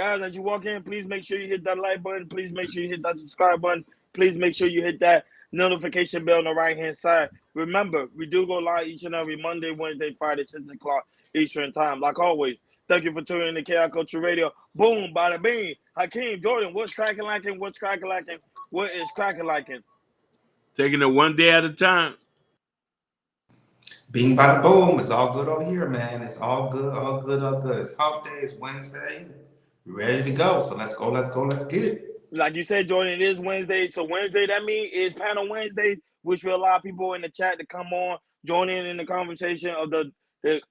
guys, as you walk in, please make sure you hit that like button. Please make sure you hit that subscribe button. Please make sure you hit that notification bell on the right-hand side. Remember, we do go live each and every Monday, Wednesday, Friday, 6 o'clock Eastern time. Like always, thank you for tuning in to KI Culture Radio. Boom, bada bing. Hakeem, Jordan, what's cracking lacking? What's cracking lacking? What is cracking lacking? Taking it one day at a time. Bing bada boom. It's all good over here, man. It's all good, all good, all good. It's hump day. It's Wednesday. We're ready to go. So let's go, let's go, let's get it. Like you said, Jordan, it is Wednesday. So Wednesday, that means is panel Wednesday, which will allow people in the chat to come on, join in the conversation of the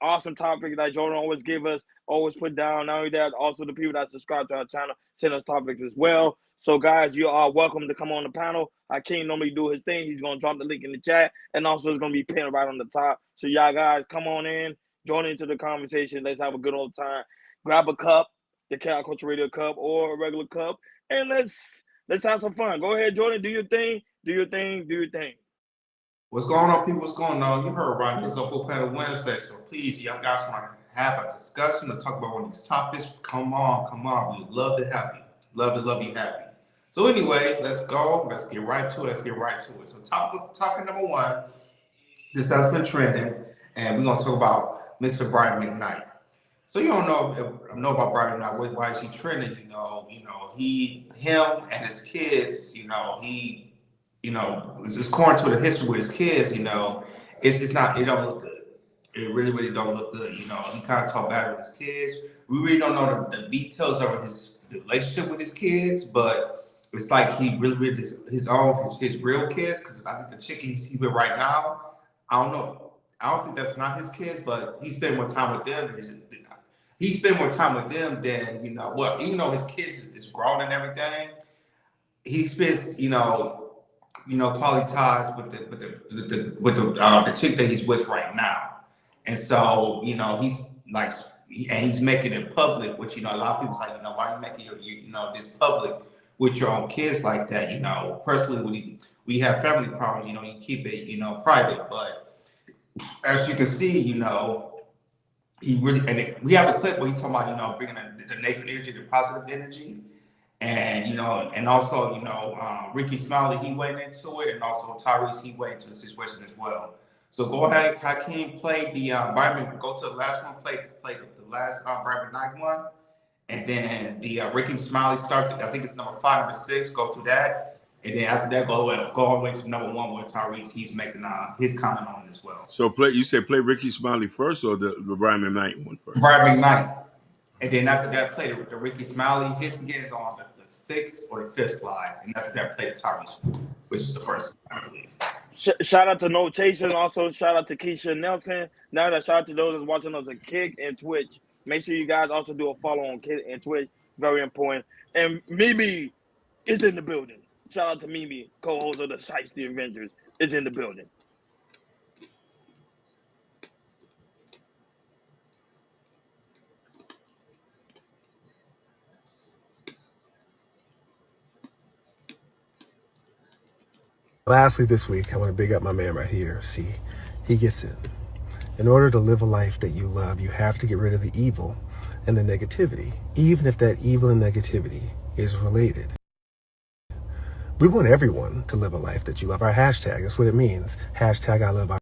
awesome topic that Jordan always give us, always put down. Not only that, also the people that subscribe to our channel send us topics as well. So guys, you are welcome to come on the panel. Hakeem normally do his thing. He's going to drop the link in the chat, and also it's going to be pinned right on the top. So y'all guys, come on in, join into the conversation. Let's have a good old time. Grab a cup, the KI Culture Radio cup or a regular cup, and let's have some fun. Go ahead, Jordan. Do your thing. Do your thing. Do your thing. What's going on, people? What's going on? You heard right. It's Open Panel Wednesday. So please, y'all guys want to have a discussion to talk about one of these topics? Come on, come on. We'd love to have you. Love you happy. So anyways, let's go. Let's get right to it. Let's get right to it. So topic number one, this has been trending, and we're going to talk about Mr. Brian McKnight. So you don't know about Brian McKnight. Why is he trending? Him and his kids. It's according to the history with his kids. It's not. It don't look good. It really don't look good. He kind of talk bad with his kids. We really don't know the details of his relationship with his kids, but it's like he really his real kids. Because I think the chick he's with right now, I don't know. I don't think that's not his kids, but he spent more time with them. He spent more time with them than even though his kids is grown and everything, he spends quality ties with the chick that he's with right now, and so he's like he's making it public, which a lot of people's like why are you making this public with your own kids like that? Personally, when we have family problems, you keep it private, but as you can see, he really, and we have a clip where he talking about, bringing the negative energy, the positive energy. And, and also, Ricky Smiley, he went into it. And also Tyrese, he went into the situation as well. So go ahead, Hakeem, play the Brian, go to the last one, play the last Brian McKnight one. And then the Ricky Smiley started, I think it's number 5, number 6, go to that. And then after that, go all the way to number 1 with Tyrese. He's making his comment on it as well. So you say play Ricky Smiley first or the Brian McKnight one first? Brian McKnight. And then after that, play the Ricky Smiley. His begins on the 6th or the 5th slide. And after that, play the Tyrese, which is the first, I believe. Shout out to Notation. Also, shout out to Keisha Nelson. Now that shout out to those that's watching us on Kick and Twitch. Make sure you guys also do a follow on Kick and Twitch. Very important. And Mimi is in the building. Shout out to Mimi, co-host of the Shiesty Avengers, is in the building. Lastly, this week, I want to big up my man right here. See, he gets it. In order to live a life that you love, you have to get rid of the evil and the negativity, even if that evil and negativity is related. We want everyone to live a life that you love. Our hashtag, that's what it means. Hashtag I love our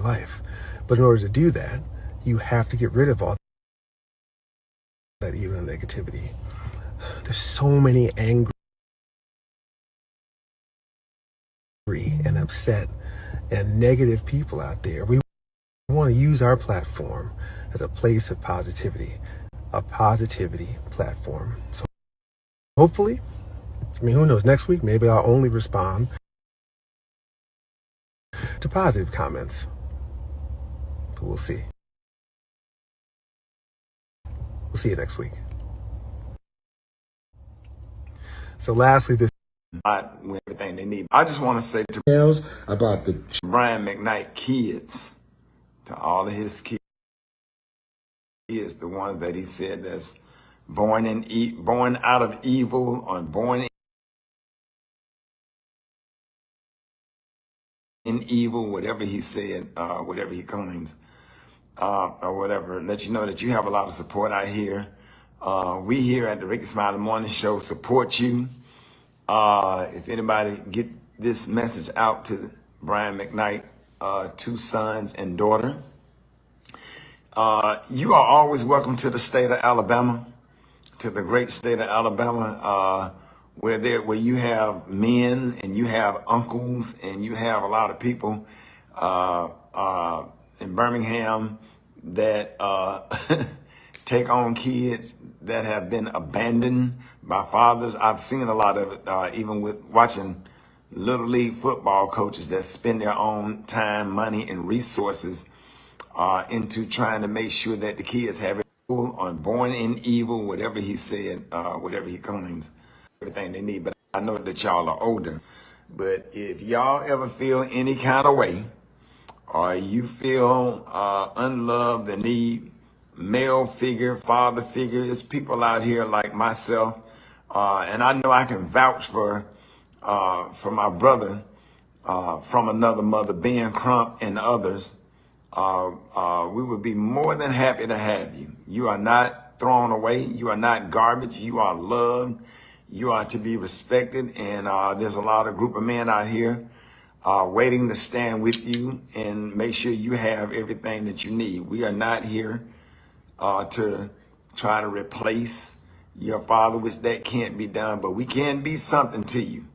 life. But in order to do that, you have to get rid of all that evil and negativity. There's so many angry and upset and negative people out there. We want to use our platform as a place of positivity, a positivity platform. So hopefully, who knows, next week, maybe I'll only respond to positive comments, but we'll see. We'll see you next week. So lastly, this with everything they need. I just want to say to about the Brian McKnight kids, to all of his kids, the ones that he said that's born out of evil or born in evil, whatever he said, whatever he claims, or whatever. Let you know that you have a lot of support out here. We here at the Ricky Smiley Morning Show support you. If anybody get this message out to Brian McKnight, 2 sons and daughter, you are always welcome to the state of Alabama, to the great state of Alabama, where you have men and you have uncles and you have a lot of people in Birmingham that take on kids that have been abandoned by fathers. I've seen a lot of it, even with watching Little League football coaches that spend their own time, money, and resources into trying to make sure that the kids have it on born in evil, whatever he said, whatever he claims, everything they need. But I know that y'all are older. But if y'all ever feel any kind of way, or you feel unloved and need male figure, father figure, there's people out here like myself, and I know I can vouch for my brother from another mother, Ben Crump, and others. We would be more than happy to have you. You are not thrown away. You are not garbage. You are loved. You are to be respected. And there's a lot of group of men out here waiting to stand with you and make sure you have everything that you need. We are not here to try to replace your father, which that can't be done, but we can be something to you.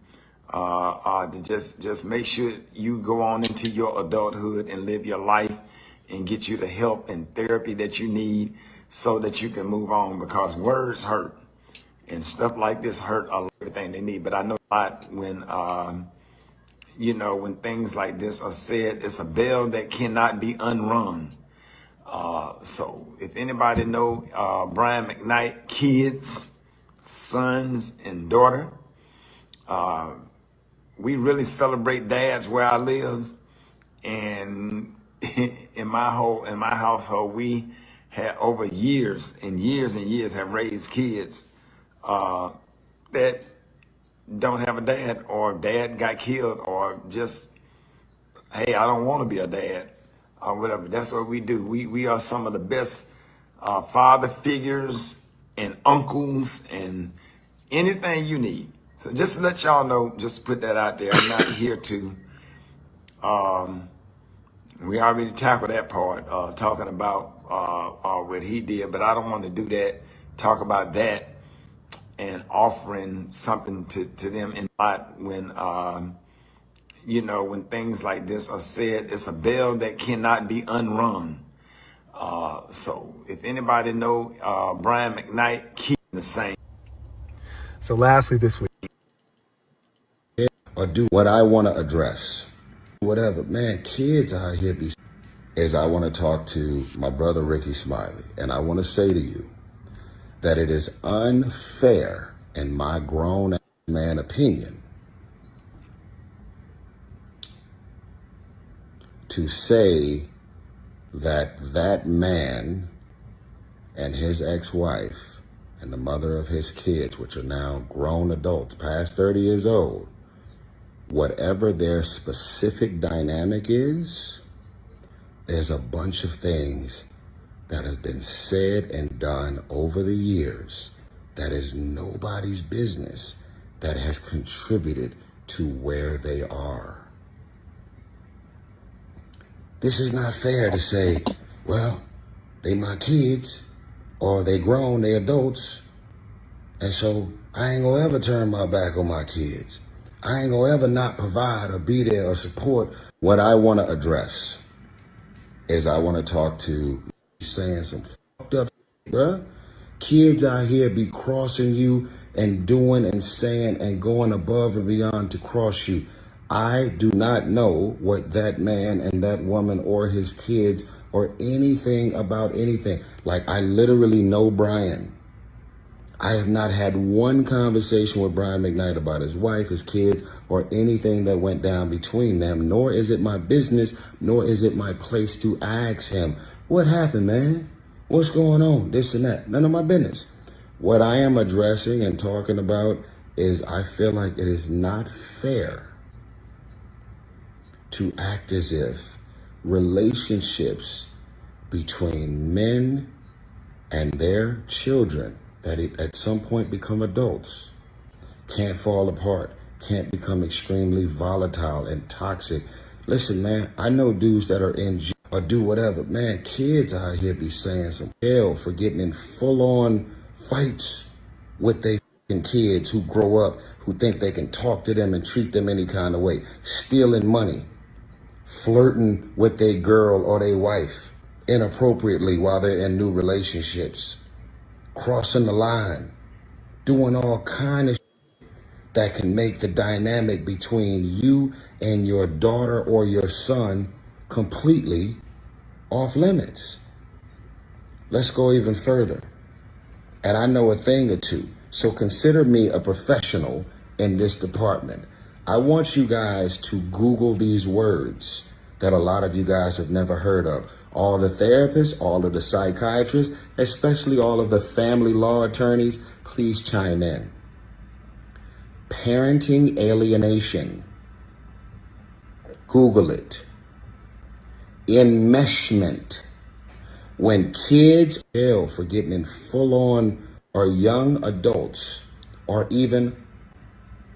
To just make sure you go on into your adulthood and live your life and get you the help and therapy that you need so that you can move on, because words hurt and stuff like this hurt a lot, everything they need. But I know a lot when, when things like this are said, it's a bell that cannot be unrung. So if anybody know Brian McKnight, kids, sons, and daughter, we really celebrate dads where I live, and in my household, we had over years and years and years have raised kids that don't have a dad, or dad got killed, or just, hey, I don't want to be a dad, or whatever. That's what we do. We are some of the best father figures and uncles and anything you need. So just to let y'all know, just put that out there. I'm not here to, we already tackled that part, talking about what he did, but I don't want to do that, talk about that and offering something to them in lot when, when things like this are said, it's a bell that cannot be unrung. So if anybody know Brian McKnight, keep the same. So lastly this week, or do what I want to address. Whatever, man, kids out here is I want to talk to my brother Ricky Smiley, and I want to say to you that it is unfair, in my grown man opinion, to say that that man and his ex-wife and the mother of his kids, which are now grown adults, past 30 years old, whatever their specific dynamic is, there's a bunch of things that has been said and done over the years that is nobody's business, that has contributed to where they are. This is not fair to say, well, they my kids, or they grown, they adults, and so I ain't gonna ever turn my back on my kids. I ain't gonna ever not provide or be there or support. What I want to address is I want to talk to saying some fucked up shit, bruh. Kids out here be crossing you and doing and saying and going above and beyond to cross you. I do not know what that man and that woman or his kids or anything about anything. Like, I literally know Brian. I have not had one conversation with Brian McKnight about his wife, his kids, or anything that went down between them, nor is it my business, nor is it my place to ask him, what happened, man? What's going on? This and that. None of my business. What I am addressing and talking about is I feel like it is not fair to act as if relationships between men and their children that at some point become adults, can't fall apart, can't become extremely volatile and toxic. Listen, man, I know dudes that are in jail or do whatever. Man, kids out here be saying some hell for getting in full-on fights with their kids who grow up, who think they can talk to them and treat them any kind of way, stealing money, flirting with their girl or their wife inappropriately while they're in new relationships, crossing the line, doing all kind of that can make the dynamic between you and your daughter or your son completely off limits. Let's go even further. And I know a thing or two, so consider me a professional in this department. I want you guys to Google these words that a lot of you guys have never heard of. All the therapists, all of the psychiatrists, especially all of the family law attorneys, please chime in. Parenting alienation. Google it. Enmeshment. When kids jail for getting in full-on or young adults or even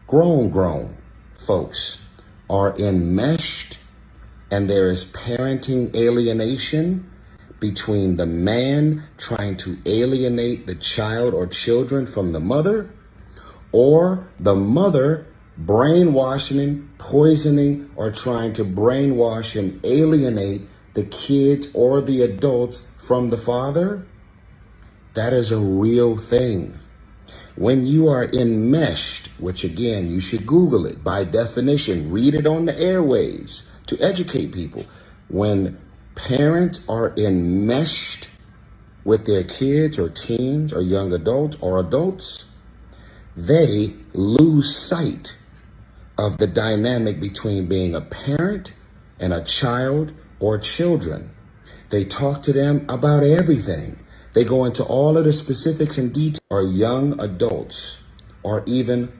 grown folks are enmeshed, and there is parenting alienation between the man trying to alienate the child or children from the mother, or the mother brainwashing, poisoning, or trying to brainwash and alienate the kids or the adults from the father. That is a real thing. When you are enmeshed, which again, you should Google it by definition, read it on the airwaves to educate people. When parents are enmeshed with their kids or teens or young adults or adults, they lose sight of the dynamic between being a parent and a child or children. They talk to them about everything. They go into all of the specifics and details. Or young adults, or even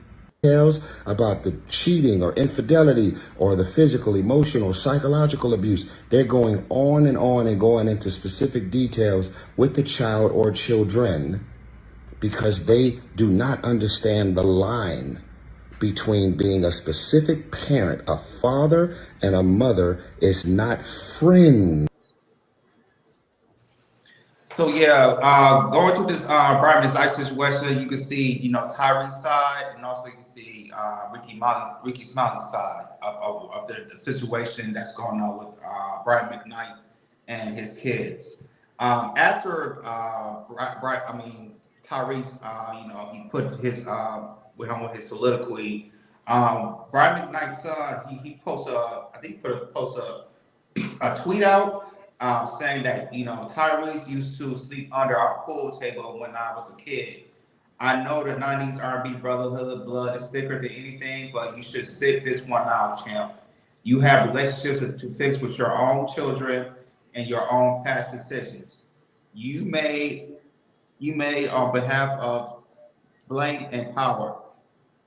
details about the cheating or infidelity or the physical, emotional, psychological abuse. They're going on and going into specific details with the child or children because they do not understand the line between being a specific parent. A father and a mother is not friends. So yeah, going through this Brian McKnight situation, you can see, Tyree's side, and also you can see Ricky Smiley's side of the situation that's going on with Brian McKnight and his kids. After Tyrese, he put his went on with his soliloquy. Brian McKnight's son, he posted, I think he posted a tweet out. Saying that, Tyrese used to sleep under our pool table when I was a kid. I know the 90s R&B brotherhood blood is thicker than anything, but you should sit this one out, champ. You have relationships to fix with your own children and your own past decisions. You made on behalf of blame and power.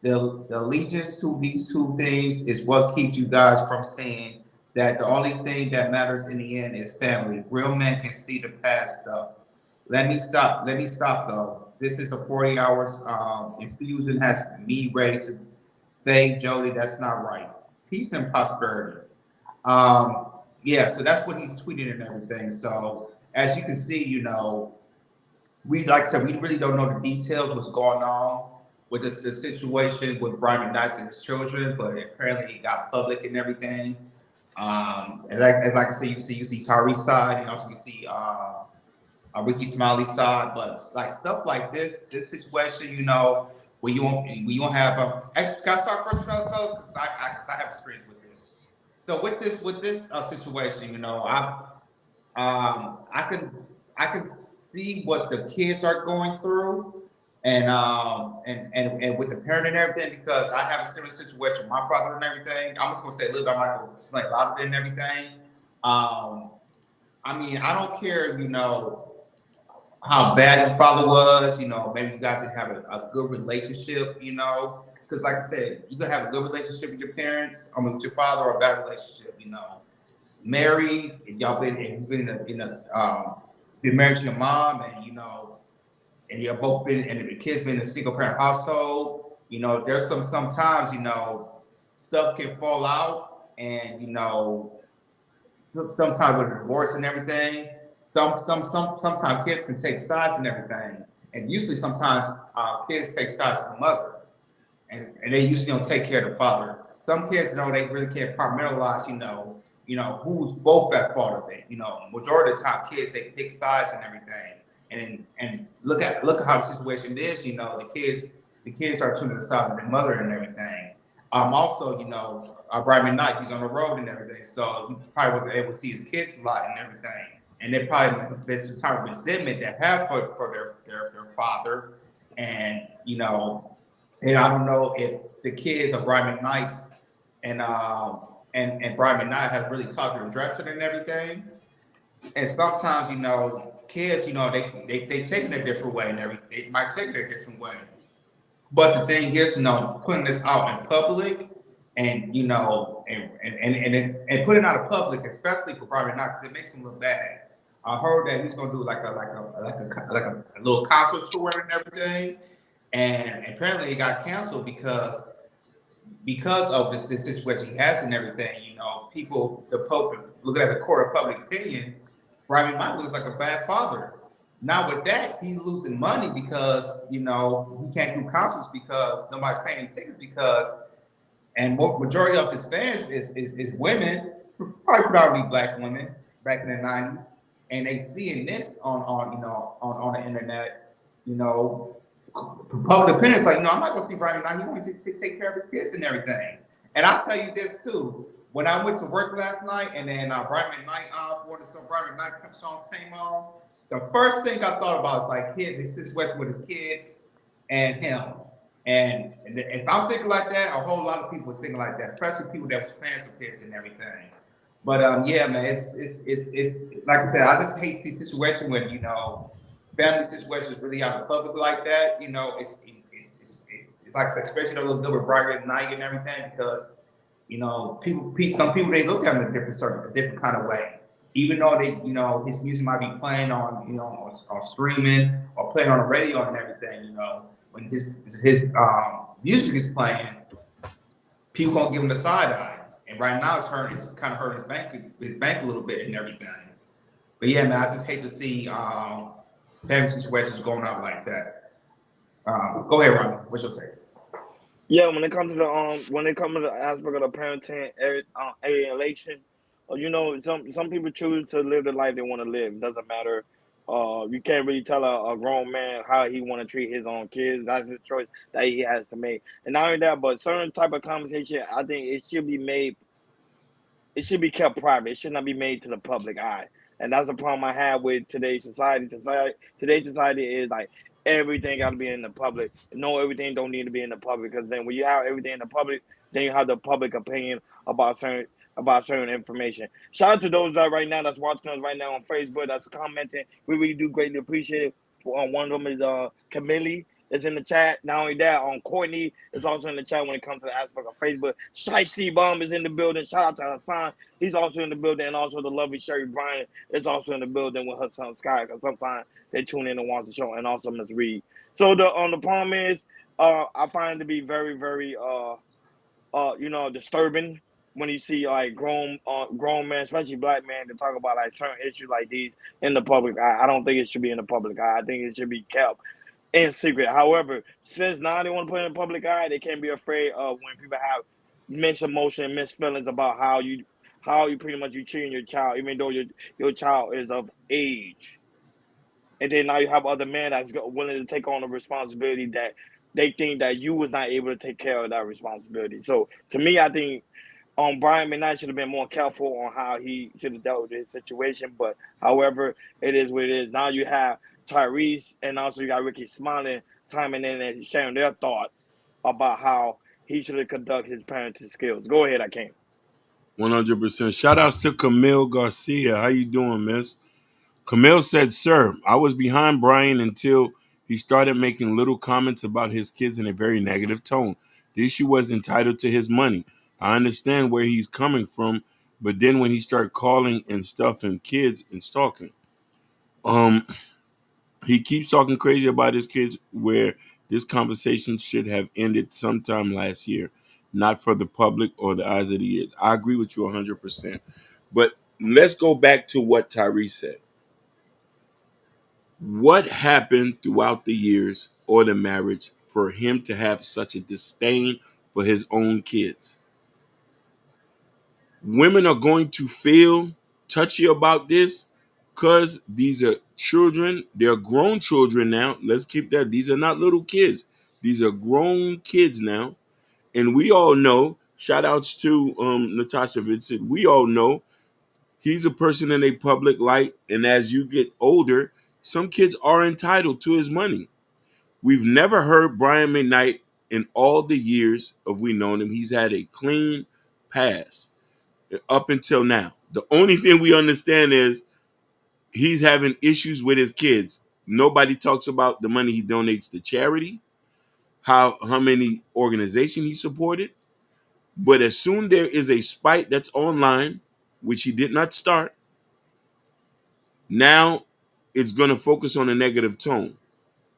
The allegiance to these two things is what keeps you guys from seeing that the only thing that matters in the end is family. Real men can see the past stuff. Let me stop though. This is the 40 hours infusion has me ready to fade Jody. That's not right. Peace and prosperity. So that's what he's tweeting and everything. So as you can see, we, like I said, we really don't know the details, what's going on with the situation with Brian McKnight and his children, but apparently it got public and everything. And like I said, you see Tyree's side, and also you see Ricky Smiley's side, but like stuff like this situation, where you won't have can I start first, fellas? Because I have experience with this. So with this situation, I can see what the kids are going through. And with the parent and everything, because I have a similar situation with my father and everything. I'm just gonna say a little bit. I'm not gonna explain a lot of it and everything. I don't care, how bad your father was. Maybe you guys didn't have a good relationship. Because like I said, you can have a good relationship with your parents, with your father, or a bad relationship. Married, and he's been been married to your mom, and and you're both been, and the kids been in a single parent household, you know, there's sometimes, you know, stuff can fall out, and you know, sometimes with divorce and everything, sometimes kids can take sides and everything, and usually sometimes kids take sides from the mother, and they usually don't take care of the father. Some kids, you know, they really can't compartmentalize, you know, who's both at fault of it. You know, majority of the time, kids they pick sides and everything, and look at how the situation is. You know, the kids are tuning the side of their mother and everything. Also, you know, Brian McKnight, he's on the road and everything, so he probably wasn't able to see his kids a lot and everything. And they probably there's some type of resentment that have for their father, and you know, and I don't know if the kids of Brian McKnight's and Brian McKnight have really talked to address it and everything. And sometimes, you know, kids, you know, they take it a different way and everything. They might take it a different way. But the thing is, you know, putting this out in public and you know, and putting it out in public, especially for Brian McKnight, because it makes him look bad. I heard that he's gonna do like a little concert tour and everything, and apparently it got canceled because of this situation he has and everything. You know, people, the Pope, looking at the court of public opinion, Brian McKnight looks like a bad father. Now with that, he's losing money because you know he can't do concerts because nobody's paying any tickets because, and majority of his fans is women, probably predominantly black women back in the '90s, and they seeing this on you know on the internet, you know. Public opinion is like, no, I'm not gonna see Brian McKnight. He's going to take care of his kids and everything. And I'll tell you this too. When I went to work last night, and then Brian McKnight wanted some Brian McKnight song came on, the first thing I thought about is like his situation with his kids and him. And if I'm thinking like that, a whole lot of people was thinking like that, especially people that was fans of his and everything. But yeah, man, it's like I said, I just hate the situation when you know family situations really out in public like that. You know, it's like I said, especially a little bit with Brian McKnight and everything, because you know some people they look at him in a different kind of way. Even though they, you know, his music might be playing on, you know, on streaming or playing on the radio and everything, you know, when his music is playing, people gonna give him the side eye. And right now it's kind of hurting his bank a little bit and everything. But yeah, man, I just hate to see family situations going out like that. Go ahead, Ronnie. What's your take? Yeah, when it comes to the aspect of the parenting alienation, you know, some people choose to live the life they want to live. It doesn't matter. You can't really tell a grown man how he want to treat his own kids. That's his choice that he has to make. And not only that, but certain type of conversation, I think it should be made. It should be kept private. It should not be made to the public eye. And that's the problem I have with today's society. Today's society is like everything got to be in the public. No, everything don't need to be in the public, because then when you have everything in the public, then you have the public opinion about certain information. Shout out to those that right now that's watching us right now on Facebook, that's commenting. We really do greatly appreciate it. One of them is Camille is in the chat. Not only that, Courtney is also in the chat when it comes to the aspect of Facebook. Shai C Bomb is in the building. Shout out to Hassan. He's also in the building. And also the lovely Sherry Bryant is also in the building with her son Sky, because sometimes they tune in and watch the show. And also Miss Reed. So the problem is, I find it to be very, very you know, disturbing when you see like grown men, especially black men, to talk about like certain issues like these in the public eye. I don't think it should be in the public eye. I think it should be kept in secret. However, since now they want to put it in the public eye, they can't be afraid of when people have mixed emotion and mixed feelings about how you pretty much you treating your child, even though your child is of age. And then now you have other men that's willing to take on the responsibility that they think that you was not able to take care of that responsibility. So to me, I think Brian McKnight should have been more careful on how he should have dealt with his situation. But however, it is what it is. Now you have Tyrese and also you got Ricky Smiley chiming in and sharing their thoughts about how he should have conducted his parenting skills. Go ahead, I can. 100%. Shout outs to Camille Garcia. How you doing, miss? Camille said, sir, I was behind Brian until he started making little comments about his kids in a very negative tone. The issue was entitled to his money. I understand where he's coming from, but then when he started calling and stuff and kids and stalking, He keeps talking crazy about his kids, where this conversation should have ended sometime last year, not for the public or the eyes of the ears. I agree with you 100%. But let's go back to what Tyrese said. What happened throughout the years or the marriage for him to have such a disdain for his own kids? Women are going to feel touchy about this because these are children. They're grown children now. Let's keep that. These are not little kids. These are grown kids now. And we all know, shout outs to Natasha Vincent, we all know he's a person in a public light. And as you get older, some kids are entitled to his money. We've never heard Brian McKnight in all the years of we known him. He's had a clean pass up until now. The only thing we understand is he's having issues with his kids. Nobody talks about the money he donates to charity, how many organizations he supported. But as soon there is a spite that's online, which he did not start, now it's going to focus on a negative tone.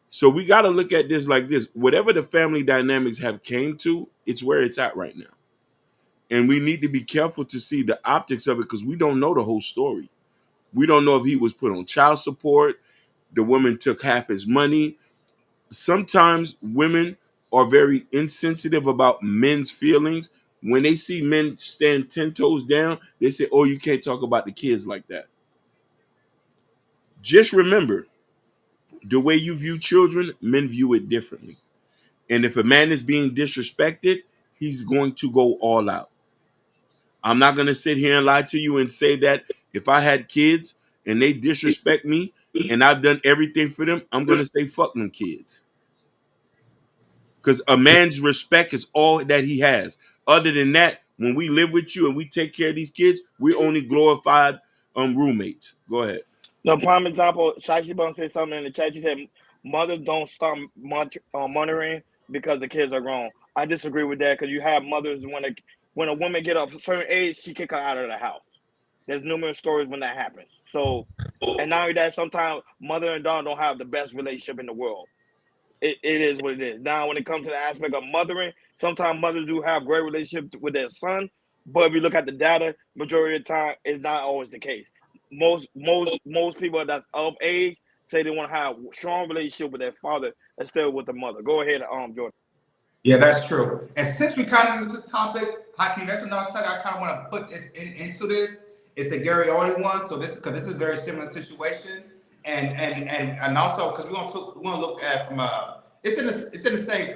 So we got to look at this like this. Whatever the family dynamics have came to, it's where it's at right now. And we need to be careful to see the optics of it because we don't know the whole story. We don't know if he was put on child support. The woman took half his money. Sometimes women are very insensitive about men's feelings. When they see men stand 10 toes down, they say, oh, you can't talk about the kids like that. Just remember, the way you view children, men view it differently. And if a man is being disrespected, he's going to go all out. I'm not going to sit here and lie to you and say that if I had kids and they disrespect me and I've done everything for them, I'm going to say fuck them kids. Because a man's respect is all that he has. Other than that, when we live with you and we take care of these kids, we're only glorified roommates. Go ahead. No, prime example, Shashi Bun said something in the chat. She said mothers don't start monitoring because the kids are grown. I disagree with that because you have mothers when a woman get up a certain age, she kick her out of the house. There's numerous stories when that happens. So, and not only that, sometimes mother and daughter don't have the best relationship in the world. It is what it is. Now, when it comes to the aspect of mothering, sometimes mothers do have great relationships with their son, but if you look at the data, majority of the time, it's not always the case. Most people that's of age say they want to have a strong relationship with their father instead of with the mother. Go ahead, Jordan. Yeah, that's true. And since we kind of into this topic, Hakeem, that's another topic I kind of want to put this into this. It's the Gary Olding one. So this is a very similar situation, and also because we want to look at from it's in the same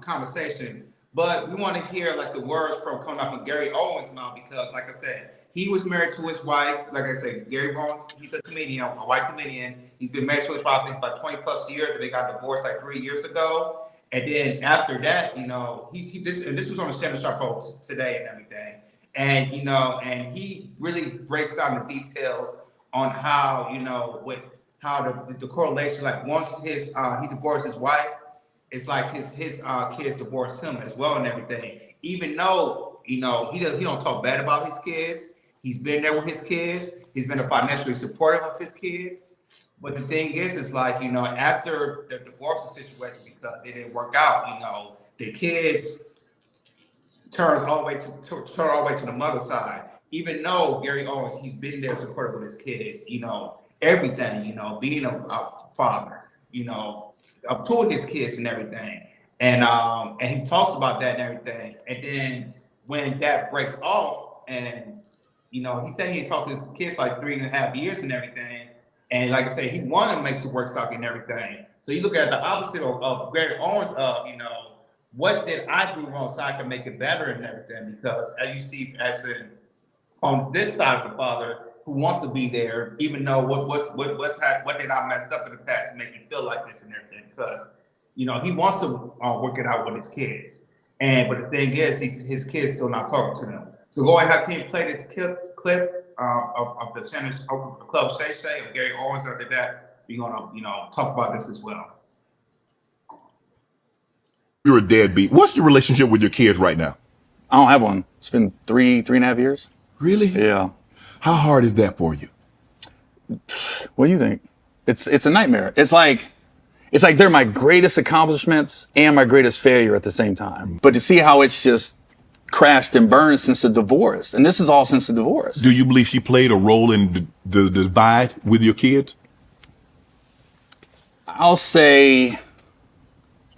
conversation, but we want to hear like the words from coming out from Gary Owens' mouth because, like I said, he was married to his wife. Like I said, Gary Owens, he's a comedian, a white comedian. He's been married to his wife I think about 20 plus years, and they got divorced like 3 years ago. And then after that, you know, this was on the Shannon Sharp Post today and everything. And, you know, and he really breaks down the details on how, you know, how the correlation, like once he divorced his wife, it's like his kids divorced him as well and everything. Even though, you know, he don't talk bad about his kids. He's been there with his kids. He's been financially supportive of his kids. But the thing is, it's like, you know, after the divorce situation, because it didn't work out, you know, the kids turn all the way to the mother side. Even though Gary Owens, he's been there supportive with his kids, you know, everything, you know, being a father, you know, up to his kids and everything. And he talks about that and everything. And then when that breaks off, and you know, he said he had talked to his kids like 3.5 years and everything. And like I said, he wanted to make some work socket and everything. So you look at the opposite of Gary Owens of, you know, what did I do wrong so I can make it better and everything? Because as you see, as in on this side of the father who wants to be there, even though what did I mess up in the past to make you feel like this and everything? Because, you know, he wants to work it out with his kids. But the thing is, his kids still not talking to them. So go ahead, Hakeem, play the clip of the channel of the Club Shay Shay of Gary Owens. After that, we're gonna, you know, talk about this as well. You're a deadbeat. What's your relationship with your kids right now? I don't have one. It's been 3.5 years. Really? Yeah. How hard is that for you? What do you think? It's a nightmare. It's like they're my greatest accomplishments and my greatest failure at the same time. But to see how it's just crashed and burned since the divorce, and this is all since the divorce. Do you believe she played a role in the divide with your kids? I'll say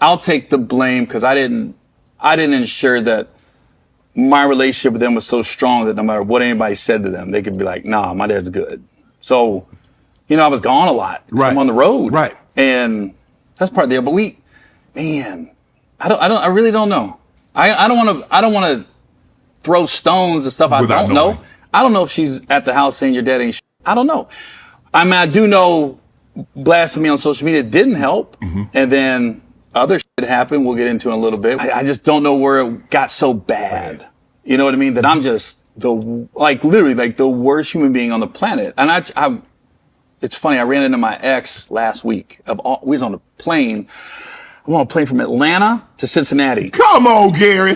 I'll take the blame because I didn't ensure that my relationship with them was so strong that no matter what anybody said to them, they could be like, nah, my dad's good. So, I was gone a lot. Right. I'm on the road. Right. And that's part of the deal. But I really don't know. I don't want to throw stones and stuff I Without don't knowing. know. I don't know if she's at the house saying your dad ain't I don't know. I mean, I do know blasting me on social media didn't help. Mm-hmm. And then other shit happened. We'll get into in a little bit. I just don't know where it got so bad. Right. You know what I mean? That I'm just literally the worst human being on the planet. And it's funny. I ran into my ex last week. We was on a plane. I'm on a plane from Atlanta to Cincinnati. Come on, Gary.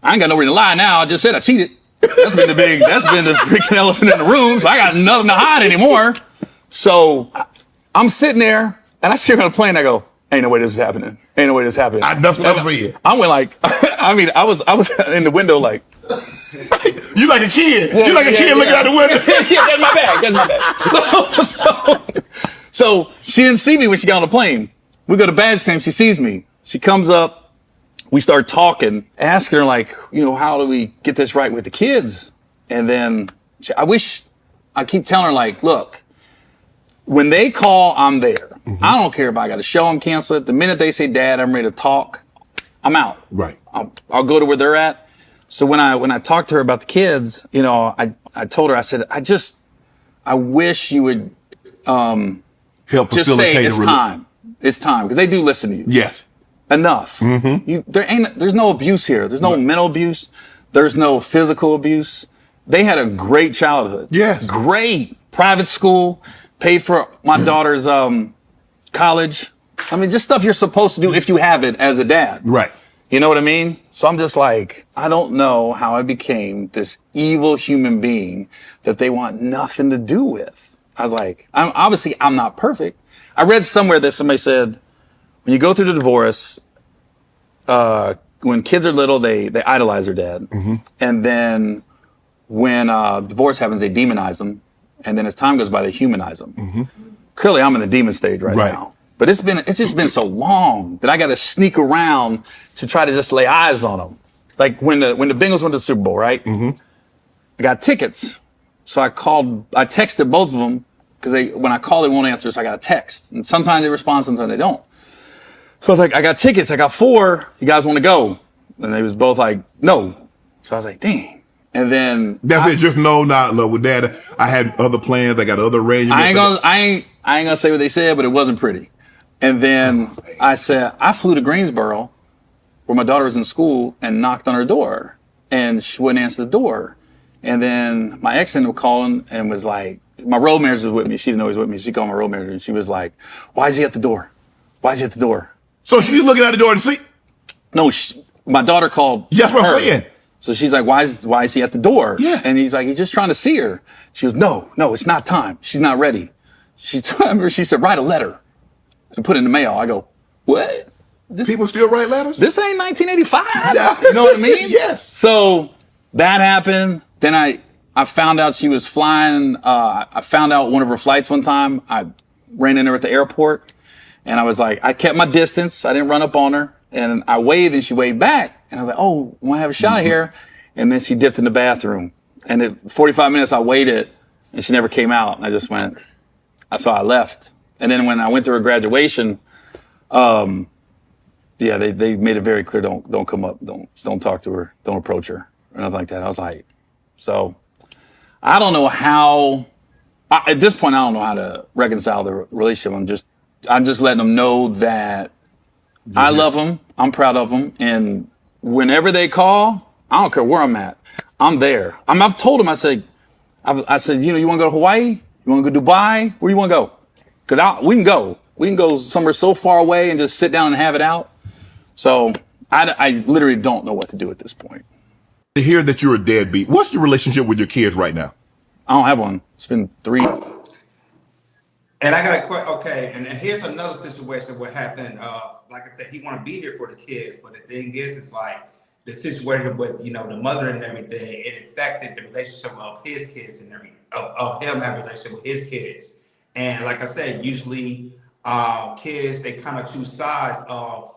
I ain't got no reason to lie now. I just said I cheated. That's been the freaking elephant in the room. So I got nothing to hide anymore. So I'm sitting there and I sit on a plane. I go, ain't no way this is happening. Ain't no way this is happening. That's what I'm saying. I went I was in the window like. You like a kid. You like a kid looking out the window. Yeah, that's my bag. So she didn't see me when she got on the plane. We go to baggage claim. She sees me. She comes up. We start talking, asking her how do we get this right with the kids? And then I keep telling her look, when they call, I'm there. Mm-hmm. I don't care if I got to show them, cancel it. The minute they say, Dad, I'm ready to talk, I'm out. Right. I'll go to where they're at. So when I talked to her about the kids, I told her, I said, I wish you would, help just facilitate say it's time. It's time. Because they do listen to you. Yes. Enough. Mm-hmm. There's no abuse here. There's no mental abuse. There's no physical abuse. They had a great childhood. Yes. Great. Private school. Paid for my daughter's college. I mean, just stuff you're supposed to do if you have it as a dad. Right. You know what I mean? So I'm just I don't know how I became this evil human being that they want nothing to do with. I was I'm not perfect. I read somewhere that somebody said, when you go through the divorce, when kids are little, they idolize their dad. Mm-hmm. And then when divorce happens, they demonize them. And then as time goes by, they humanize them. Mm-hmm. Clearly, I'm in the demon stage right now. But it's just been so long that I got to sneak around to try to just lay eyes on them. Like when the Bengals went to the Super Bowl, right? Mm-hmm. I got tickets. So I texted both of them because when I call, they won't answer. So I got a text. And sometimes they respond, sometimes they don't. So I was I got tickets. I got 4. You guys want to go? And they was both no. So I was dang. And then that's it. Just no, not love with Dad. I had other plans. I got other arrangements. I ain't gonna say what they said, but it wasn't pretty. And then I said I flew to Greensboro, where my daughter was in school, and knocked on her door, and she wouldn't answer the door. And then my ex ended up calling and was my road manager was with me. She didn't know he was with me. She called my road manager and she was like, "Why is he at the door? Why is he at the door?" So she's looking at the door to see. No, my daughter called. That's what I'm saying. So she's like, why is he at the door? Yes. And he's he's just trying to see her. She goes, no, it's not time. She's not ready. She said, write a letter and put it in the mail. I go, what? People still write letters? This ain't 1985. Yeah. You know what I mean? Yes. So that happened. Then I found out she was flying. I found out one of her flights one time. I ran into her at the airport and I was I kept my distance. I didn't run up on her. And I waved and she waved back. And I was oh, want to have a shot here? And then she dipped in the bathroom. And at 45 minutes, I waited and she never came out. And I just went, so I left. And then when I went to her graduation, they made it very clear, don't come up, don't talk to her, don't approach her or nothing like that. I was so I don't know how, at this point, I don't know how to reconcile the relationship. I'm just letting them know that I love them. I'm proud of them. And whenever they call, I don't care where I'm at. I'm there. I've told them, I said, you want to go to Hawaii? You want to go to Dubai? Where you want to go? Because we can go. We can go somewhere so far away and just sit down and have it out. So I literally don't know what to do at this point. To hear that you're a deadbeat, what's your relationship with your kids right now? I don't have one. It's been 3. And I got a question. Okay, and then here's another situation what happened. Like I said, he want to be here for the kids, but the thing is, it's like the situation with the mother and everything. It affected the relationship of his kids and everything, of him having a relationship with his kids. And like I said, usually kids they kind of choose sides of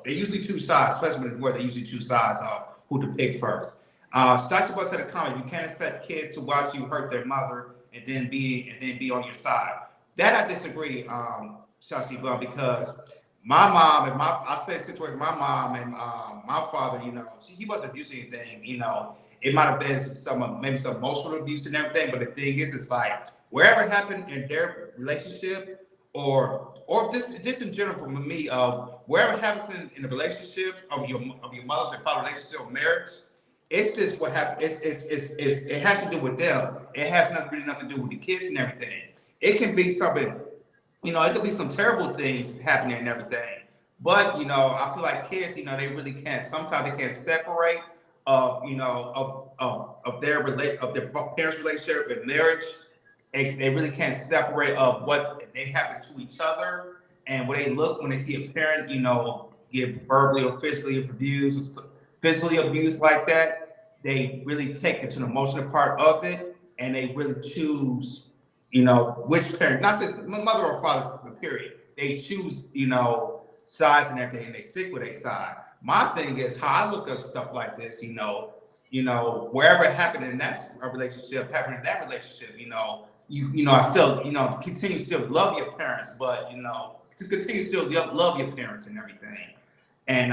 they usually choose sides, especially where they usually choose sides of who to pick first. Stasha Butt said a comment: you can't expect kids to watch you hurt their mother and then be on your side. That I disagree, Shashi Bell, because my mom and I say situation, my mom and my father, he wasn't abusing anything, it might have been maybe some emotional abuse and everything, but the thing is, it's like wherever it happened in their relationship, or just in general for me, wherever it happens in the relationship of your mother's and father's relationship or marriage, it's just what happened. It has to do with them. It has really nothing to do with the kids and everything. It can be something, it could be some terrible things happening and everything. But I feel like kids, they really can't. Sometimes they can't separate of their parents' relationship and marriage. They really can't separate of what they happen to each other and when they look when they see a parent, get verbally or physically abused like that. They really take it to the emotional part of it, and they really choose, which parent, not just mother or father, period. They choose, sides and everything, and they stick with a side. My thing is how I look at stuff like this, wherever it happened in that relationship, I still, continue to still love your parents, but to continue to still love your parents and everything. And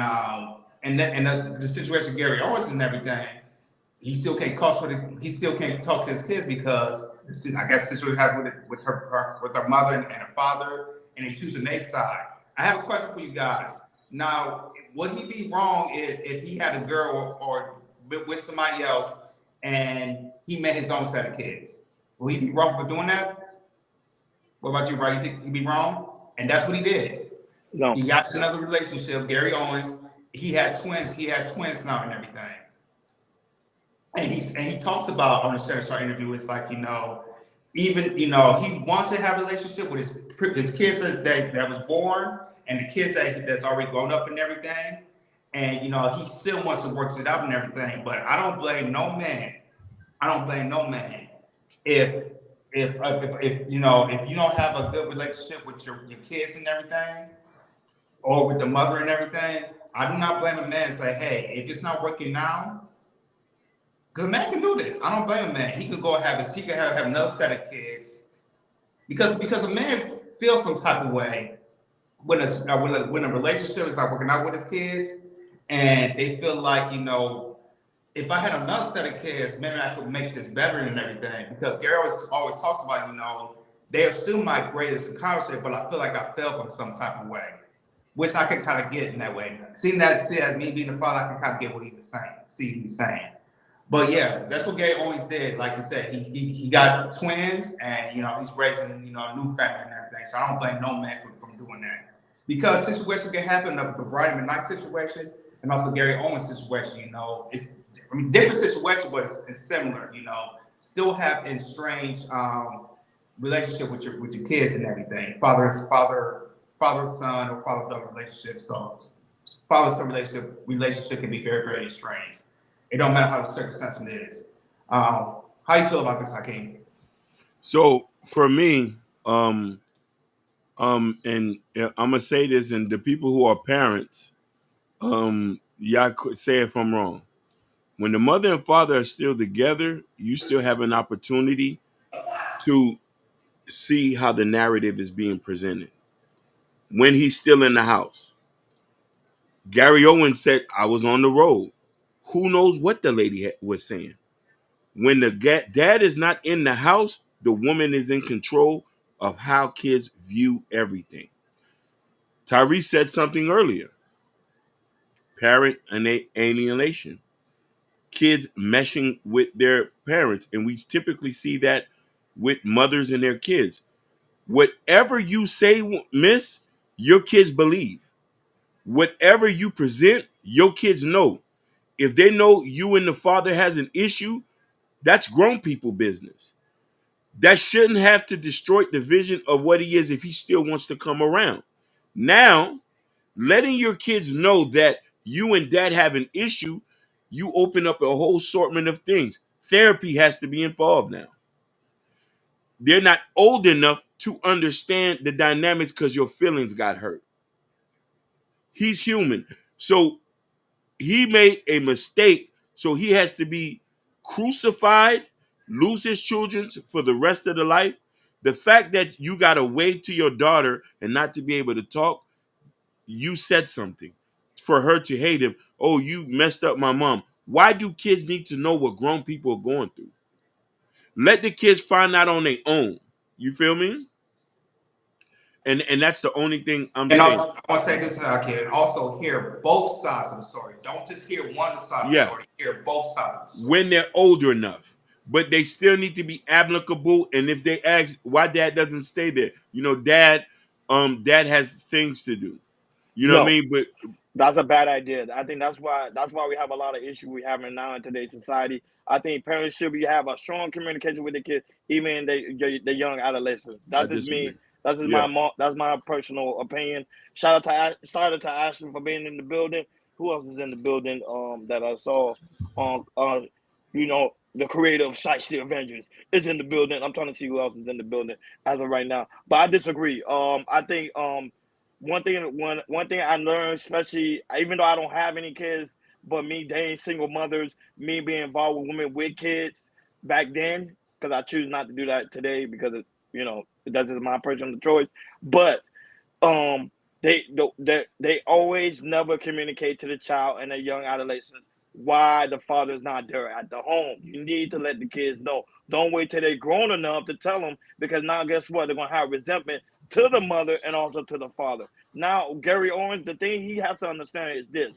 the situation Gary Owens and everything, he still can't talk to his kids because I guess this would happen with her mother and her father, and they choosing their side. I have a question for you guys. Now, would he be wrong if he had a girl or with somebody else and he met his own set of kids? Will he be wrong for doing that? What about you, Brian? You think he'd be wrong? And that's what he did. No. He got another relationship, Gary Owens. He has twins. He has twins now and everything. And he talks about on the Shannon Sharp interview. It's like even he wants to have a relationship with his kids that was born and the kids that's already grown up and everything. And he still wants to work it out and everything. But I don't blame no man. If you don't have a good relationship with your kids and everything, or with the mother and everything, I do not blame a man and say, hey, if it's not working now, because a man can do this. I don't blame a man. He could go have another set of kids, because a man feels some type of way when a relationship is not working out with his kids, and they feel like if I had another set of kids, maybe I could make this better and everything. Because Gary always talks about they are still my greatest accomplishment, but I feel like I failed in some type of way, which I can kind of get in that way. See, as me being a father, I can kind of get what he was saying. See what he's saying. But yeah, that's what Gary always did. Like I said, he got twins, and he's raising a new family and everything. So I don't blame no man from doing that, because situations can happen. The Brian McKnight situation and also Gary Owens situation. It's different situation, but it's similar. Still have estranged relationship with your kids and everything. Father son or father-daughter relationship. So father-son relationship can be very, very estranged. It don't matter how the circumstance is. How you feel about this, Hakeem? So for me, and I'm gonna say this, and the people who are parents, y'all could say if I'm wrong. When the mother and father are still together, you still have an opportunity to see how the narrative is being presented. When he's still in the house, Gary Owens said, I was on the road. Who knows what the lady was saying? When the dad is not in the house, the woman is in control of how kids view everything. Tyrese said something earlier. Parent alienation. Kids meshing with their parents. And we typically see that with mothers and their kids. Whatever you say, miss, your kids believe. Whatever you present, your kids know. If they know you and the father has an issue, that's grown people business. That shouldn't have to destroy the vision of what he is if he still wants to come around. Now, letting your kids know that you and dad have an issue, you open up a whole assortment of things. Therapy has to be involved now. They're not old enough to understand the dynamics because your feelings got hurt. He's human. So he made a mistake. So he has to be crucified, lose his children for the rest of the life. The fact that you got to wave to your daughter and not to be able to talk, you said something for her to hate him. Oh, you messed up my mom. Why do kids need to know what grown people are going through? Let the kids find out on their own. You feel me? And that's the only thing I'm And saying. also, I want to say this, kid, and also hear both sides of the story. Don't just hear one side of the story. Hear both sides of the story. When they're older enough, but they still need to be applicable. And if they ask why dad doesn't stay there, dad has things to do. You know what I mean? But that's a bad idea. I think that's why we have a lot of issues we having now in today's society. I think parents should have a strong communication with the kids, even in the young adolescents. That's just me. That's just that's my personal opinion. Shout out to Ashley for being in the building. Who else is in the building that I saw? The creator of Shiesty Avengers is in the building. I'm trying to see who else is in the building as of right now. But I disagree. I think one thing I learned, especially even though I don't have any kids, but me dating single mothers, me being involved with women with kids back then, because I choose not to do that today because that's just my personal choice. But they always never communicate to the child and the young adolescents why the father's not there at the home. You need to let the kids know. Don't wait till they're grown enough to tell them, because now guess what? They're gonna have resentment to the mother and also to the father. Now, Gary Owens, the thing he has to understand is this.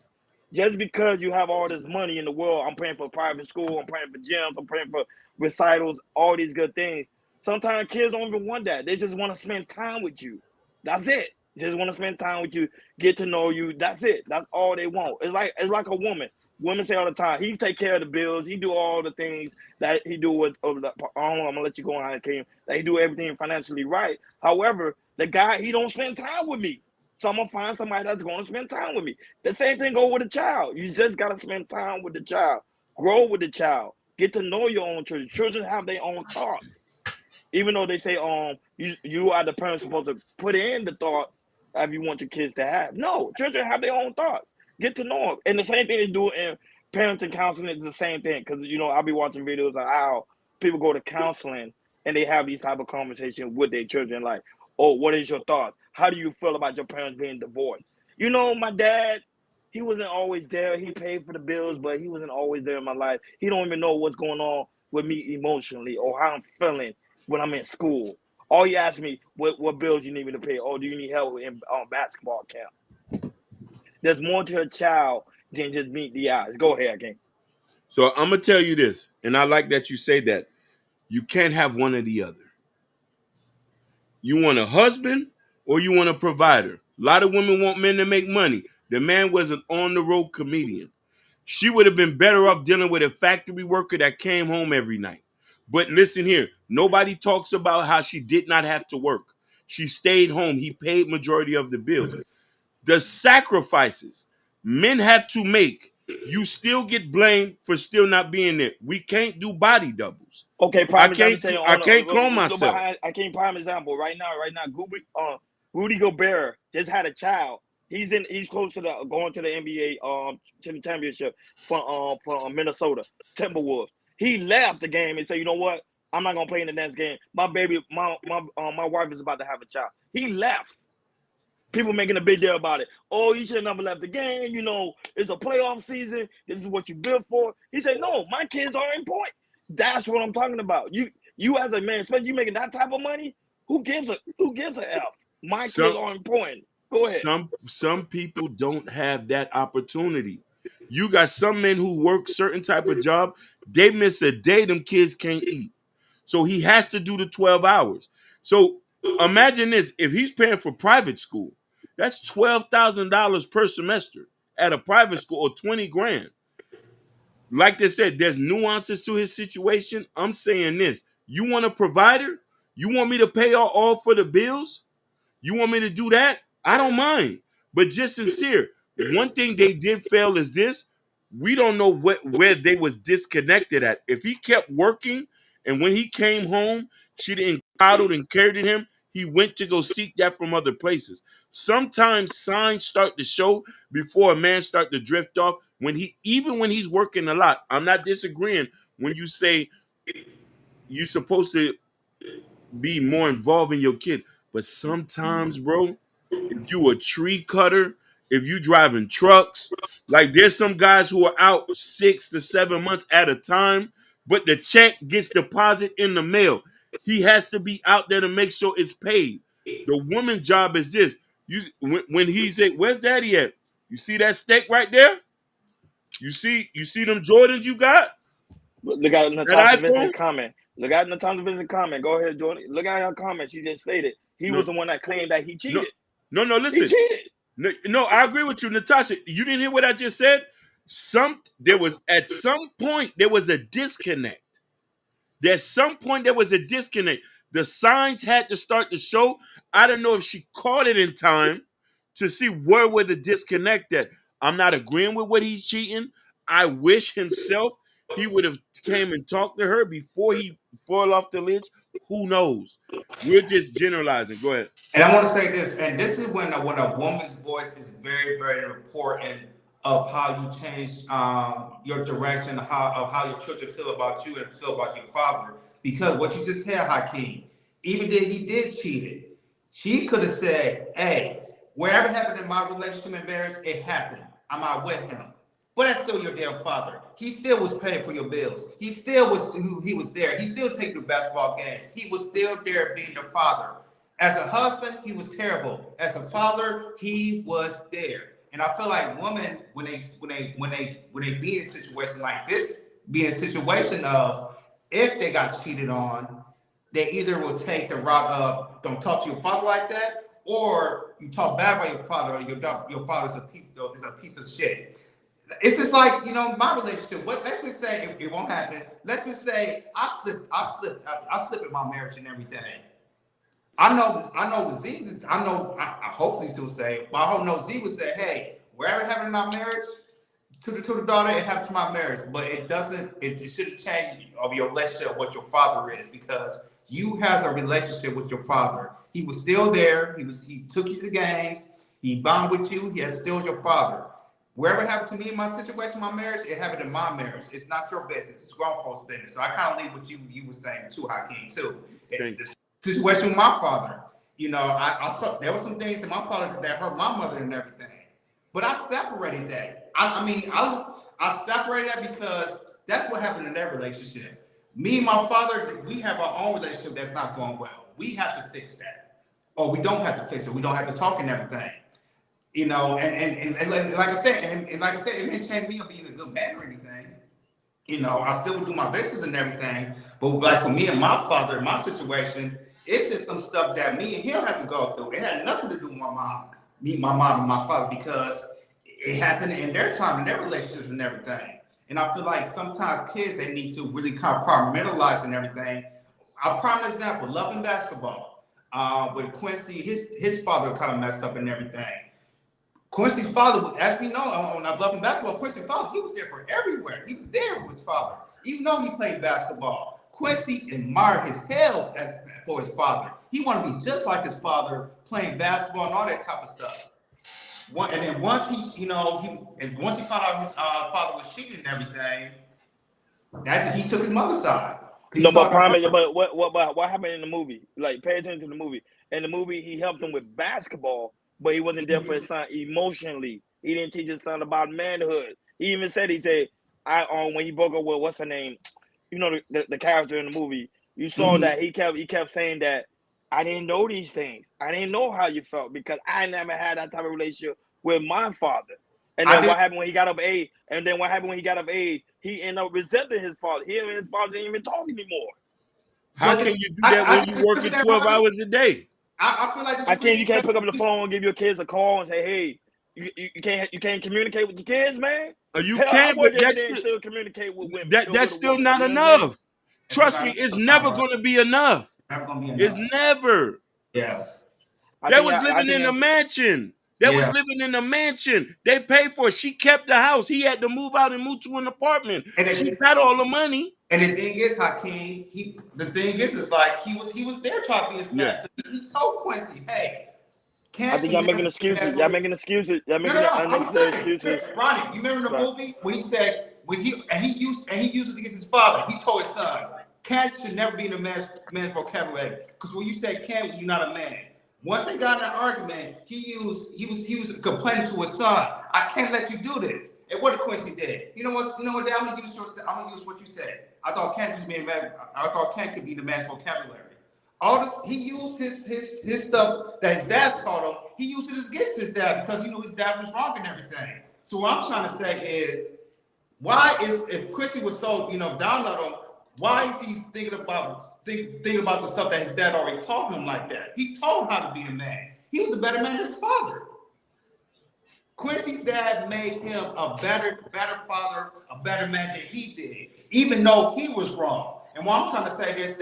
Just because you have all this money in the world, I'm paying for private school, I'm paying for gyms, I'm paying for recitals, all these good things. Sometimes kids don't even want that. They just want to spend time with you. That's it. Just want to spend time with you, get to know you. That's it. That's all they want. It's like a woman. Women say all the time, he take care of the bills. He do all the things that he do with. I'm gonna let you go on, Hakeem. That he do everything financially right. However, the guy, he don't spend time with me. So I'm gonna find somebody that's gonna spend time with me. The same thing go with a child. You just gotta spend time with the child. Grow with the child. Get to know your own children. Children have their own thoughts. Even though they say you are the parent supposed to put in the thoughts that you want your kids to have. No, children have their own thoughts. Get to know them. And the same thing they do in parenting counseling is the same thing. Because, I'll be watching videos of how people go to counseling and they have these type of conversations with their children. Like, oh, what is your thoughts? How do you feel about your parents being divorced? My dad, he wasn't always there. He paid for the bills, but he wasn't always there in my life. He don't even know what's going on with me emotionally or how I'm feeling when I'm in school. All he asked me, what bills you need me to pay? Oh, do you need help in basketball camp? There's more to a child than just meet the eyes. Go ahead, King. So I'm going to tell you this, and I like that you say that. You can't have one or the other. You want a husband or you want a provider. A lot of women want men to make money. The man was an on-the-road comedian. She would have been better off dealing with a factory worker that came home every night. But listen here, nobody talks about how she did not have to work. She stayed home. He paid majority of the bills. The sacrifices men have to make, you still get blamed for still not being there. We can't do body doubles. Okay, I can't clone myself. I can't prime example right now. Rudy Gobert just had a child. He's close to going to the NBA to the championship for Minnesota Timberwolves. He left the game and said, you know what? I'm not gonna play in the next game. My wife is about to have a child. He left. People making a big deal about it. Oh, you should have never left the game. It's a playoff season. This is what you built for. He said, no, my kids are important. That's what I'm talking about. You as a man, especially you making that type of money, who gives a F? My kids are important. Go ahead. Some people don't have that opportunity. You got some men who work certain type of job. They miss a day, them kids can't eat. So he has to do the 12 hours. So imagine this. If he's paying for private school, that's $12,000 per semester at a private school, or 20 grand. Like they said, there's nuances to his situation. I'm saying this. You want a provider? You want me to pay all for the bills? You want me to do that? I don't mind. But just sincere. One thing they did fail is this. We don't know where they was disconnected at. If he kept working and when he came home, she didn't coddled and carried him, he went to go seek that from other places. Sometimes signs start to show before a man start to drift off when even when he's working a lot. I'm not disagreeing when you say you're supposed to be more involved in your kid. But sometimes, bro, if you a tree cutter, if you driving trucks, like there's some guys who are out 6 to 7 months at a time, but the check gets deposited in the mail. He has to be out there to make sure it's paid. The woman's job is this. When he say, "Where's daddy at?" You see that steak right there? You see them Jordans you got? Look at That Natasha iPhone? Vincent's comment. Look at Natasha Vincent's comment. Go ahead, Jordan. Look at her comment. She just stated he was the one that claimed that he cheated. No, He listen. cheated. No, I agree with you, Natasha. You didn't hear what I just said? At some point there was a disconnect. There's some point there was a disconnect. The signs had to start to show. I don't know if she caught it in time to see where were the disconnect at. I'm not agreeing with what he's cheating. I wish himself he would have came and talked to her before he fall off the ledge. Who knows? We're just generalizing. Go ahead. And I want to say this, and this is when a woman's voice is very, very important of how you change your direction, of how your children feel about you and feel about your father. Because what you just said, Hakeem, even if he did cheat it, she could have said, "Hey, wherever happened in my relationship and marriage, it happened. I'm out with him." But that's still your damn father. He still was paying for your bills. He was there. He still take you to basketball games. He was still there being your father. As a husband, he was terrible. As a father, he was there. And I feel like women, when they be in a situation like this, be in a situation of if they got cheated on, they either will take the route of don't talk to your father like that, or you talk bad about your father, or your father's a piece of shit. It's just like, my relationship. Let's just say it won't happen. Let's just say I slip in my marriage and everything. I know Z. I hopefully still say, but I hope no Z would say, "Hey, wherever it happened in our marriage, to the daughter, it happened to my marriage." But it doesn't. It shouldn't change of your relationship what your father is, because you have a relationship with your father. He was still there. He took you to the games. He bonded with you. He is still your father. Wherever it happened to me in my situation, my marriage, it happened in my marriage. It's not your business. It's grown folks' business. So I kind of leave what you were saying too, Hakeem, too. The situation with my father, I saw there were some things in my father that hurt my mother and everything. But I separated that. I separated that because that's what happened in that relationship. Me and my father, we have our own relationship that's not going well. We have to fix that. Or we don't have to fix it. We don't have to talk and everything. And like I said, and like I said, it didn't change me of being a good man or anything. I still would do my business and everything. But like for me and my father, in my situation, it's just some stuff that me and him had to go through. It had nothing to do with my mom and my father, because it happened in their time, in their relationships and everything. And I feel like sometimes kids, they need to really compartmentalize and everything. A prime example, Loving Basketball. With Quincy, his father kind of messed up and everything. Quincy's father, as we know, on Loving Basketball, Quincy's father, he was there for everywhere. He was there with his father, even though he played basketball. Quincy admired his hell for his father. He wanted to be just like his father, playing basketball and all that type of stuff. And then once he found out his father was cheating and everything, he took his mother's side. No, but what happened in the movie? Like, pay attention to the movie. In the movie, he helped him with basketball, but he wasn't there for his son emotionally. He didn't teach his son about manhood. He even said, when he broke up with what's her name, the character in the movie, you saw that he kept saying that I didn't know these things. I didn't know how you felt because I never had that type of relationship with my father. And then what happened when he got of age? He ended up resenting his father. He and his father didn't even talk anymore. How can you do that when you working 12 hours a day? I feel like you can't pick up the phone and give your kids a call and say, "Hey, you can't communicate with your kids, man." You can, but that's still communicate with women. That's still not enough. Trust me, it's never going to be enough. Never gonna be enough. It's never. Yeah. They was living in a mansion. They was living in a mansion. They paid for it. She kept the house. He had to move out and move to an apartment. And she got all the money. And the thing is, Hakeem, it's like he was there trying to be his man. He told Quincy, hey, I think y'all making excuses. Y'all making excuses. Y'all making unnecessary excuses. Ronnie, you remember the movie when he said he used it against his father. He told his son, "Cat should never be in a man's vocabulary." Because when you say cat, you're not a man. Once they got in an argument, he was complaining to his son, "I can't let you do this." And what did Quincy did? You know what, Dad? I'm gonna use what you said. I thought Cat could be the man's vocabulary. All this, he used his stuff that his dad taught him. He used it against his dad because he knew his dad was wrong and everything. So what I'm trying to say is, if Quincy was so down on him, why is he thinking about the stuff that his dad already taught him like that? He taught him how to be a man. He was a better man than his father. Quincy's dad made him a better father, a better man than he did, even though he was wrong. And what I'm trying to say is,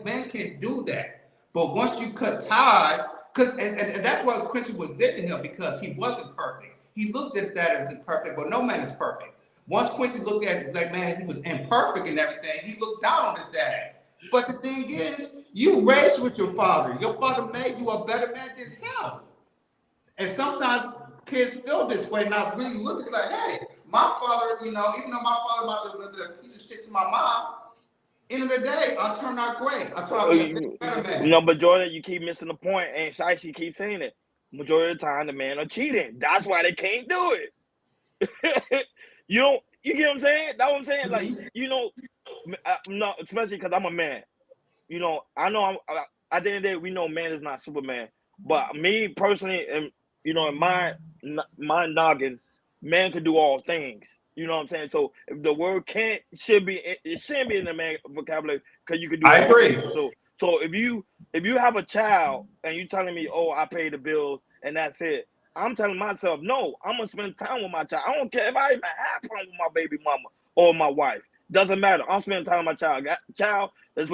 men can do that, but once you cut ties, and that's what Quincy was hitting him, because he wasn't perfect. He looked at his dad as imperfect, but no man is perfect. Once Quincy looked at like, man, he was imperfect and everything, he looked down on his dad. But the thing is, you raised with your father. Your father made you a better man than him. And sometimes kids feel this way, not really look. It's like, hey, my father, even though my father might be a piece of shit to my mom, end of the day, I turned out great. I turned out a better man. But Jordan, you keep missing the point, and Shicey keeps saying it. Majority of the time, the men are cheating. That's why they can't do it. You get what I'm saying? That's what I'm saying. Like, no, especially because I'm a man. I know at the end of the day, we know man is not Superman. But me personally, and in my noggin, man can do all things. You know what I'm saying? So if the word can't, it shouldn't be in the man vocabulary, because you can do all things. So if you have a child and you telling me, oh, I pay the bills and that's it, I'm telling myself, no, I'm gonna spend time with my child. I don't care if I even have time with my baby mama or my wife. Doesn't matter. I'm spending time with my child. Child, let's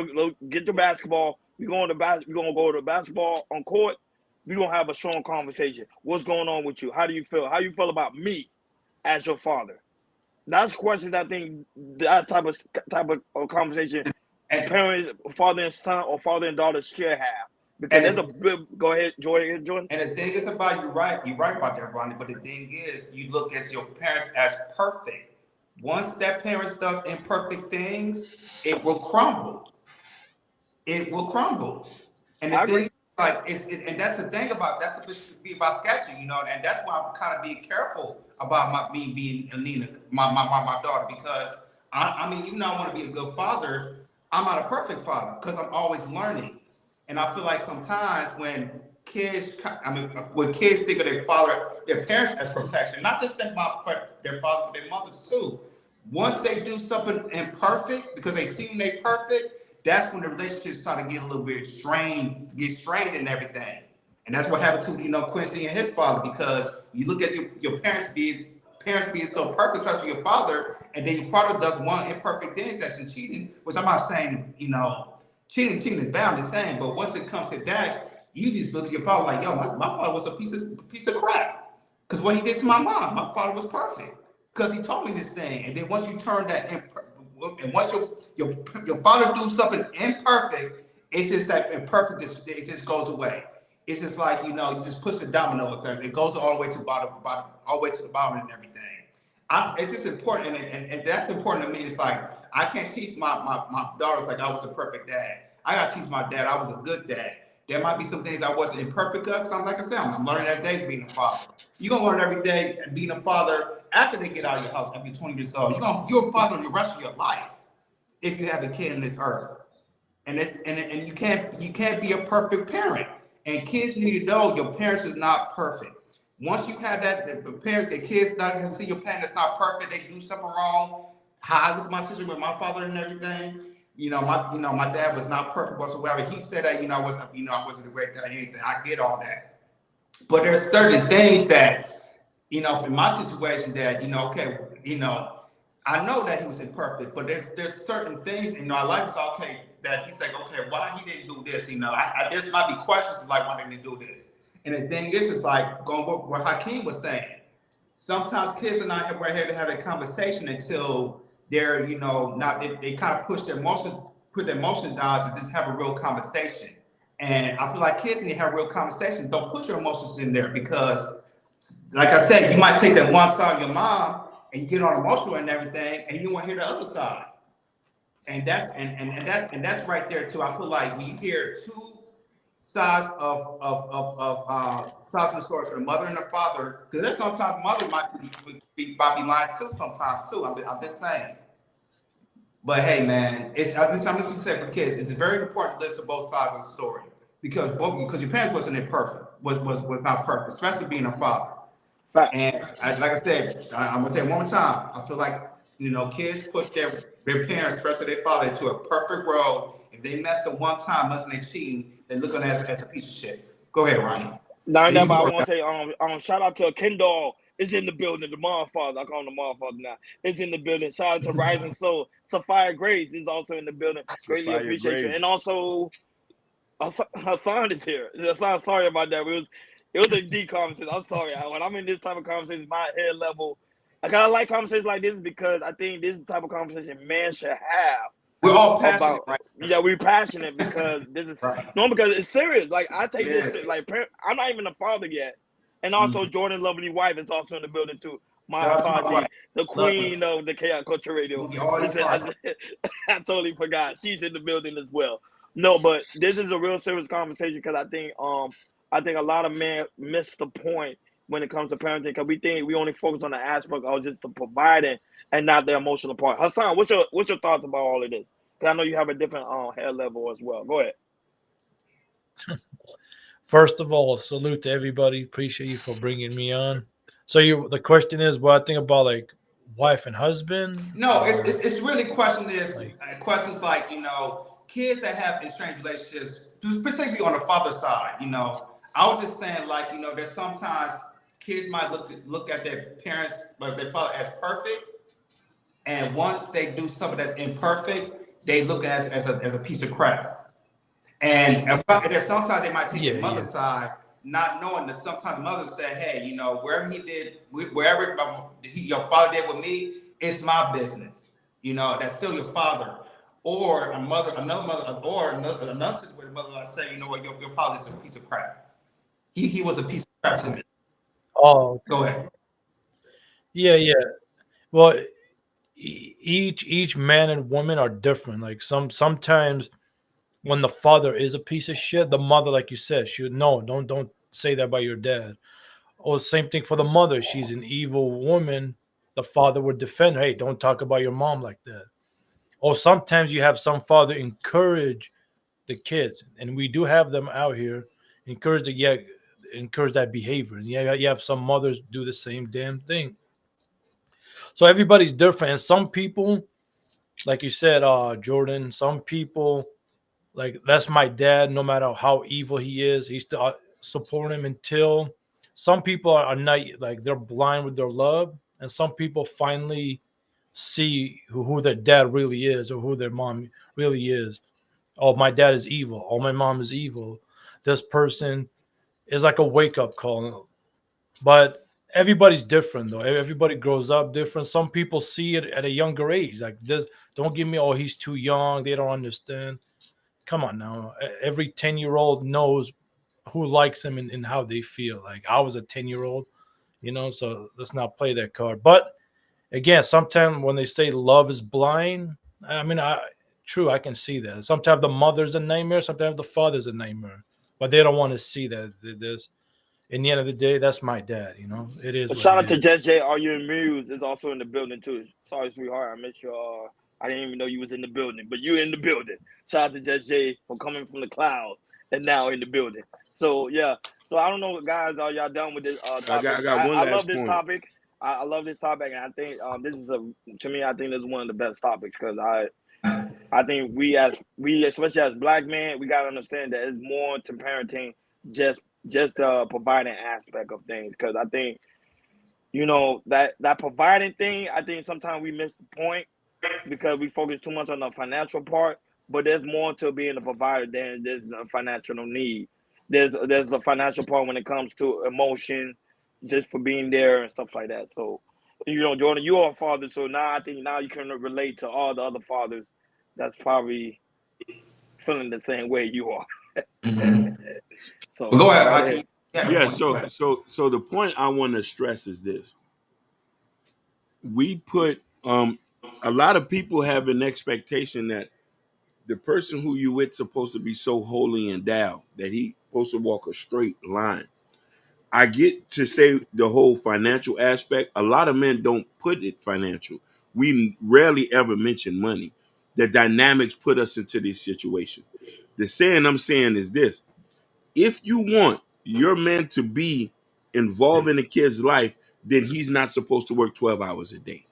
get to basketball. We're gonna go to basketball on court. We're gonna have a strong conversation. What's going on with you? How do you feel? How you feel about me as your father? That's questions I think that type of conversation parents, father and son, or father and daughter should have. Because there's a good. Go ahead, Jordan. And the thing is about you're right about that, Ronnie. But the thing is, you look at your parents as perfect. Once that parent does imperfect things, it will crumble. It will crumble. And the thing, and that's the thing about that's the to be about sketching, and that's why I'm kind of being careful about me being Nina, my daughter, because I mean, even though I want to be a good father, I'm not a perfect father because I'm always learning. And I feel like sometimes when kids think of their parents as perfection, not just their father, but their mothers too. Once they do something imperfect because they seem they perfect, that's when the relationships start to get a little bit strained and everything. And that's what happened to Quincy and his father, because you look at your parents being so perfect, especially your father, and then your father does one imperfect thing, that's cheating, which I'm not saying cheating is bad, I'm just saying, but once it comes to that, you just look at your father like, yo, my father was a piece of crap. Because what he did to my mom, my father was perfect. Because he taught me this thing. And then once you turn that, and once your father do something imperfect, it's just that imperfect, it just goes away. It's just like, you just push the domino effect. It goes all the way to the bottom, all the way to the bottom and everything. It's just important, and that's important to me. It's like, I can't teach my daughters like I was a perfect dad. I got to teach my dad I was a good dad. There might be some things I wasn't imperfect of, because I'm learning every day being a father. You're going to learn every day being a father after they get out of your house, after you're 20 years old. You're a father the rest of your life if you have a kid in this earth. And you can't be a perfect parent. And kids need to know your parents is not perfect. Once you have the kids not to see your parent that's not perfect, they do something wrong. How I look at my sister with my father and everything. My dad was not perfect whatsoever. He said that, I wasn't a great dad or anything. I get all that. But there's certain things that, in my situation that, I know that he was imperfect, but there's certain things, you know, I like to okay, that he's like, okay, why he didn't do this, you know, there's might be questions like why didn't he do this, and the thing is, it's like going what Hakeem was saying. Sometimes kids are not here to have a conversation until they're, you know, not they kind of put their emotion down and just have a real conversation. And I feel like kids need to have a real conversation. Don't put your emotions in there because, like I said, you might take that one side of your mom and you get on emotional and everything, and you want to hear the other side. And that's right there too. I feel like when you hear two sides of sides of the story for the mother and the father, because there's sometimes mother might be lying too sometimes too. I'm just saying. But hey, man, I'm just saying for kids, it's very important to listen to both sides of the story because your parents wasn't imperfect, was not perfect, especially being a father. Fact. And like I said, I'm gonna say it one more time. I feel like, you know, kids put their parents, especially their father, into a perfect world. If they mess up one time, unless they cheating, they look at it as a piece of shit. Go ahead, Ronnie. Now, I want to say, shout out to Kendall is in the building. The Motherfather, I call him the Motherfather now, is in the building. Shout out to Rising Soul. Sophia Grace is also in the building. Greatly Sophia appreciate Grace. you. And also, Hassan is here. Hassan, sorry about that. It was a deep conversation. I'm sorry. When I'm in this type of conversation, my head level, I kind of like conversations like this because I think this is the type of conversation men should have. We're all passionate, right? Yeah, we're passionate because this is right. No, because it's serious. Like I take this like I'm not even a father yet, and also Jordan's lovely wife is also in the building too. My apology, the queen of the Chaos Culture Radio. I totally forgot she's in the building as well. No, but this is a real serious conversation because I think a lot of men miss the point when it comes to parenting because we think we only focus on the aspect of just the providing and not the emotional part. Hassan, what's your thoughts about all of this? Because I know you have a different head level as well. Go ahead. First of all, salute to everybody. Appreciate you for bringing me on. So the question is what I think about like wife and husband? No, it's really questions like, you know, kids that have estranged relationships, specifically on the father side, you know. I was just saying, like, you know, there's sometimes kids might look at their parents, but their father as perfect, and once they do something that's imperfect, they look at it as a piece of crap. And there's sometimes they might take the mother's side, not knowing that sometimes mothers say, hey, you know, wherever your father did with me, it's my business. You know, that's still your father. Or another situation where the mother like say, you know what, your father is a piece of crap. He was a piece of crap to me. Oh, go ahead. Yeah. Well, each man and woman are different. Like sometimes when the father is a piece of shit, the mother, like you said, she would no, don't say that about your dad. Or same thing for the mother. She's an evil woman. The father would defend her. Hey, don't talk about your mom like that. Or sometimes you have some father encourage the kids, and we do have them out here, encourage that behavior. And you have some mothers do the same damn thing. So everybody's different. And some people, like you said, Jordan, some people, like that's my dad, no matter how evil he is, he still support him until some people are not, like they're blind with their love. And some people finally see who their dad really is or who their mom really is. Oh, my dad is evil. Oh, my mom is evil. This person is like a wake-up call. But everybody's different, though. Everybody grows up different. Some people see it at a younger age. Like this, don't give me, oh, he's too young. They don't understand. Come on now. Every 10-year-old knows who likes him and how they feel. Like I was a 10-year-old, you know, so let's not play that card. But again, sometimes when they say love is blind, I mean, true, I can see that. Sometimes the mother's a nightmare, sometimes the father's a nightmare, but they don't want to see that. This, in the end of the day, that's my dad. You know, it is. Shout out to Jess J. Are You Amused is also in the building too. Sorry, sweetheart, I missed you. I didn't even know you was in the building, but you're in the building. Shout out to Jess J for coming from the clouds and now in the building. So yeah. So I don't know, guys. Are y'all done with this topic? I got one last I love this point. topic. I love this topic, and I think this is to me, I think this is one of the best topics because I think we especially as black men, we gotta understand that it's more to parenting just the providing aspect of things. Because I think that providing thing. I think sometimes we miss the point because we focus too much on the financial part. But there's more to being a provider than there's a financial need. There's the financial part when it comes to emotion, just for being there and stuff like that. So, Jordan, you are a father, so now I think now you can relate to all the other fathers that's probably feeling the same way you are. Mhm. So But go ahead, go right Hakeem. ahead. Yeah, so the point I want to stress is this. We put a lot of people have an expectation that the person who you with supposed to be so holy endowed that he supposed to walk a straight line. I get to say the whole financial aspect. A lot of men don't put it financial. We rarely ever mention money. The dynamics put us into this situation. The saying I'm saying is this: if you want your man to be involved in a kid's life, then he's not supposed to work 12 hours a day.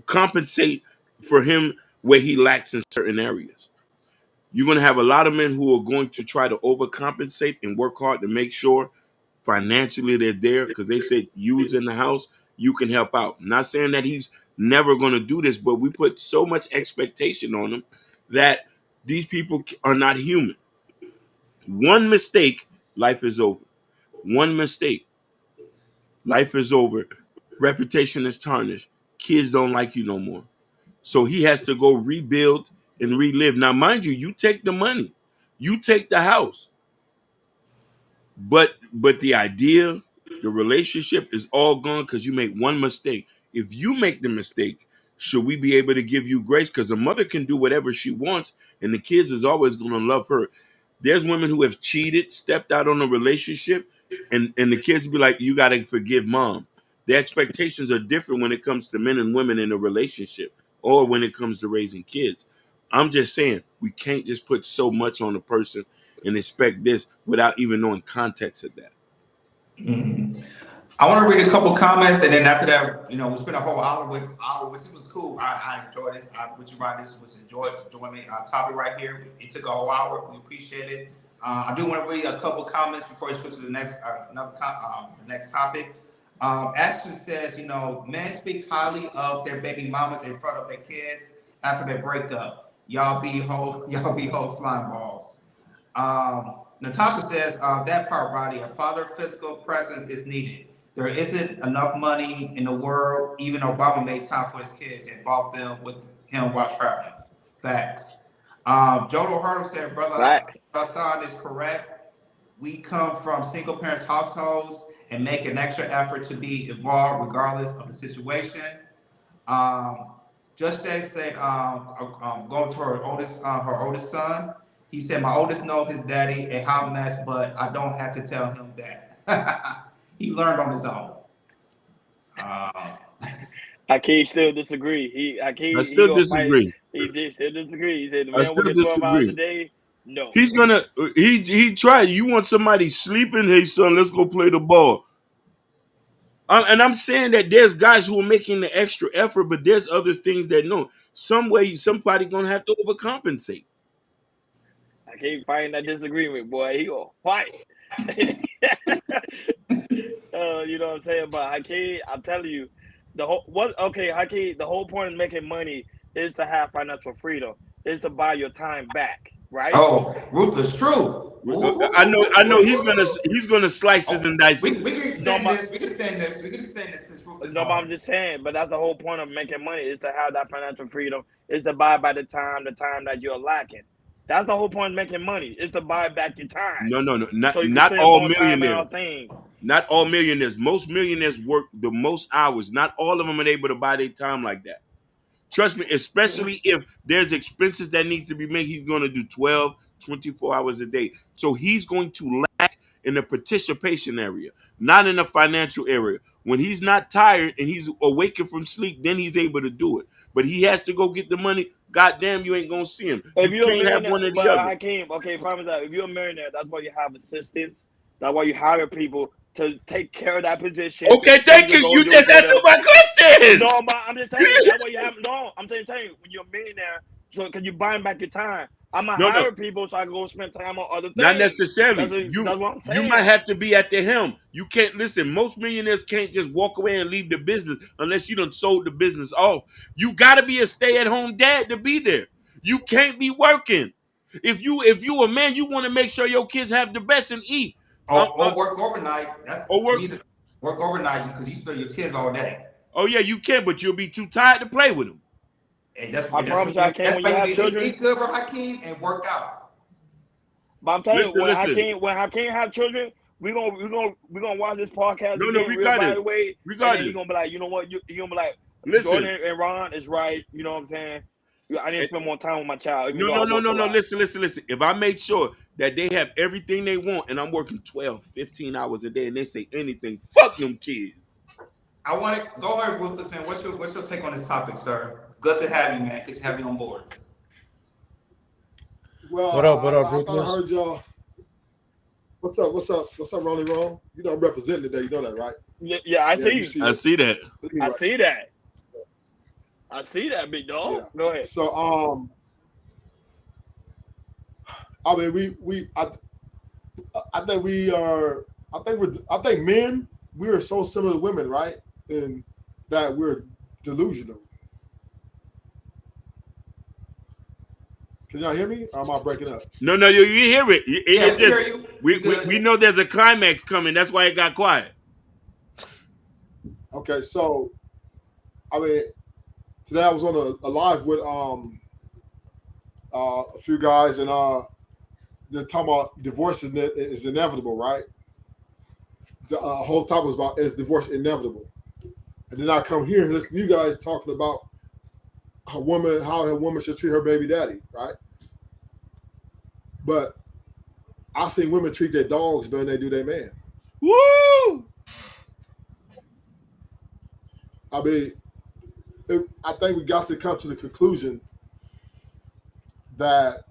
Compensate for him where he lacks in certain areas. You're going to have a lot of men who are going to try to overcompensate and work hard to make sure financially they're there because they say use in the house, you can help out. I'm not saying that he's never going to do this, but we put so much expectation on him that these people are not human. One mistake, life is over. One mistake, life is over. Reputation is tarnished. Kids don't like you no more. So he has to go rebuild and relive. Now, mind you, you take the money, you take the house, but the idea, the relationship is all gone because you make one mistake. If you make the mistake, should we be able to give you grace? Because a mother can do whatever she wants, and the kids is always going to love her. There's women who have cheated, stepped out on a relationship, and the kids be like, "You got to forgive mom." The expectations are different when it comes to men and women in a relationship, or when it comes to raising kids. I'm just saying we can't just put so much on a person and expect this without even knowing context of that. Mhm. I want to read a couple comments, and then after that, we spent a whole hour, which was cool. I enjoyed this. What you write, this was enjoyment topic right here. It took a whole hour. We appreciate it. I do want to read a couple comments before we switch to the next the next topic. Ashton says, men speak highly of their baby mamas in front of their kids after their breakup. Y'all be whole slime balls. Natasha says, that part, Roddy, a father physical presence is needed. There isn't enough money in the world. Even Obama made time for his kids and bought them with him while traveling. Facts. Jodo Hurdle said, Brother Right. Hassan is correct. We come from single parents households and make an extra effort to be involved regardless of the situation. Just Jay said, going to her oldest son. He said, my oldest know his daddy a hot mess, but I don't have to tell him that. He learned on his own. Hakeem still disagree. I He still gonna fight. disagree. He did still disagree. He said the I man still working 12 hours a disagree. day. No. He's gonna he tried. You want somebody sleeping? Hey son, let's go play the ball. And I'm saying that there's guys who are making the extra effort, but there's other things that no. Some way somebody gonna have to overcompensate. I can't find that disagreement, boy. He gonna fight. You know what I'm saying? But Hakeem, I'm telling you, Hakeem, the whole point of making money is to have financial freedom, is to buy your time back, right? Oh, ruthless truth. I know he's gonna slice this and dice We it. can extend this. We can extend this since ruthless. No, but I'm just saying, but that's the whole point of making money is to have that financial freedom, is to buy by the time that you're lacking. That's the whole point of making money, is to buy back your time. No, So you can not spend all more time on millionaires. other things. Not all millionaires. Most millionaires work the most hours. Not all of them are able to buy their time like that. Trust me, especially if there's expenses that need to be made, he's going to do 12, 24 hours a day. So he's going to lack in the participation area, not in the financial area. When he's not tired and he's awakened from sleep, then he's able to do it. But he has to go get the money. Goddamn, you ain't going to see him. If You you're a can't have millionaire, one or the but other. Hakeem, okay, promise that if you're a millionaire, that's why you have assistants. That's why you hire people to take care of that position. Okay, thank you. You just answered my question. No, but I'm just saying. That's why you have. No, I'm telling you, when you're a millionaire, So because you buying back your time. I'm gonna No, hire people so I can go spend time on other things. not necessarily. That's what I'm saying. You might have to be at the helm. You can't listen. Most millionaires can't just walk away and leave the business unless you done sold the business off. You got to be a stay-at-home dad to be there. You can't be working. If you a man, you want to make sure your kids have the best and eat. Or work overnight. That's Or work- you need to work overnight because you spend your kids all day. Oh yeah, you can, but you'll be too tired to play with them. And that's I promise you, I can't when you have children. Eat good, bro, Hakeem, and work out. But I'm telling you, Listen. when Hakeem have children, we're gonna watch this podcast. No, we got this. We got this. You're gonna be like, you know what? You're gonna be like, Listen. Jordan and Ron is right. You know what I'm saying? I need to spend more time with my child. No. Listen. If I make sure that they have everything they want and I'm working 12, 15 hours a day and they say anything, fuck them kids. I want to go ahead, Ruthless man. What's your take on this topic, sir? Good to have you, man. Good to have you on board. Well, What up, I thought I Ruthless? heard y'all. What's up, Ronnie Ron? You know I'm representing today. You know that, right? Yeah, I see you. I see that. I see that. I see that, big dog. Yeah. Go ahead. So, I mean, I think men, we are so similar to women, right? In that we're delusional. Can y'all hear me? Or am I breaking up? No, you hear it. Yeah, we hear you. We know there's a climax coming. That's why it got quiet. Okay, so I mean, today I was on a live with a few guys, and they're talking about divorce is inevitable, right? The whole topic was about is divorce inevitable, and then I come here and listen to you guys talking about how a woman should treat her baby daddy, right? But I've seen women treat their dogs better than they do their man. Woo! I mean, I think we got to come to the conclusion that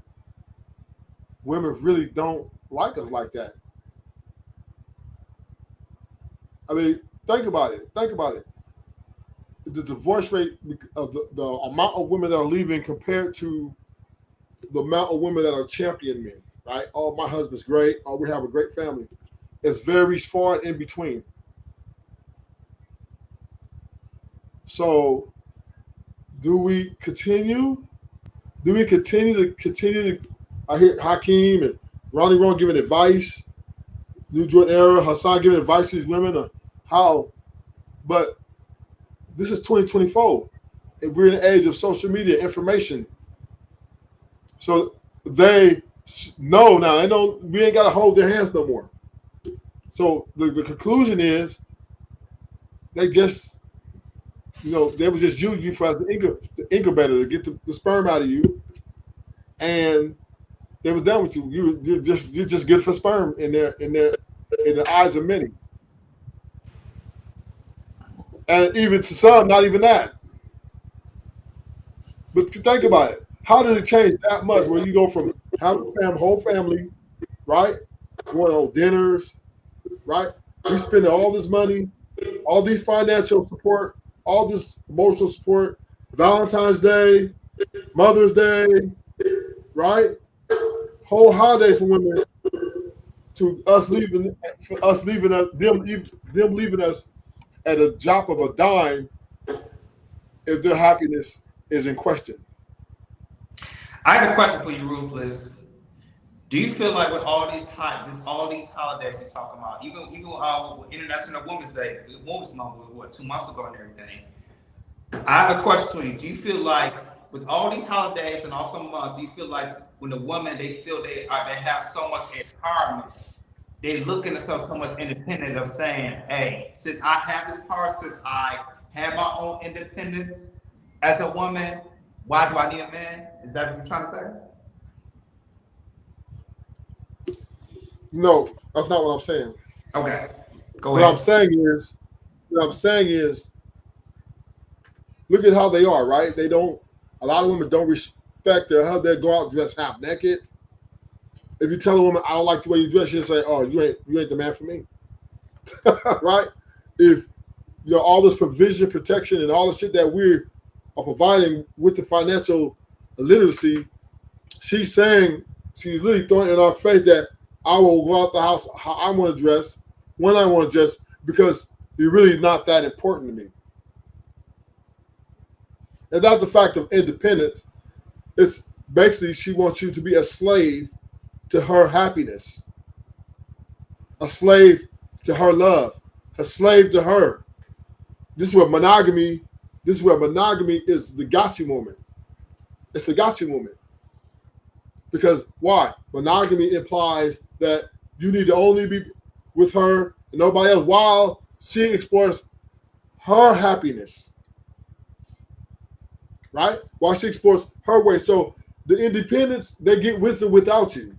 women really don't like us like that. I mean, think about it. The divorce rate of the amount of women that are leaving compared to the amount of women that are champion men, right? Oh, my husband's great. Oh, we have a great family. It's very far in between. So, do we continue? I hear Hakeem and Ronnie Ron giving advice, New Jordan Era, Hassan giving advice to these women on how, but this is 2024, and we're in the age of social media information. So they know now. They know we ain't got to hold their hands no more. So the conclusion is they just, they was just using you as the incubator to get the sperm out of you, and they was done with you. You're just good for sperm in the eyes of many. And even to some, not even that. But think about it. How did it change that much when you go from having a whole family, right? Going on dinners, right? We spend all this money, all these financial support, all this emotional support, Valentine's Day, Mother's Day, right? Whole holidays for women, to them leaving us at a drop of a dime if their happiness is in question. I have a question for you, Ruthless. Do you feel like with all these holidays you're talking about, even International Women's Day, Women's Month, 2 months ago and everything? I have a question for you. Do you feel like with all these holidays and also months, do you feel like when the women they feel they have so much empowerment, they look at themselves so much independent of saying, hey, since I have this power, since I have my own independence as a woman, why do I need a man? Is that what you're trying to say? No, that's not what I'm saying. Okay, go What ahead. I'm saying is, look at how they are, right? A lot of women don't respect their husband. They go out dressed half naked. If you tell a woman, I don't like the way you dress, she'll say, oh, you ain't the man for me. Right? If all this provision, protection, and all the shit that we are providing with the financial illiteracy, she's saying, she's literally throwing in our face that I will go out the house how I want to dress, when I want to dress, because you're really not that important to me. And that's the fact of independence. It's basically she wants you to be a slave to her happiness, a slave to her love, a slave to her. This is where monogamy is the gotcha moment. It's the gotcha moment. Because why? Monogamy implies that you need to only be with her and nobody else while she explores her happiness. Right? While she explores her way. So the independence, they get with it without you.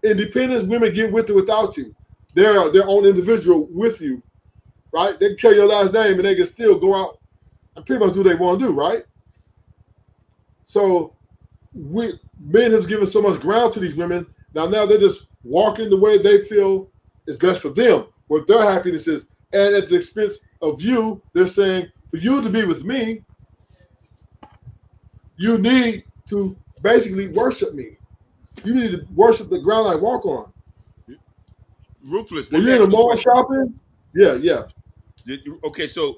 Independence women get with it without you. They're their own individual with you. Right? They can carry your last name and they can still go out and pretty much do what they want to do, right? So men have given so much ground to these women. Now they're just walking the way they feel is best for them, what their happiness is. And at the expense of you, they're saying, for you to be with me, you need to basically worship me. You need to worship the ground I walk on. Ruthless. When you're in the mall shopping, yeah. Okay, so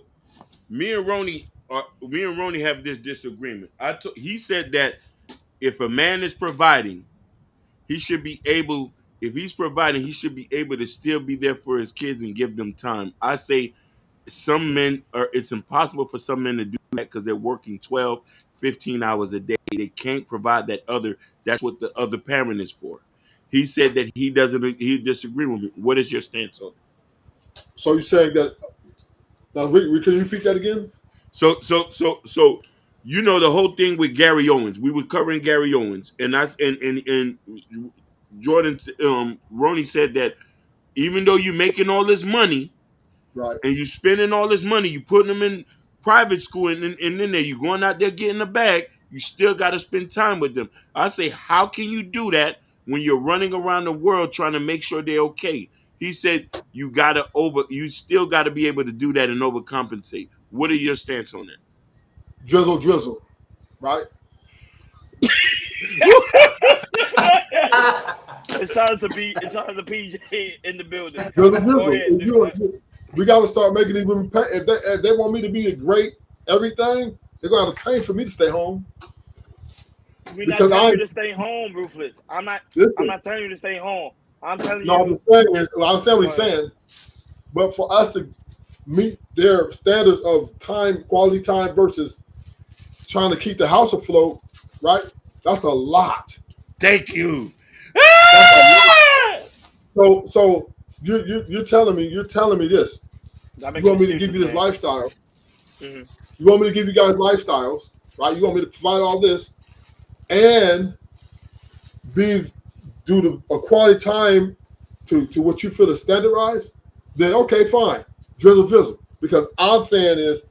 me and Ronnie have this disagreement. He said that if a man is providing, he should be able. If he's providing, he should be able to still be there for his kids and give them time. I say it's impossible for some men to do that because they're working 12, 15 hours a day. They can't provide that's what the other parent is for. He said that he disagrees with me. What is your stance on it? So you're saying that, now can you repeat that again? So you know the whole thing with Gary Owens. We were covering Gary Owens, and Jordan Ronnie said that even though you're making all this money, right, and you spending all this money, you putting them in private school, and then you going out there getting a bag, you still got to spend time with them. I say, how can you do that when you're running around the world trying to make sure they're okay? He said you still got to be able to do that and overcompensate. What are your stance on that? Drizzle, right? It's time to PJ in the building. Drizzle. We got to start making these women pay. If they want me to be a great everything, they're going to have to pay for me to stay home. We're not telling you to stay home, Ruthless. I'm not telling you to stay home. I'm telling you. No, I'm saying is, I understand what he's saying, but for us to meet their standards of time, quality time versus trying to keep the house afloat, right? That's a lot. Thank you. So you're telling me this. You want me to give you this lifestyle. Mm-hmm. You want me to give you guys lifestyles, right? You want me to provide all this and do a quality time to what you feel is standardized, then okay, fine. Drizzle. Because I'm saying is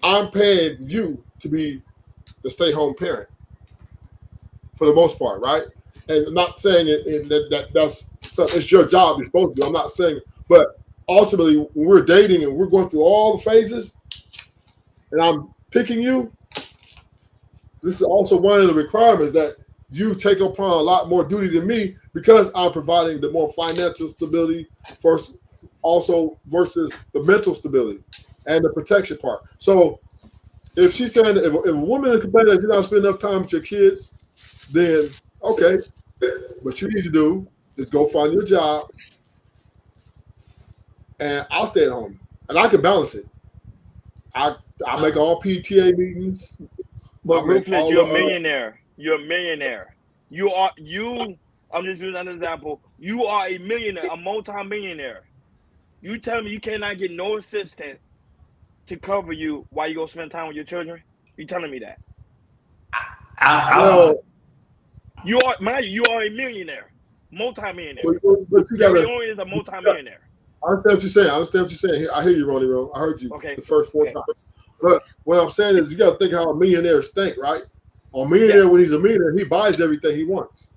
I'm paying you to be the stay-home parent for the most part, right? And I'm not saying that's it's your job, you're supposed to do. I'm not saying, but ultimately when we're dating and we're going through all the phases and I'm picking you, this is also one of the requirements that you take upon a lot more duty than me because I'm providing the more financial stability first, also versus the mental stability and the protection part. So if she's saying that if a woman is complaining that you're not spending enough time with your kids, then okay, what you need to do is go find your job and I'll stay at home and I can balance it. I make all PTA meetings. But Ruthless, you're a millionaire. You're a millionaire. I'm just using an example. You are a millionaire, a multi-millionaire. You tell me you cannot get no assistance to cover you while you go spend time with your children? You telling me that? You are a millionaire, multi-millionaire. But Gary Owens is a multi-millionaire. I understand what you're saying. I hear you, Ronnie. I heard you the first 4 times. But what I'm saying is you got to think how millionaires think, right? A millionaire, when he's a millionaire, he buys everything he wants.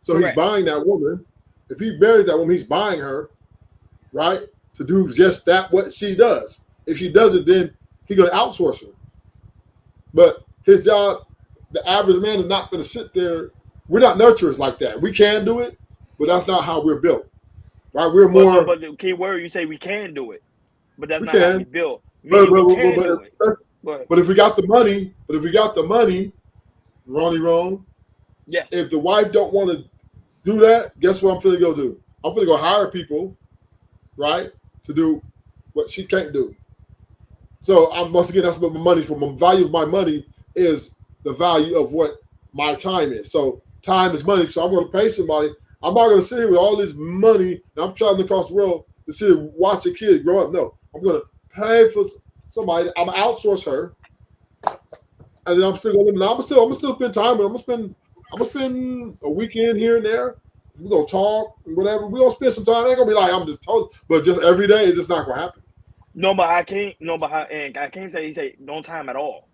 So he's buying that woman. If he marries that woman, he's buying her, right, to do just that what she does. If she doesn't, then he's going to outsource her. But his job the average man is not going to sit there. We're not nurturers like that. We can do it, but that's not how we're built. Right? We're more. But the key word, you say we can do it, but that's We not how we can. built. Meaning we can do it. Go ahead. But if we got the money, Ronnie Ron, Yes. if the wife don't want to do that, guess what I'm finna go do? I'm finna go hire people, right, to do what she can't do. So once again, that's what my money for. My value of my money is the value of what my time is. So time is money. So I'm going to pay somebody. I'm not going to sit here with all this money and I'm traveling across the world to sit here watch a kid grow up. No, I'm going to pay for somebody. I'm going to outsource her, and then I'm still going to. I'm going to still spend time with her. I'm gonna spend a weekend here and there. We're gonna talk, whatever. We're gonna spend some time. It ain't gonna be like I'm just told, but just every day, it's just not gonna happen. No, but I can't. No, but I can't say he say no time at all.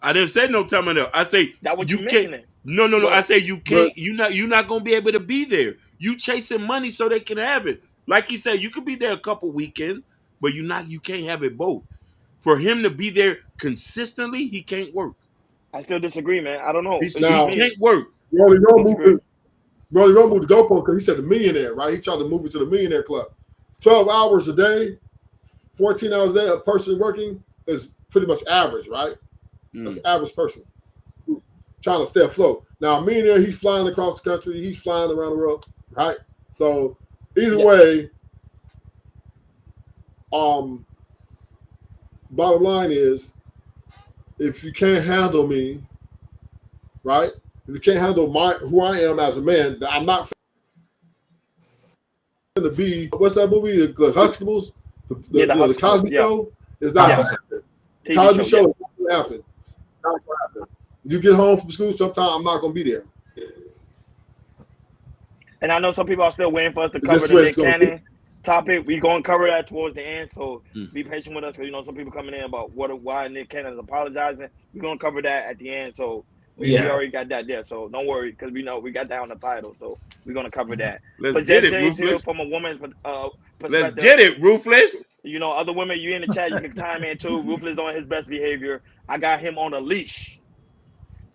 I didn't say no time at all. I say That what you you can't. mentioning. No. But- I say you can't. You're not gonna be able to be there. You chasing money so they can have it. Like he said, you could be there a couple weekends, but you can't have it both. For him to be there consistently, he can't work. I still disagree, man. I don't know. He It's Now- just me. can't work. Rolly Roll moved the goalpost because he said the millionaire, right? He tried to move it to the millionaire club. 12 hours a day, 14 hours a day, a person working is pretty much average, right? That's an average person trying to stay afloat. Now, a millionaire, he's flying across the country, he's flying around the world, right? So either way, bottom line is, if you can't handle me, right? If you can't handle who I am as a man, I'm not going to be. What's that movie? The Huxtables, the Cosby Show. It's not going to happen. Cosby Show is not going to happen. Not going to happen. You get home from school, sometime I'm not going to be there. And I know some people are still waiting for us to cover the Nick Cannon topic. We're going to cover that towards the end, so be patient with us because, some people coming in about why Nick Cannon is apologizing. We're going to cover that at the end, so we already got that there. So don't worry because we know we got that on the title, so we're going to cover that. Let's get it, Ruthless. From a woman's perspective. Let's get it, Ruthless. Other women, you in the chat, you can time in too. Ruthless on his best behavior. I got him on a leash.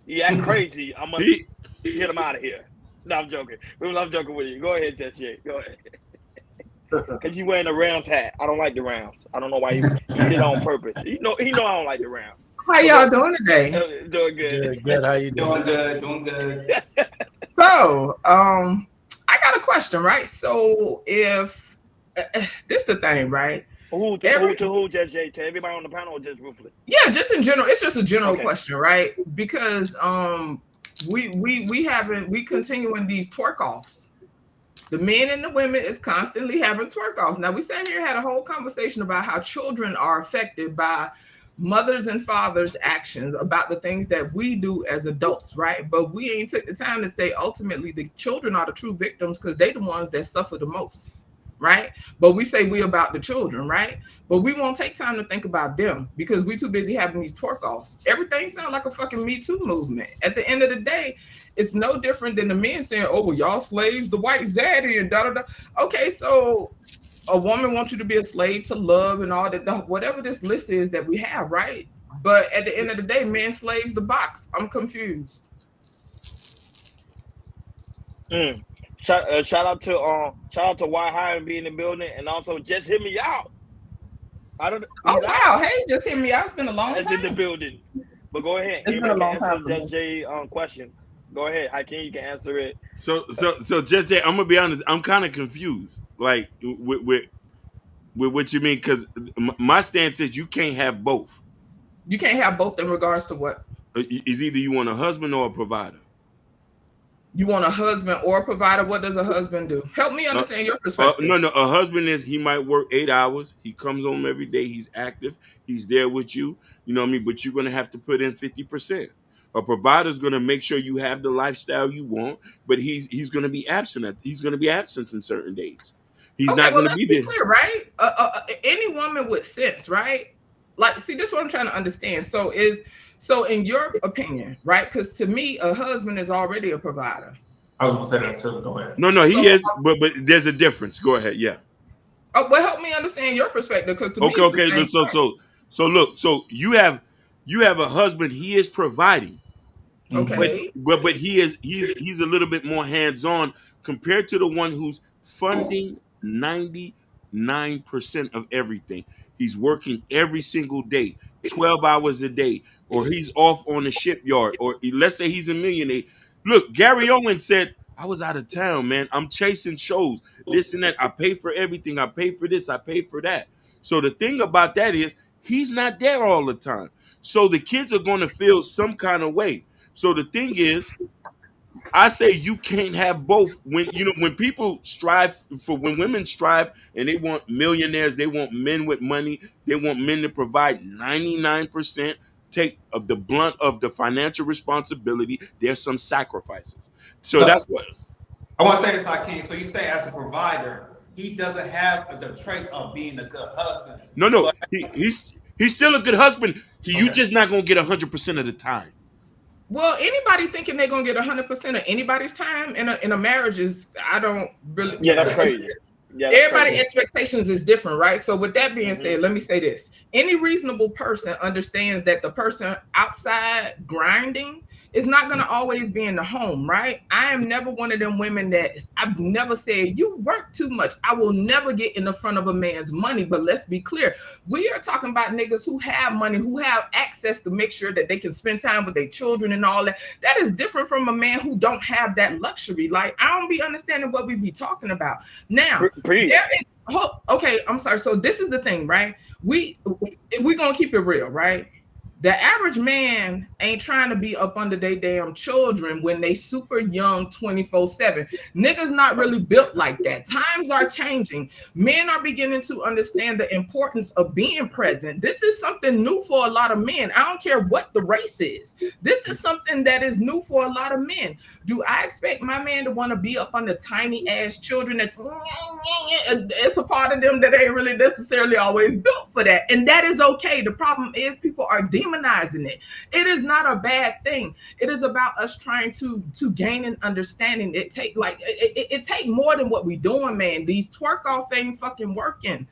He act crazy. I'm going to get him out of here. No, I'm joking. I'm joking with you. Go ahead, Jess J. Go ahead. Because you wearing a Rounds hat. I don't like the Rounds. I don't know why he did it on purpose. He know I don't like the Rounds. How y'all doing today? Doing good. Good. How you doing? Doing good. So, I got a question, right? So, if this the thing, right? Who, Jess J? To everybody on the panel or just Ruthless? Yeah, just in general. It's just a general question, right? Because we continuing these twerk offs. The men and the women is constantly having twerk offs. Now we sat here and had a whole conversation about how children are affected by mothers and fathers' actions, about the things that we do as adults, right? But we ain't took the time to say ultimately the children are the true victims because they the ones that suffer the most, right? But we say we about the children, right? But we won't take time to think about them because we too busy having these twerk offs. Everything sounds like a fucking Me Too movement. At the end of the day, it's no different than the men saying, oh, well, y'all slaves, the white zaddy and da-da-da. Okay, so a woman wants you to be a slave to love and all that, whatever this list is that we have, right? But at the end of the day, men slaves the box. I'm confused. Shout out to Why High and be in the building, and also just hear me out. Oh wow! Hey, just hear me out. It's been a long time. In the building, but go ahead. It's been a long time. Jess J question. Go ahead, Hakeem. You can answer it. So Jess J, I'm gonna be honest. I'm kind of confused, like with what you mean, because my stance is you can't have both. You can't have both in regards to what? Is either you want a husband or a provider. You want a husband or a provider? What does a husband do? Help me understand your perspective. No. A husband he might work 8 hours. He comes home every day. He's active. He's there with you. You know what I mean? But you're going to have to put in 50%. A provider's going to make sure you have the lifestyle you want, but he's going to be absent. He's going to be absent in certain days. He's not going to be there. Clear, right? Any woman with sense, right? Like, see, this is what I'm trying to understand. So in your opinion, right? Because to me, a husband is already a provider. I was gonna say that too. Go ahead. No, he is, but there's a difference. Go ahead, yeah. Oh, well, help me understand your perspective, because to me, So look, so you have a husband. He is providing, Okay. But he's a little bit more hands-on compared to the one who's funding 99% of everything. He's working every single day, 12 hours a day, or he's off on the shipyard, or let's say he's a millionaire. Look, Gary Owen said, I was out of town, man. I'm chasing shows, this and that. I pay for everything. I pay for this. I pay for that. So the thing about that is he's not there all the time. So the kids are going to feel some kind of way. So the thing is, I say you can't have both. When people strive when women strive and they want millionaires, they want men with money, they want men to provide 99%, take of the blunt of the financial responsibility. There's some sacrifices. So that's what I want to say this, Hakeem. So you say as a provider, he doesn't have the traits of being a good husband. No, he's still a good husband. You just not gonna get 100% of the time. Well, anybody thinking they're gonna get 100% of anybody's time in a marriage is, I don't really. Yeah, that's crazy. Yeah, Everybody's expectations is different, right? So with that being said, let me say this. Any reasonable person understands that the person outside grinding is not going to always be in the home, right? I am never one of them women that I've never said, you work too much. I will never get in the front of a man's money. But let's be clear. We are talking about niggas who have money, who have access to make sure that they can spend time with their children and all that. That is different from a man who don't have that luxury. Like, I don't be understanding what we be talking about. Now, okay, I'm sorry. So this is the thing, right? We're going to keep it real, right? The average man ain't trying to be up under their damn children when they super young 24/7. Niggas not really built like that. Times are changing. Men are beginning to understand the importance of being present. This is something new for a lot of men. I don't care what the race is. This is something that is new for a lot of men. Do I expect my man to want to be up under tiny ass children? It's a part of them that ain't really necessarily always built for that. And that is okay. The problem is people are demonizing it. It is not a bad thing. It is about us trying to gain an understanding. It take more than what we doing, man. These twerk offs ain't fucking working.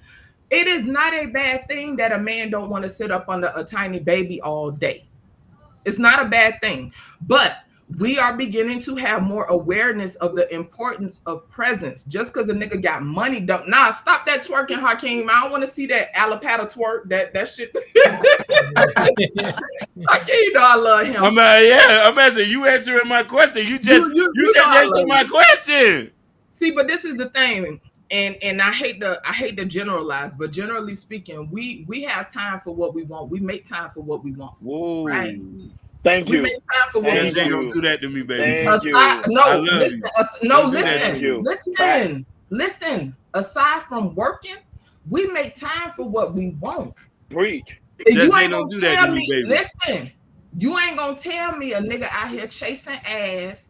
It is not a bad thing that a man don't want to sit up under a tiny baby all day. It's not a bad thing. But we are beginning to have more awareness of the importance of presence. Just because a nigga got money, stop that twerking, Hakeem. I don't want to see that allipator twerk. That shit. Hakeem, I love him. I'm asking you answering my question. You just answered my question. See, but this is the thing, and I hate to generalize, but generally speaking, we have time for what we want. We make time for what we want. Whoa. Right? Thank you. We make time for what we want. Don't do that to me, baby. Listen. Aside from working, we make time for what we want. Preach. Don't do that to me, baby. Listen, you ain't gonna tell me a nigga out here chasing ass,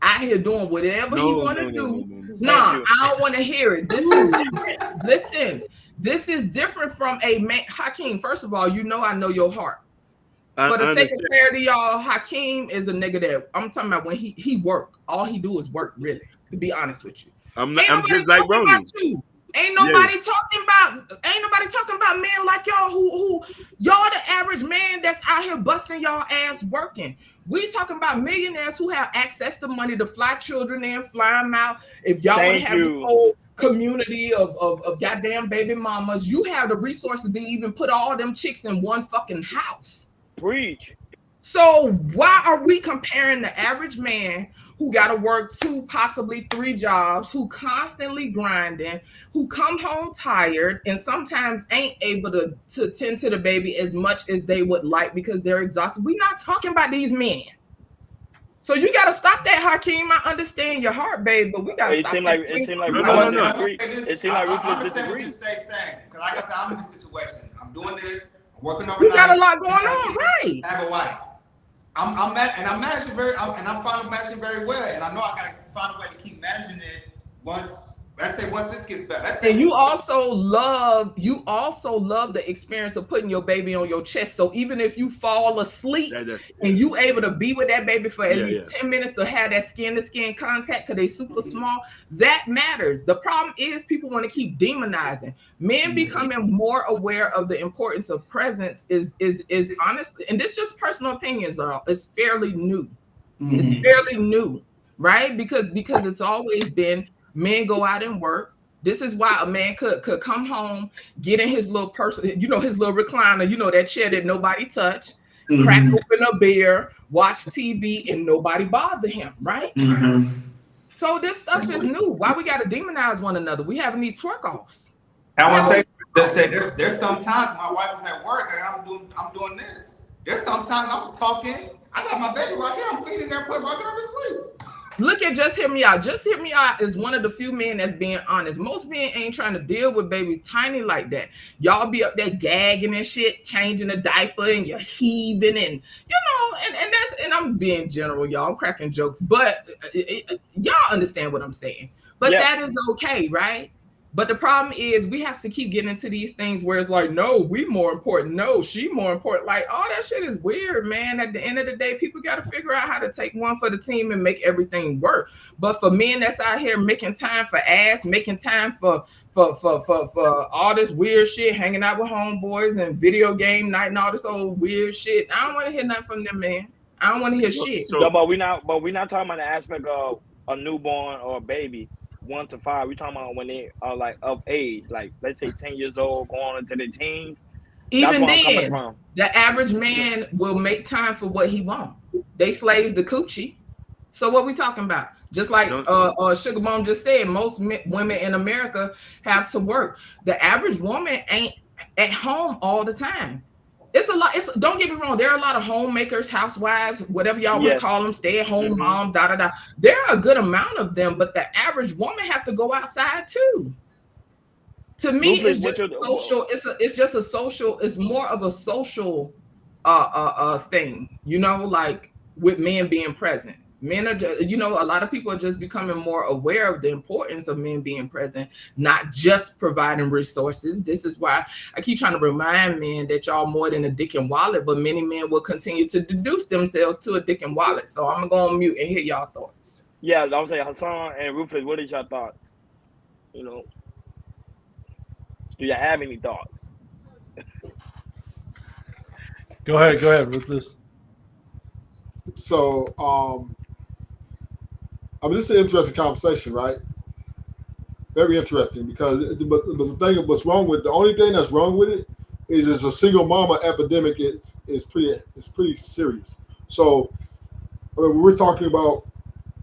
out here doing whatever he want to do. I don't want to hear it. This is different. Listen, this is different from a man. Hakeem, first of all, I know your heart. For the sake of clarity, y'all, Hakeem is a nigga that I'm talking about when he work. All he do is work, really, to be honest with you. I'm just like Ronnie. Ain't nobody talking about men like y'all who y'all the average man that's out here busting y'all ass working. We talking about millionaires who have access to money to fly children in, fly them out. If y'all want to have this whole community of goddamn baby mamas, you have the resources to even put all them chicks in one fucking house. Preach. So why are we comparing the average man who got to work 2, possibly 3 jobs, who constantly grinding, who come home tired and sometimes ain't able to tend to the baby as much as they would like because they're exhausted? We're not talking about these men. So you got to stop that, Hakeem. I understand your heart, babe, but we got to stop that. It seemed like Ruthless disagree. Because like I said, I'm in this situation. I'm doing this. I'm working overnight. We got a lot going on, right? I have a wife. I'm managing I'm managing very well, and I know I gotta find a way to keep managing it once let's say once this gets better, let's say and you also love the experience of putting your baby on your chest. So even if you fall asleep and you able to be with that baby for at least 10 minutes to have that skin to skin contact because they super small, that matters. The problem is people want to keep demonizing. Men becoming more aware of the importance of presence is honestly, and this just personal opinions are, it's fairly new. It's fairly new, right? Because it's always been men go out and work. This is why a man could come home, get in his little person, his little recliner, that chair that nobody touched, crack open a beer, watch TV, and nobody bother him, right? So this stuff is new. Why we got to demonize one another? We having these twerk offs. I want to say there's sometimes my wife is at work and I'm doing this. There's sometimes I'm talking. I got my baby right here. I'm feeding her, putting my girl to sleep. Look at Just Hear Me Out. Just Hear Me Out is one of the few men that's being honest. Most men ain't trying to deal with babies tiny like that. Y'all be up there gagging and shit, changing a diaper, and you're heaving, and and I'm being general, y'all. I'm cracking jokes, but y'all understand what I'm saying. But that is okay, right? But the problem is we have to keep getting into these things where it's like, no, we more important. No, she more important. Like, all that shit is weird, man. At the end of the day, people got to figure out how to take one for the team and make everything work. But for men that's out here making time for ass, making time for all this weird shit, hanging out with homeboys and video game night and all this old weird shit, I don't want to hear nothing from them, man. I don't want to hear shit. No, but we're not talking about the aspect of a newborn or a baby. 1 to 5, we talking about when they are like of age, like let's say 10 years old, going into their teens. Even then, the average man will make time for what he wants. They slave the coochie. So what we talking about? Just like Sugar Mom just said, most women in America have to work. The average woman ain't at home all the time. It's a lot. Don't get me wrong. There are a lot of homemakers, housewives, whatever y'all would call them, stay-at-home mom, There are a good amount of them, but the average woman have to go outside too. To me, it's just social. It's just a social. It's more of a social thing, like with men being present. Men are just, a lot of people are just becoming more aware of the importance of men being present, not just providing resources. This is why I keep trying to remind men that y'all more than a dick and wallet, but many men will continue to deduce themselves to a dick and wallet. So I'm going to go on mute and hear y'all thoughts. Yeah, I would say Hassan and Ruthless, what is your thoughts? Do you have any thoughts? Go ahead, Ruthless. So, this is an interesting conversation, right? Very interesting, because but the thing what's wrong with the only thing that's wrong with it is it's a single mama epidemic. It's pretty serious. So when we're talking about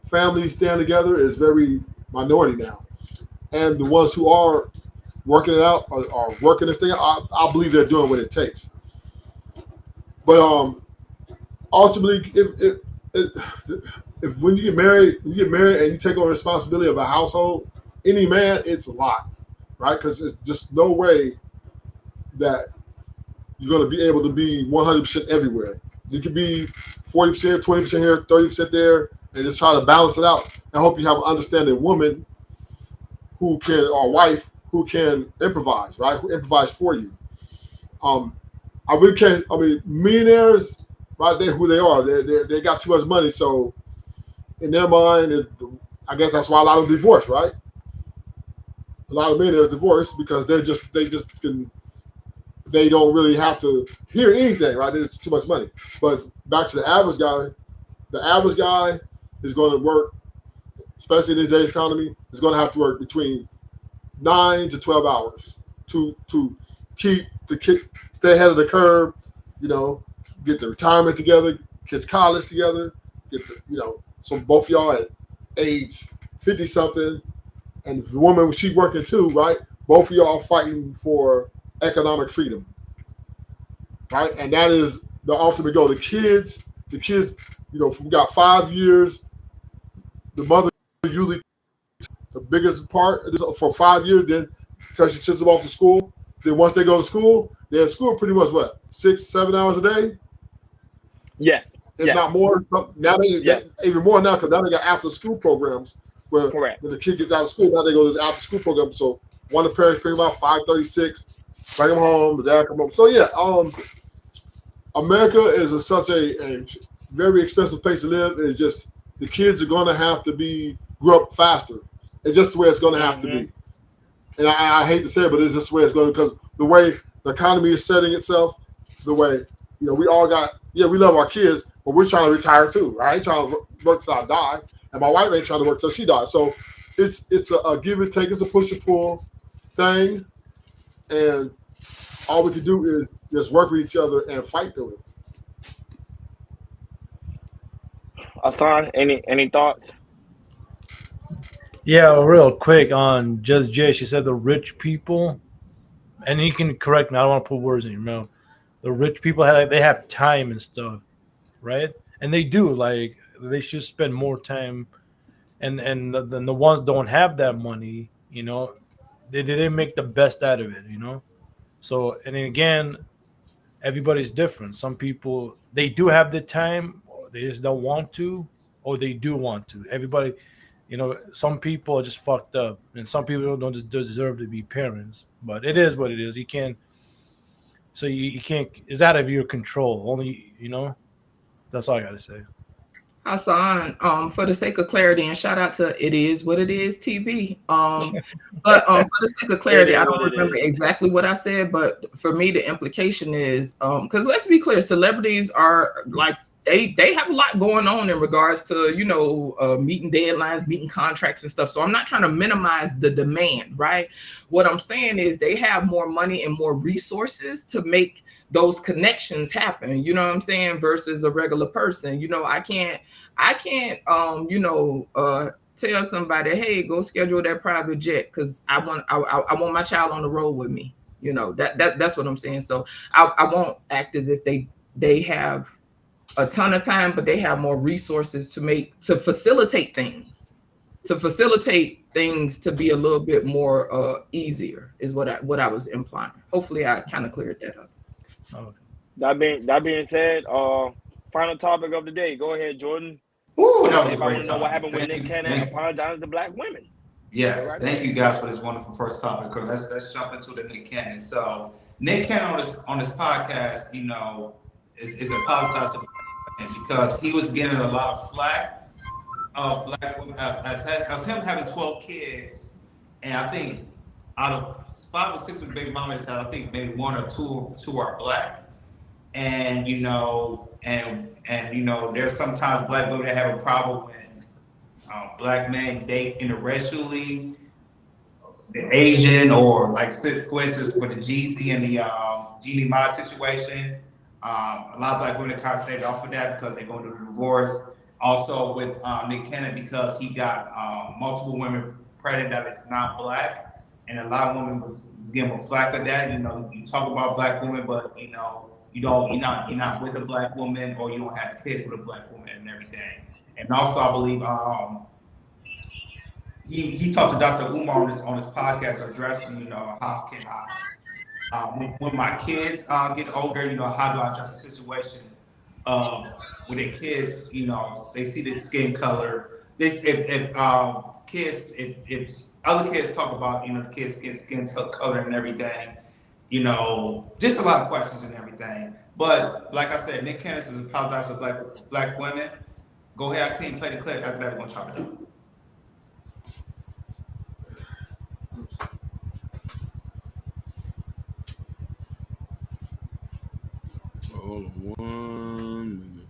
families staying together, is very minority now, and the ones who are working it out are working this thing. I believe they're doing what it takes. But ultimately, if when you get married and you take on the responsibility of a household, any man, it's a lot, right? Because it's just no way that you're going to be able to be 100% everywhere. You could be 40% here, 20% here, 30% there, and just try to balance it out. I hope you have an understanding woman or wife who can improvise, right? Who improvise for you. I really can't. Millionaires, right? They're who they are. They got too much money, so in their mind, I guess that's why a lot of them divorce, right? A lot of men are divorced because they don't really have to hear anything, right? It's too much money. But back to the average guy is going to work, especially in this day's economy, is going to have to work between 9 to 12 hours to stay ahead of the curve, get the retirement together, kids' college together, so both of y'all at age 50-something, and the woman, she's working too, right? Both of y'all fighting for economic freedom, right? And that is the ultimate goal. The kids, we got 5 years. The mother usually the biggest part for 5 years, then until she sends them off to school. Then once they go to school, they're at school pretty much 6-7 hours a day? Yes. If not more. Now even more now, because now they got after school programs where Correct. when the kid gets out of school, now they go to this after school program. So one of the parents bring them out 5:36, bring them home, the dad come home. So yeah, America is such a very expensive place to live. It's just the kids are going to have to grow up faster. It's just the way it's going to have to be. And I hate to say it, but it's just the way it's going to, because the way the economy is setting itself, the way, we all we love our kids, but we're trying to retire too. I ain't trying to work till I die, and my wife ain't trying to work till she dies. So it's a give and take, it's a push and pull thing, and all we can do is just work with each other and fight through it. Hassan, any thoughts? Yeah, real quick on Just Jay. She said the rich people, and you can correct me. I don't want to put words in your mouth. The rich people have time and stuff, right? And they do. Like, they should spend more time. And the ones don't have that money, they make the best out of it, So, and then again, everybody's different. Some people, they do have the time, or they just don't want to, or they do want to. Everybody, some people are just fucked up, and some people don't deserve to be parents. But it is what it is. You can't. So you can't. It's out of your control. Only That's all I gotta say. Hassan, for the sake of clarity, and shout out to It Is What It Is TV. But for the sake of clarity, I don't remember exactly what I said, but for me, the implication is, because let's be clear, celebrities are like, they have a lot going on in regards to, meeting deadlines, meeting contracts and stuff. So I'm not trying to minimize the demand, right? What I'm saying is they have more money and more resources to make those connections happen, you know what I'm saying, versus a regular person. I can't tell somebody, hey, go schedule that private jet because I want my child on the road with me. That's what I'm saying. So I won't act as if they have a ton of time, but they have more resources to facilitate things to be a little bit more easier is what I was implying. Hopefully I kind of cleared that up. Okay. That being said, final topic of the day. Go ahead, Jordan. Ooh, that was a Everybody great want to know what topic. happened when Nick Cannon apologized to black women. Yes, Right thank there. you guys for this wonderful first topic. Let's jump into the Nick Cannon. So Nick Cannon on this podcast, is apologized to black women because he was getting a lot of flack of black women as him having 12 kids, and I think out of 5 or 6 of the baby mamas, I think maybe 1 or 2 are black, and there's sometimes black women that have a problem when black men date interracially, the Asian, or like for instance with the Jeezy and the Jeannie Mai situation. A lot of black women kind of stayed off of that because they're going through the divorce. Also with Nick Cannon because he got multiple women pregnant that is not black. And a lot of women was getting flack of that. You talk about black women, but you're not with a black woman, or you don't have kids with a black woman and everything. And also, I believe he talked to Dr. Umar on his podcast addressing, how can I, when my kids get older, how do I address the situation of with their kids, they see their skin color. If other kids talk about, the kids' skin color and everything, just a lot of questions and everything. But like I said, Nick Cannon has apologized to black women. Go ahead, I can't play the clip. After that, we're going to chop it up. Hold on 1 minute.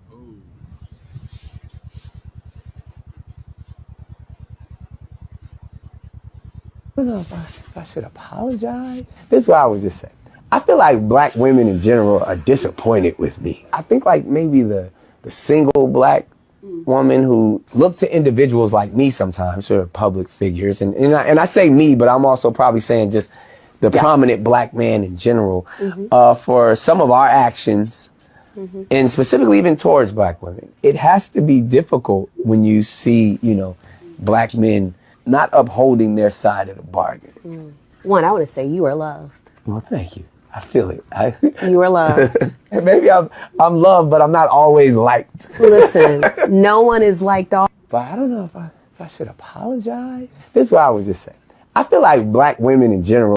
I don't know if I should apologize. This is what I was just saying. I feel like black women in general are disappointed with me. I think like maybe the single black woman who look to individuals like me sometimes, who are public figures, and I say me, but I'm also probably saying just the prominent black man in general, for some of our actions, and specifically even towards black women. It has to be difficult when you see, black men not upholding their side of the bargain. One, I want to say you are loved. Well, thank you. I feel it. You are loved. And maybe I'm loved, but I'm not always liked. Listen, no one is liked all. But I don't know if I I should apologize. This is what I was just saying. I feel like black women in general.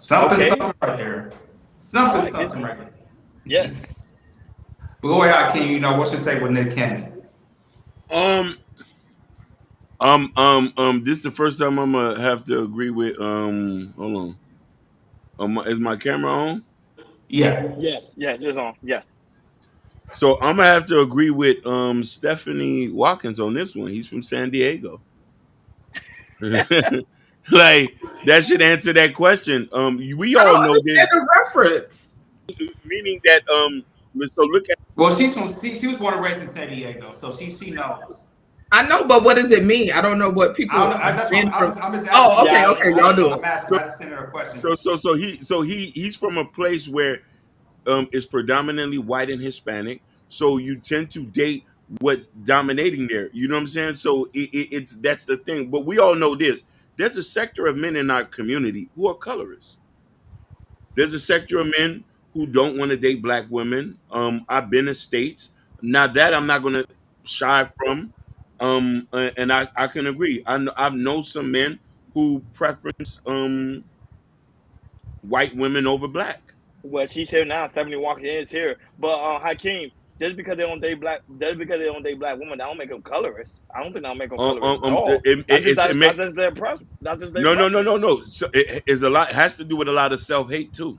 Something Okay. right there. Something right there. Yes. But go ahead, Hakeem. You know, what's your take with Nick Cannon? This is the first time I'm gonna have to agree with. Hold on. Is my camera on? Yeah. Yes. Yes. It's on. Yes. So I'm gonna have to agree with Stephanie Watkins on this one. He's from San Diego. Like that should answer that question. We I all don't know this, understand the reference. meaning that so look at Well, she was born and raised in San Diego, so she knows. I know, but what does it mean? I don't know what people. I'm just asking. Oh, okay, okay, y'all do I'm it. asking. I just sent her a question. he's from a place where is predominantly white and Hispanic. So you tend to date what's dominating there. You know what I'm saying? So it's that's the thing. But we all know this. There's a sector of men in our community who are colorists. There's a sector of men who don't want to date black women. I've been in states. Now that I'm not going to shy from. And I can agree. I've known some men who preference white women over black. Well, she's here now. Stephanie Walker is here. But Hakeem, just because they don't date black women, that don't make them colorists. I don't think that'll make them colorists at all. That's just their preference. That's just their preference. No. So it's a lot. It has to do with a lot of self-hate too.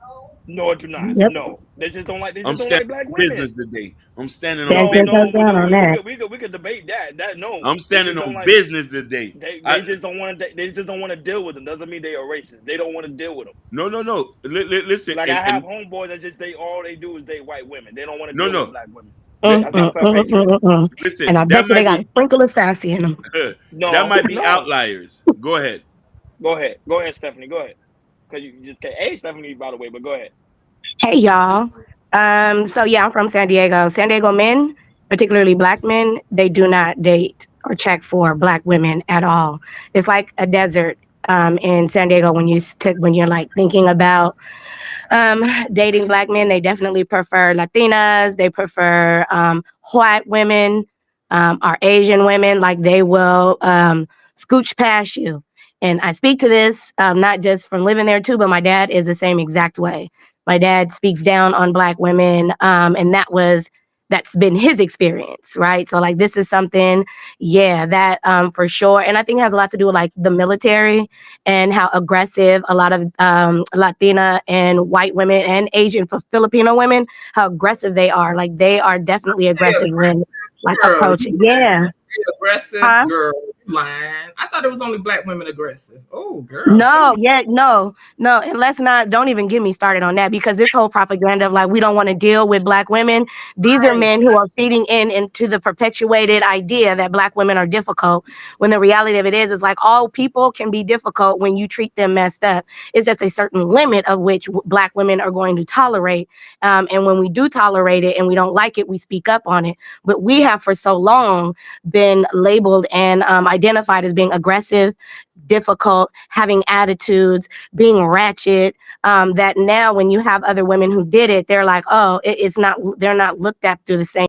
No, it do not. Yep. No, they just don't like. They I'm just don't like standing black on women. business today. I'm standing Stand on ten business. toes down on that. We could debate that. No, I'm standing they just on don't like- business today. They just don't want to. They just don't want to deal with them. Doesn't mean they are racist. They don't want to deal with them. No. Listen. Like I have homeboys that just all they do is date white women. They don't want to deal with black women. Listen, And I bet that they might got a sprinkle of sassy in them. No, that might be no. outliers. Go ahead. Go ahead, Stephanie. Go ahead. Because you just can't. Hey, Stephanie, by the way, but go ahead. Hey, y'all. So yeah, I'm from San Diego. San Diego men, particularly black men, they do not date or check for black women at all. It's like a desert in San Diego when you're like thinking about dating black men. They definitely prefer Latinas. They prefer white women, or Asian women. Like they will scooch past you. And I speak to this not just from living there too, but my dad is the same exact way. My dad speaks down on black women, and that's been his experience, right? So like this is something, that for sure. And I think it has a lot to do with like the military and how aggressive a lot of Latina and white women and Asian Filipino women, how aggressive they are. Like they are definitely aggressive when like approaching. Yeah. Aggressive girl. Lying. I thought it was only black women aggressive. Oh, girl. No. And don't even get me started on that, because this whole propaganda of like, we don't want to deal with black women. These are men who are feeding into the perpetuated idea that black women are difficult, when the reality of it is like all people can be difficult when you treat them messed up. It's just a certain limit of which black women are going to tolerate. And when we do tolerate it and we don't like it, we speak up on it. But we have for so long been labeled and identified as being aggressive, difficult, having attitudes, being ratchet, that now when you have other women who did it, they're like, oh, they're not looked at through the same.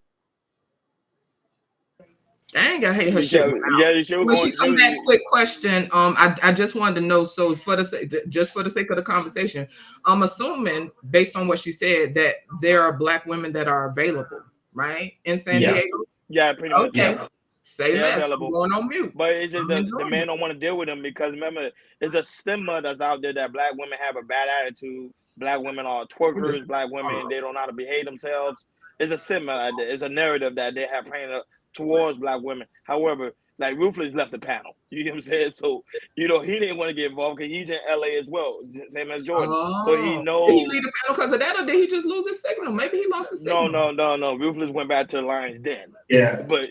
Dang, I hate her shit. When she come back, quick question. I just wanted to know. So for the sake of the conversation, I'm assuming based on what she said that there are black women that are available, right, in San Diego. Yeah, pretty much. Okay. Yeah. Say less. I'm going on mute. But it's just the men don't want to deal with them because remember, there's a stigma that's out there that black women have a bad attitude. Black women are twerkers. Black women, they don't know how to behave themselves. It's a stigma. It's a narrative that they have painted towards black women. However, like Ruthless left the panel. You know what I'm saying? So, he didn't want to get involved because he's in LA as well, same as Jordan. So he knows. Did he leave the panel because of that, or did he just lose his signal? Maybe he lost his signal. No. Ruthless went back to the Lion's Den. Yeah. But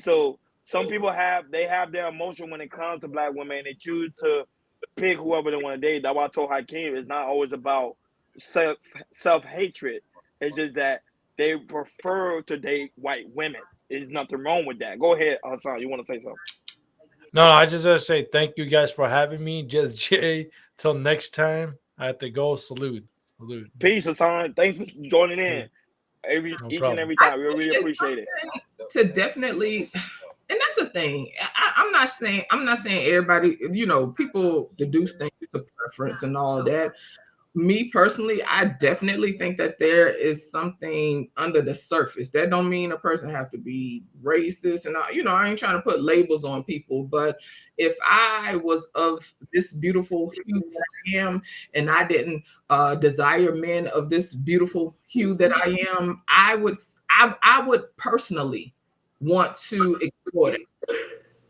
so some people have their emotion when it comes to black women, and they choose to pick whoever they want to date. That's why I told Hakeem it's not always about self-hatred. It's just that they prefer to date white women. There's nothing wrong with that. Go ahead, Hassan. You want to say something? No, I just want to say thank you guys for having me. Just Jay. Till next time, I have to go. Salute. Peace, Hassan. Thanks for joining in each and every time. We really appreciate it. To definitely, and that's the thing. I'm not saying everybody, you know, people deduce things to preference and all that. Me personally, I definitely think that there is something under the surface. That don't mean a person have to be racist, and I ain't trying to put labels on people. But if I was of this beautiful hue that I am, and I didn't desire men of this beautiful hue that I am, I would personally want to explore that.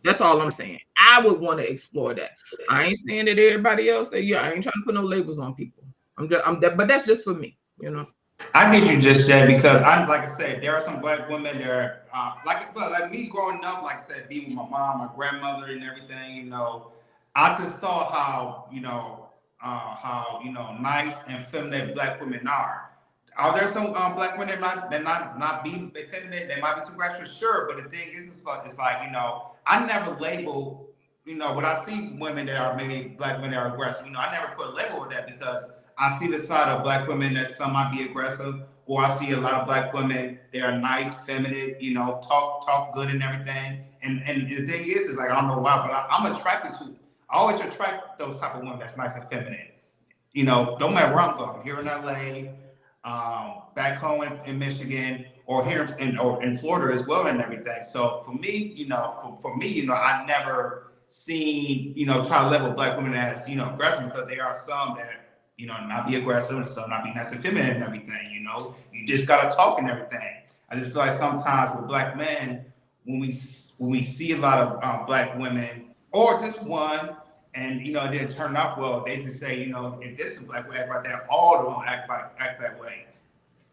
That's all I'm saying. I would want to explore that. I ain't saying that everybody else say, yeah, I ain't trying to put no labels on people. But that's just for me, you know. I get you just said, because like I said, there are some black women there, like me growing up, like I said, being with my mom, my grandmother, and everything. You know, I just saw how nice and feminine black women are. Are there some black women that not being feminine? There might be some aggressive, sure, but the thing is, it's like you know, I never label. You know, when I see women that are maybe black women that are aggressive, you know, I never put a label with that, because I see the side of black women that some might be aggressive, or I see a lot of black women that are nice, feminine, you know, talk good and everything. And the thing is like, I don't know why, but I'm attracted to. I always attract those type of women that's nice and feminine. You know, don't matter where I'm going, here in LA, back home in Michigan, or here in Florida as well, and everything. So for me, you know, I never seen, you know, try to label black women as, you know, aggressive, because there are some that, you know, not be aggressive and some not be nice and feminine and everything. You know, you just gotta talk and everything. I just feel like sometimes with black men, when we see a lot of black women, or just one, and you know, it didn't turn out well, they just say, you know, if this is black way, act like that, all don't act that way.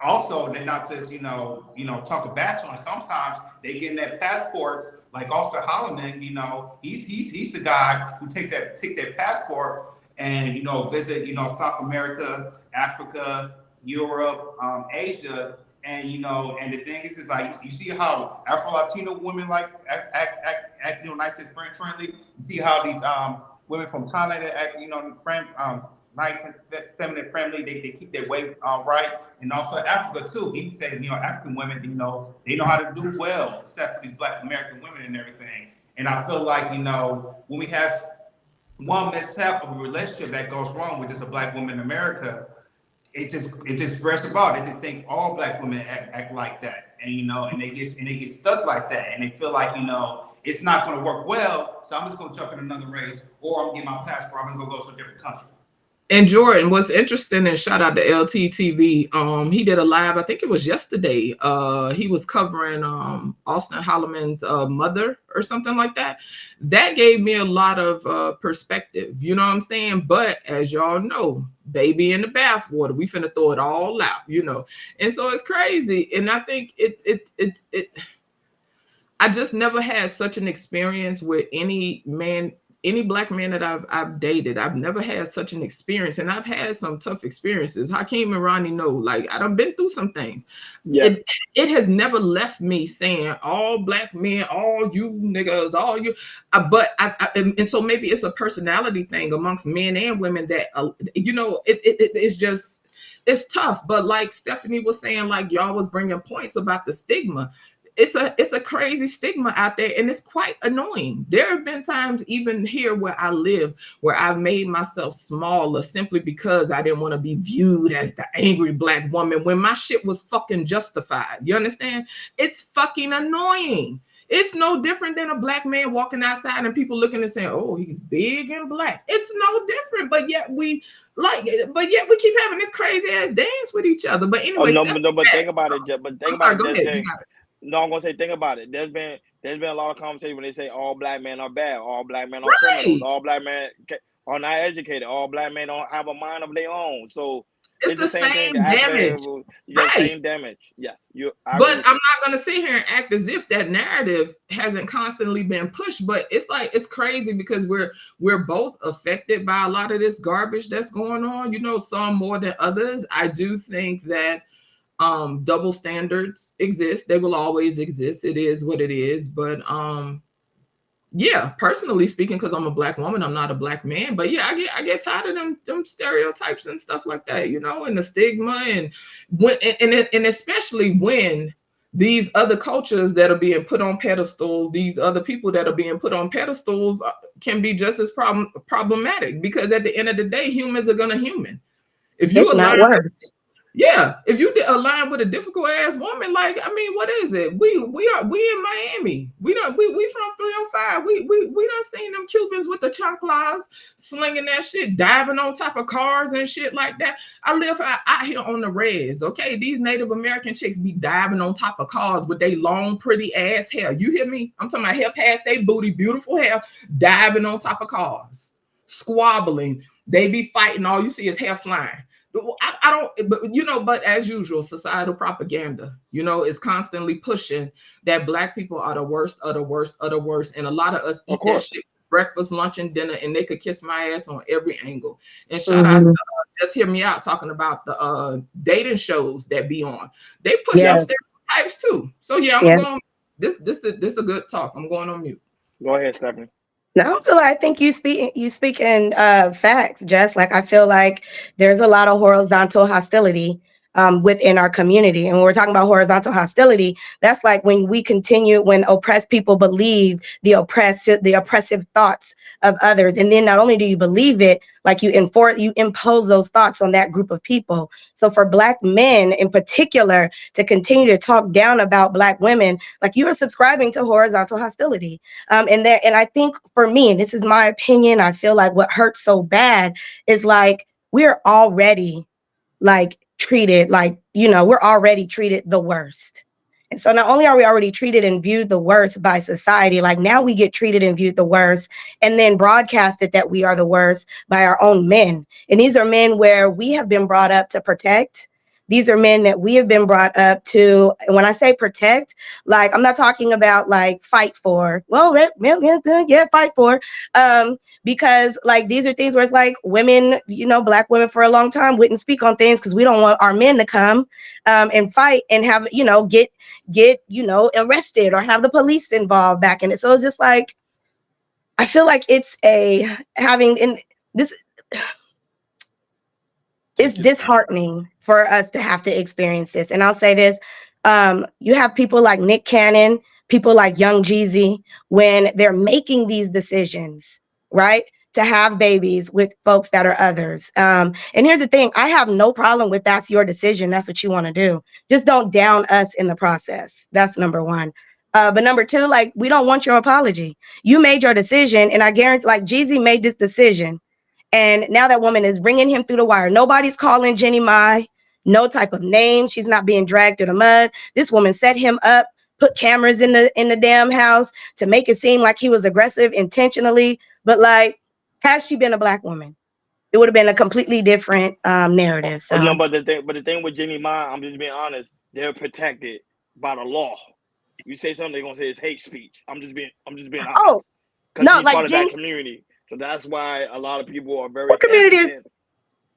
Also, they're not just, you know, talk a bad on. Sometimes they get in their passports, like Oscar Holloman, you know, he's the guy who take that passport and, you know, visit, you know, South America, Africa, Europe, Asia, and, you know, and the thing is like, you see how Afro-Latino women like act, you know, nice and friendly. You see how these women from Thailand act, you know, nice and feminine, friendly. They keep their weight right, and also Africa too. He said, you know, African women, you know, they know how to do well, except for these Black American women and everything. And I feel like, you know, when we have one mishap of a relationship that goes wrong with just a Black woman in America, it just spreads about. They just think all Black women act like that, and you know, and they get stuck like that, and they feel like, you know, it's not going to work well. So I'm just going to jump in another race, or I'm getting my passport. I'm going to go to a different country. And Jordan, what's interesting, and shout out to LTTV, he did a live, I think it was yesterday. He was covering Austin Holloman's mother or something like that. That gave me a lot of perspective, you know what I'm saying? But as y'all know, baby in the bathwater, we finna throw it all out, you know? And so it's crazy. And I think I just never had such an experience with any Black man that I've dated. I've never had such an experience, and I've had some tough experiences. Hakeem and Ronnie know, like, I done been through some things. Yeah. It has never left me saying all Black men, all you niggas, all you. But and so maybe it's a personality thing amongst men and women that you know, it's just, it's tough. But like Stephanie was saying, like y'all was bringing points about the stigma. It's a crazy stigma out there, and it's quite annoying. There have been times even here where I live where I've made myself smaller simply because I didn't want to be viewed as the angry Black woman when my shit was fucking justified. You understand? It's fucking annoying. It's no different than a Black man walking outside and people looking and saying, "Oh, he's big and Black." It's no different, but yet we keep having this crazy ass dance with each other. But anyway, but think about it. Go ahead. No, I'm gonna say, think about it. There's been a lot of conversation when they say all Black men are bad, all Black men are criminals, all Black men are not educated, all Black men don't have a mind of their own. So it's the same damage. Same damage. Yes. But I'm not gonna sit here and act as if that narrative hasn't constantly been pushed. But it's like, it's crazy because we're both affected by a lot of this garbage that's going on. You know, some more than others. I do think that double standards exist. They will always exist. It is what it is. But Yeah, personally speaking, because I'm a black woman, I'm not a black man. But yeah, I get tired of them stereotypes and stuff like that, you know, and the stigma, and when and especially when these other cultures that are being put on pedestals, these other people that are being put on pedestals can be just as problematic, because at the end of the day, humans are gonna human. If you not worse. Yeah, if you align with a difficult ass woman, like, I mean, what is it? We in Miami. We from 305. We done seen them Cubans with the chanclas slinging that shit, diving on top of cars and shit like that. I live out here on the res. Okay, these Native American chicks be diving on top of cars with they long, pretty ass hair. You hear me? I'm talking about hair past they booty, beautiful hair, diving on top of cars, squabbling. They be fighting. All you see is hair flying. I don't, but you know, but as usual, societal propaganda, you know, is constantly pushing that black people are the worst of the worst of the worst. And a lot of us eat that shit breakfast, lunch, and dinner, and they could kiss my ass on every angle. And shout out to Just Hear Me Out talking about the dating shows that be on. They push up stereotypes too. So yeah, I'm going. This is a good talk. I'm going on mute. Go ahead, Stephanie. No, I think you speak in facts, Jess. Like, I feel like there's a lot of horizontal hostility within our community. And when we're talking about horizontal hostility, that's like when oppressed people believe the oppressive thoughts of others. And then not only do you believe it, like you impose those thoughts on that group of people. So for black men in particular to continue to talk down about black women, like, you are subscribing to horizontal hostility. And I think for me, and this is my opinion, I feel like what hurts so bad is like we're already like treated like, you know, we're already treated the worst. And so not only are we already treated and viewed the worst by society, like now we get treated and viewed the worst and then broadcasted that we are the worst by our own men. And these are men where we have been brought up to protect. These are men that we have been brought up to, when I say protect, like, I'm not talking about like fight for, fight for, because like these are things where it's like women, you know, black women for a long time wouldn't speak on things because we don't want our men to come and fight and have, you know, get, you know, arrested or have the police involved back in it. So it's just like, I feel like it's it's disheartening for us to have to experience this. And I'll say this, you have people like Nick Cannon, people like Young Jeezy, when they're making these decisions, right, to have babies with folks that are others. And here's the thing, I have no problem with that's your decision. That's what you want to do. Just don't down us in the process. That's number one. But number two, like, we don't want your apology. You made your decision, and I guarantee, like, Jeezy made this decision. And now that woman is bringing him through the wire. Nobody's calling Jenny Mai, no type of name. She's not being dragged through the mud. This woman set him up, put cameras in the damn house to make it seem like he was aggressive intentionally. But like, had she been a black woman, it would have been a completely different narrative. So no, but the thing with Jenny Mai, I'm just being honest, they're protected by the law. You say something, they're gonna say it's hate speech. I'm just being honest. Oh, no, she's like part of that community. So that's why a lot of people are very. What community is?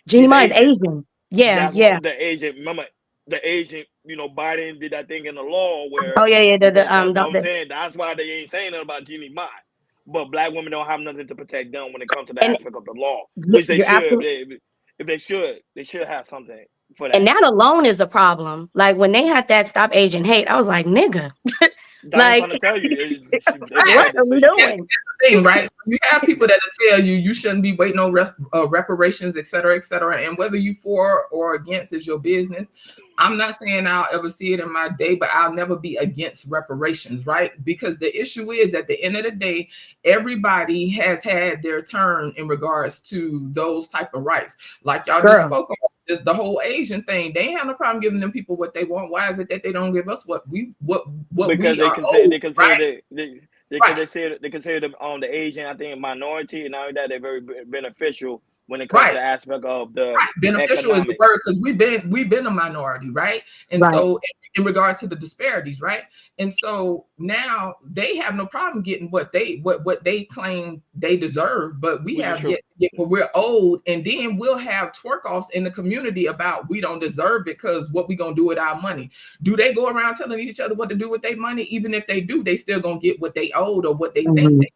Jenny Mai is Asian. Yeah, that's the Asian. Remember, the Asian. You know, Biden did that thing in the law where. Oh yeah. I'm saying that's why they ain't saying nothing about Jenny Mai. But black women don't have nothing to protect them when it comes to the aspect of the law, which they should. If they should have something for that. And that alone is a problem. Like when they had that Stop Asian Hate, I was like, nigga. Like, I'm trying to tell you, what are we doing? Thing, right? So you have people that tell you shouldn't be waiting on reparations, et cetera, and whether you for or against is your business. I'm not saying I'll ever see it in my day, but I'll never be against reparations, right? Because the issue is, at the end of the day, everybody has had their turn in regards to those type of rights. Like y'all just spoke about this, the whole Asian thing. They ain't have no problem giving them people what they want. Why is it that they don't give us what we because we they consider they consider them the Asian, I think, minority, and now that they're very beneficial when it comes to the aspect of the beneficial is the word, because we've been a minority, right? And so in regards to the disparities, right? And so now they have no problem getting what they claim they deserve, but we have yet to get what we're owed, and then we'll have twerk offs in the community about we don't deserve it because what we gonna do with our money. Do they go around telling each other what to do with their money? Even if they do, they still gonna get what they owed or what they think they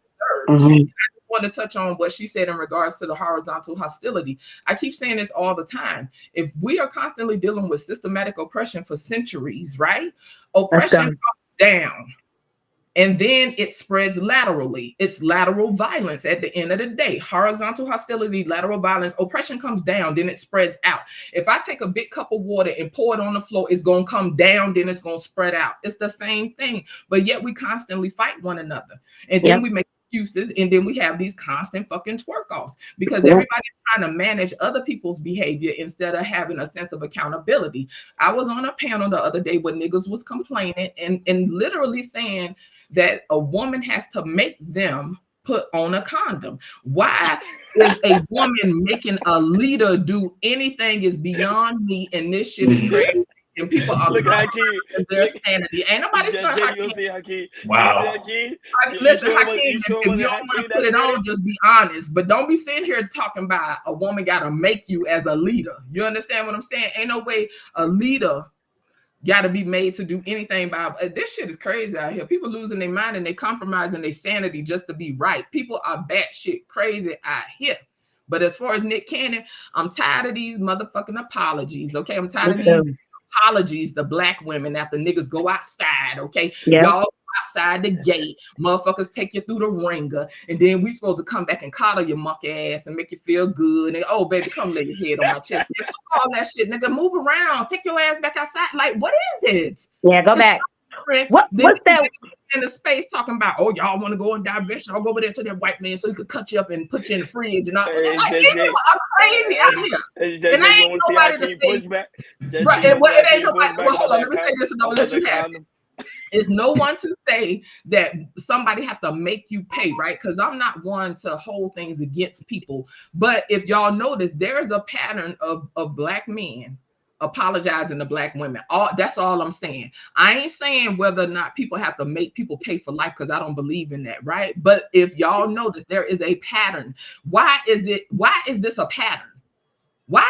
word. Mhm. I just want to touch on what she said in regards to the horizontal hostility. I keep saying this all the time. If we are constantly dealing with systematic oppression for centuries, right? Oppression comes down. And then it spreads laterally. It's lateral violence at the end of the day. Horizontal hostility, lateral violence, oppression comes down, then it spreads out. If I take a big cup of water and pour it on the floor, it's going to come down, then it's going to spread out. It's the same thing. But yet we constantly fight one another. And then we make excuses, and then we have these constant fucking twerk-offs because everybody's trying to manage other people's behavior instead of having a sense of accountability. I was on a panel the other day where niggas was complaining and literally saying that a woman has to make them put on a condom. Why is a woman making a leader do anything is beyond me, and this shit is crazy. And people are their sanity. Ain't nobody starting Hakeem. Wow. Listen, Hakeem, if you don't want to put it on, just be honest. But don't be sitting here talking about a woman got to make you as a leader. You understand what I'm saying? Ain't no way a leader got to be made to do anything by this shit is crazy out here. People losing their mind and they compromising their sanity just to be right. People are batshit crazy out here. But as far as Nick Cannon, I'm tired of these motherfucking apologies. Okay, I'm tired of these apologies to black women after niggas go outside. Okay, y'all outside the gate, motherfuckers take you through the ringer, and then we supposed to come back and coddle your monkey ass and make you feel good. And oh baby, come lay your head on my chest. Man, fuck all that shit, nigga. Move around, take your ass back outside. Like, what is it? Yeah, go back. What's that in the space talking about? Oh, y'all want to go and divest? Y'all go over there to that white man so he could cut you up and put you in the fridge and all. Like, I'm crazy out here. And I ain't nobody to say. Right, and it ain't nobody. Well, hold on. Let me say this, and I'm gonna let you have it. It's no one to say that somebody have to make you pay, right? Because I'm not one to hold things against people. But if y'all notice, there is a pattern of black men apologizing to black women. That's all I'm saying. I ain't saying whether or not people have to make people pay for life, because I don't believe in that, right? But if y'all notice, there is a pattern. Why is this a pattern? Why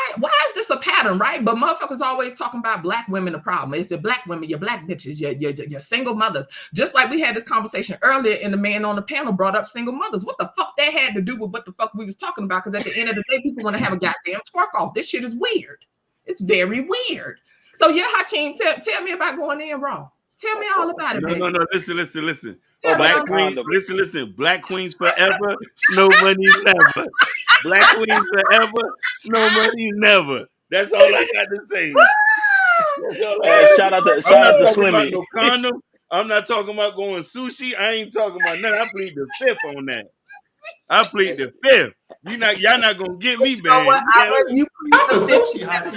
is this a pattern, right? But motherfuckers always talking about black women the problem. It's the black women, your black bitches, your single mothers. Just like we had this conversation earlier, and the man on the panel brought up single mothers. What the fuck that had to do with what the fuck we was talking about? Because at the end of the day, people want to have a goddamn twerk off. This shit is weird. It's very weird. So yeah, Hakeem, tell me about going in raw. Tell me all about it. No. Listen. Black queens, listen. Black queens forever. Snow money never. Black queens forever. Snow money never. That's all I got to say. Shout out to Slimmy. No condom. I'm not talking about going sushi. I ain't talking about nothing. I plead the fifth on that. I plead the fifth. Y'all not gonna get me, man. You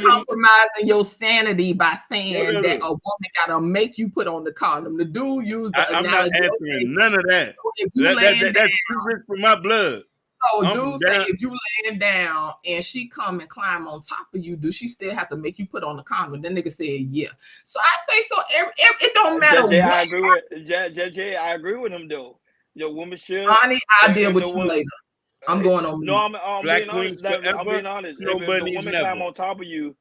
compromising your sanity by saying that a woman gotta make you put on the condom. The dude used the I'm not answering none of that. That's too rich for my blood. So dude say if you laying down and she come and climb on top of you, do she still have to make you put on the condom? That nigga said yeah. So I say so. It don't matter. I agree with him though. Your woman should. Honey, I'll deal with you later. I'm going on. No, I'm being honest. I'm being honest. If the woman climb on top of you,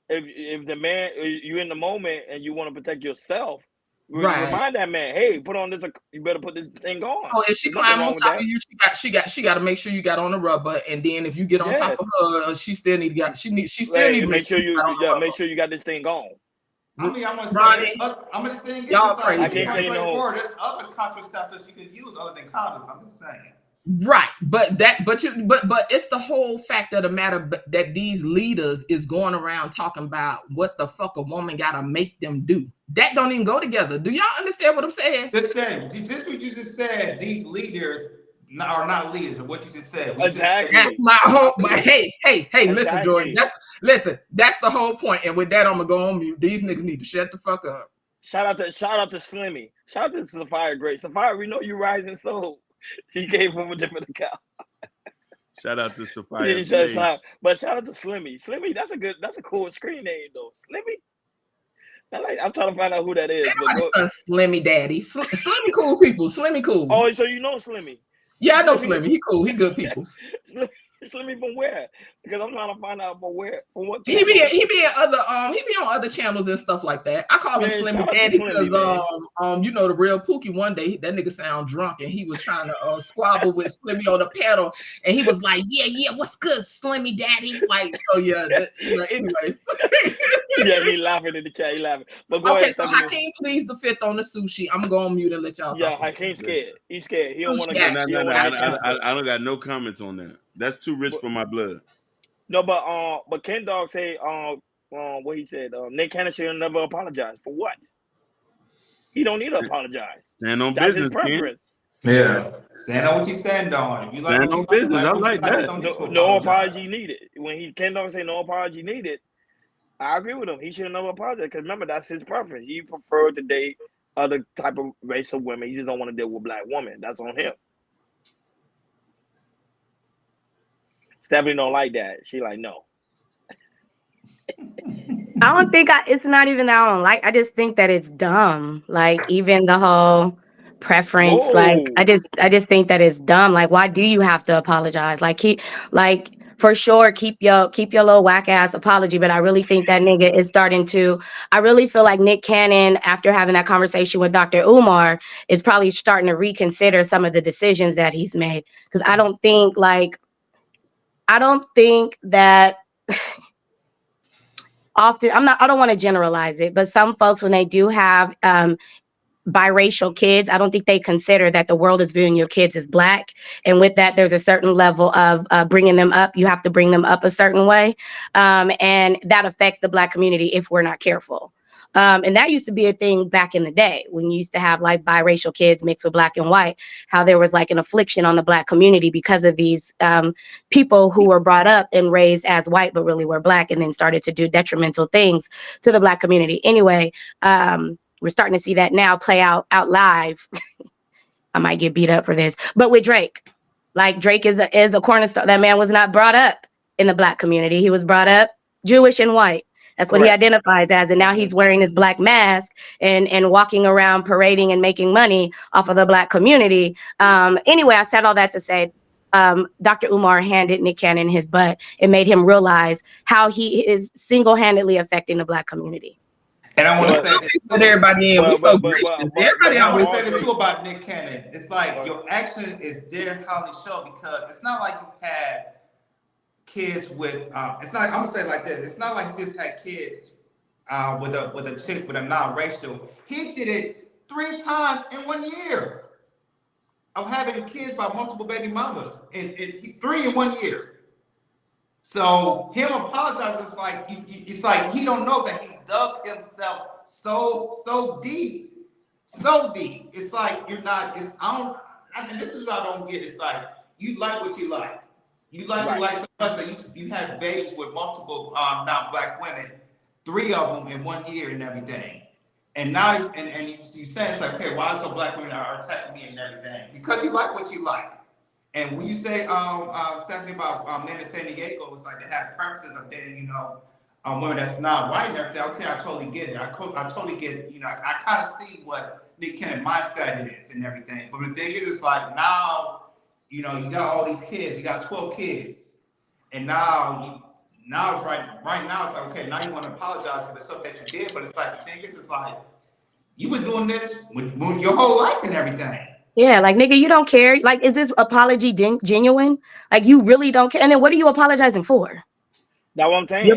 if the man, you in the moment and you want to protect yourself, remind that man, hey, put on this. You better put this thing on. So if she climb on top of you, she got to make sure you got on the rubber, and then if you get on top of her, she still need to need to make sure you got this thing on. I mean, I'm gonna say the thing is, y'all crazy. I can't say no. There's other contraceptives you can use other than condoms. I'm just saying. Right, but it's the whole fact of the matter that these leaders is going around talking about what the fuck a woman gotta make them do. That don't even go together. Do y'all understand what I'm saying? This what you just said. These leaders are not leaders of what you just said. Exactly. That's my whole. But hey, listen, Jordan. That's the whole point. And with that, I'm gonna go on mute. These niggas need to shut the fuck up. Shout out to Slimmy. Shout out to Sapphire Great. Sapphire, we know you rising soul. She gave him a different account. Shout out to Sapphire. But shout out to Slimmy. Slimmy, that's a cool screen name though. Slimmy. I'm trying to find out who that is. Slimmy Daddy. Slimmy cool people. Slimmy cool. Oh, so you know Slimmy? Yeah, I know Slimmy. He cool. He good people. Slimmy from where? Because I'm trying to find out from where. From what He channel? be on other channels and stuff like that. I call him Man, Slimmy shout out to Daddy Slimmy, because you know the real Pookie one day that nigga sound drunk and he was trying to squabble with Slimmy on the pedal and he was like, yeah, what's good, Slimmy Daddy? Like, so anyway. Yeah, he laughing in the chat. He laughing. But go Okay, ahead, so Stephanie. Hakeem pleads the fifth on the sushi. I'm gonna go on mute and let y'all Yeah, talk. Hakeem's scared. He's scared. He don't want to Yeah, get. No. He don't wanna get I don't got no comments on that. That's too rich for my blood. No, but Ken Dog say what he said. Nick Cannon should never apologize for what? He don't need to apologize. Stand on That's business, his preference. Yeah. Stand on what you stand on. If you like Stand what on you business. I what you like that. don't get to No apologize. apology needed. When Ken Dog say no apology needed, I agree with him. He should never apologize because remember that's his preference. He preferred to date other type of race of women. He just don't want to deal with black women. That's on him. Stephanie don't like that. She like no. I don't think it's not even that I don't like. I just think that it's dumb. Like even the whole preference. Whoa. Like I just think that it's dumb. Like why do you have to apologize? Like for sure keep your little whack ass apology. But I really think that nigga is starting to. I really feel like Nick Cannon, after having that conversation with Dr. Umar, is probably starting to reconsider some of the decisions that he's made. Because I don't think that. Often, I don't want to generalize it, but some folks, when they do have biracial kids, I don't think they consider that the world is viewing your kids as black. And with that, there's a certain level of bringing them up. You have to bring them up a certain way. And that affects the black community if we're not careful. And that used to be a thing back in the day when you used to have like biracial kids mixed with black and white, how there was like an affliction on the black community because of these people who were brought up and raised as white, but really were black and then started to do detrimental things to the black community. Anyway, we're starting to see that now play out live. I might get beat up for this, but with Drake, like Drake is a cornerstone. That man was not brought up in the black community. He was brought up Jewish and white. That's what he identifies as. And now he's wearing his black mask and walking around parading and making money off of the black community. Anyway, I said all that to say Dr. Umar handed Nick Cannon his butt. It made him realize how he is single-handedly affecting the black community. And I want to say this. Put everybody in. We so gracious. Everybody I want to always say this too about Nick Cannon. It's like your action is Darren Holly show because it's not like you had kids with it's not. I'm gonna say it like this. It's not like he just had kids with a chick with a non-racial. He did it 3 times in 1 year of having kids by multiple baby mamas, and 3 in 1 year. So him apologizing is like it's like he don't know that he dug himself so deep. It's like you're not. This is what I don't get. It's like you like what you like. You like so much that you had babies with multiple non-black women, 3 of them in 1 year and everything. And now you say it's like, okay, why so black women are attacking me and everything? Because you like what you like. And when you say Stephanie about men in San Diego, it's like they have preferences of dating, women that's not white and everything. Okay, I totally get it. I totally get it. I kind of see what Nick Cannon mindset is and everything. But the thing is, it's like now, you got all these kids. You got 12 kids, and now it's right now. It's like, okay, now you want to apologize for the stuff that you did. But it's like the thing is, it's like you've been doing this with your whole life and everything. Yeah, like nigga, you don't care. Like, is this apology genuine? Like, you really don't care. And then what are you apologizing for? That's what I'm saying.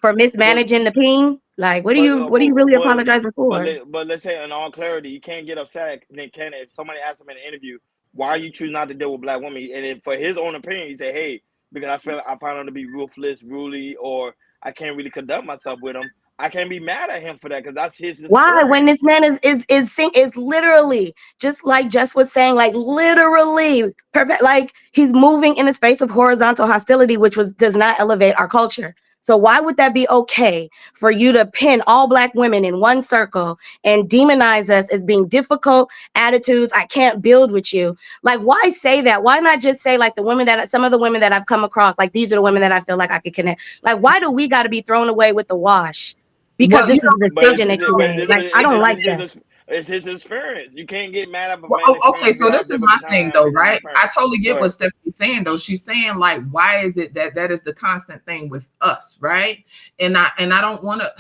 For mismanaging the peen? Like, what are you really apologizing for? But let's say in all clarity, you can't get upset at Nick Cannon if somebody asks him in an interview, why you choose not to deal with black women? And if for his own opinion, he say, hey, because I find them to be ruthless, ruly, or I can't really conduct myself with them. I can't be mad at him for that because that's his. Why? When this man is literally just like Jess was saying, like literally perfect, like he's moving in a space of horizontal hostility, which does not elevate our culture. So why would that be okay for you to pin all black women in one circle and demonize us as being difficult attitudes? I can't build with you. Like, why say that? Why not just say like some of the women that I've come across, like these are the women that I feel like I could connect. Like, why do we got to be thrown away with the wash? Because this is a decision that you made. Like, I don't like that. It's his experience. You can't get mad at a Well, man's okay, experience. so You have this is different my thing time though, with his right? experience. I totally Go get what ahead. Stephanie's saying though. She's saying like, why is it that is the constant thing with us, right? And I don't want to.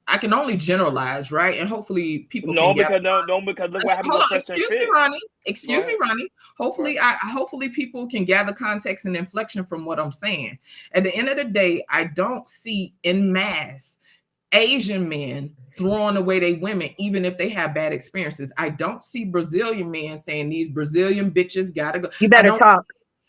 I can only generalize, right? And hopefully people No, can get. because look what happened Hold to on, Fresh and excuse me, Fit. Ronnie. Excuse Go me, ahead. Ronnie. Hopefully, hopefully people can gather context and inflection from what I'm saying. At the end of the day, I don't see en masse Asian men throwing away their women, even if they have bad experiences. I don't see Brazilian men saying these Brazilian bitches gotta go. You better talk.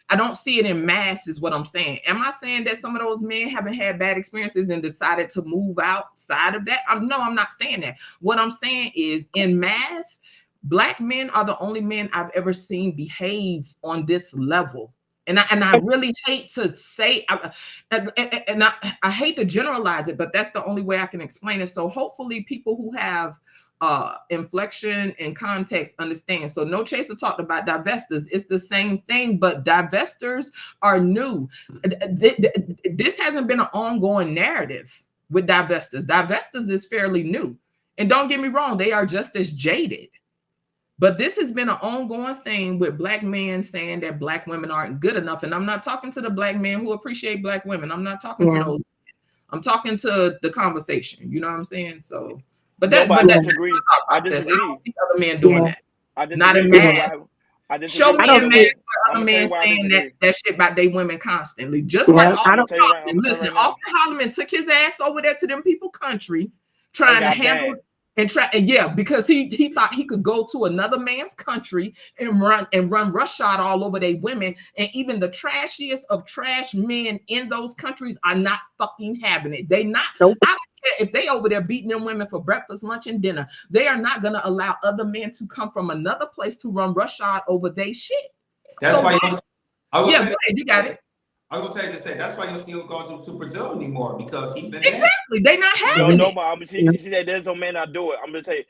I don't see it in mass, is what I'm saying. Am I saying that some of those men haven't had bad experiences and decided to move outside of that? No, I'm not saying that. What I'm saying is, in mass, Black men are the only men I've ever seen behave on this level. And I really hate to say, I hate to generalize it, but that's the only way I can explain it. So hopefully people who have inflection and context understand. So No Chaser talked about divestors. It's the same thing, but divestors are new. This hasn't been an ongoing narrative with divestors. Divestors is fairly new. And don't get me wrong, they are just as jaded. But this has been an ongoing thing with Black men saying that Black women aren't good enough. And I'm not talking to the Black men who appreciate Black women. I'm not talking to those. I'm talking to the conversation. You know what I'm saying? So, but that's I disagree. I don't see other men doing that. I disagree. Not in mass. Show me in mass where other men saying that shit about they women constantly. Just like Austin Holloman. Listen, Austin Holloman took his ass over there to them people country, trying to handle because he thought he could go to another man's country and run roughshod all over their women, and even the trashiest of trash men in those countries are not fucking having it. They not. I don't care if they over there beating them women for breakfast, lunch, and dinner. They are not gonna allow other men to come from another place to run roughshod over their shit. That's why. You got it. I was gonna say that's why you still going to Brazil anymore, because he's been exactly. They not having but I'm gonna see that there's no man that do it. I'm gonna say,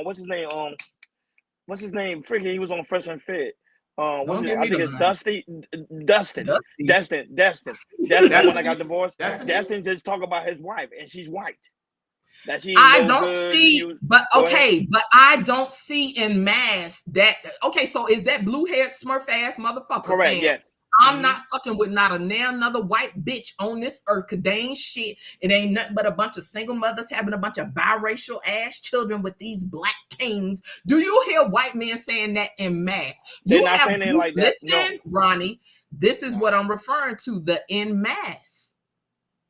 what's his name? Freaking, he was on Fresh and Fit. I think it's Dustin. That's the one that got divorced. Dustin just talk about his wife, and she's white. That she I don't see, but okay, but I don't see in mass that. Okay, so is that blue-haired Smurf ass motherfucker? Correct. Saying, yes. I'm not fucking with not another white bitch on this earth, cause they ain't shit. It ain't nothing but a bunch of single mothers having a bunch of biracial ass children with these Black kings. Do you hear white men saying that in mass? They're not saying it like that. Listen, No. Ronnie, this is what I'm referring to, the in mass.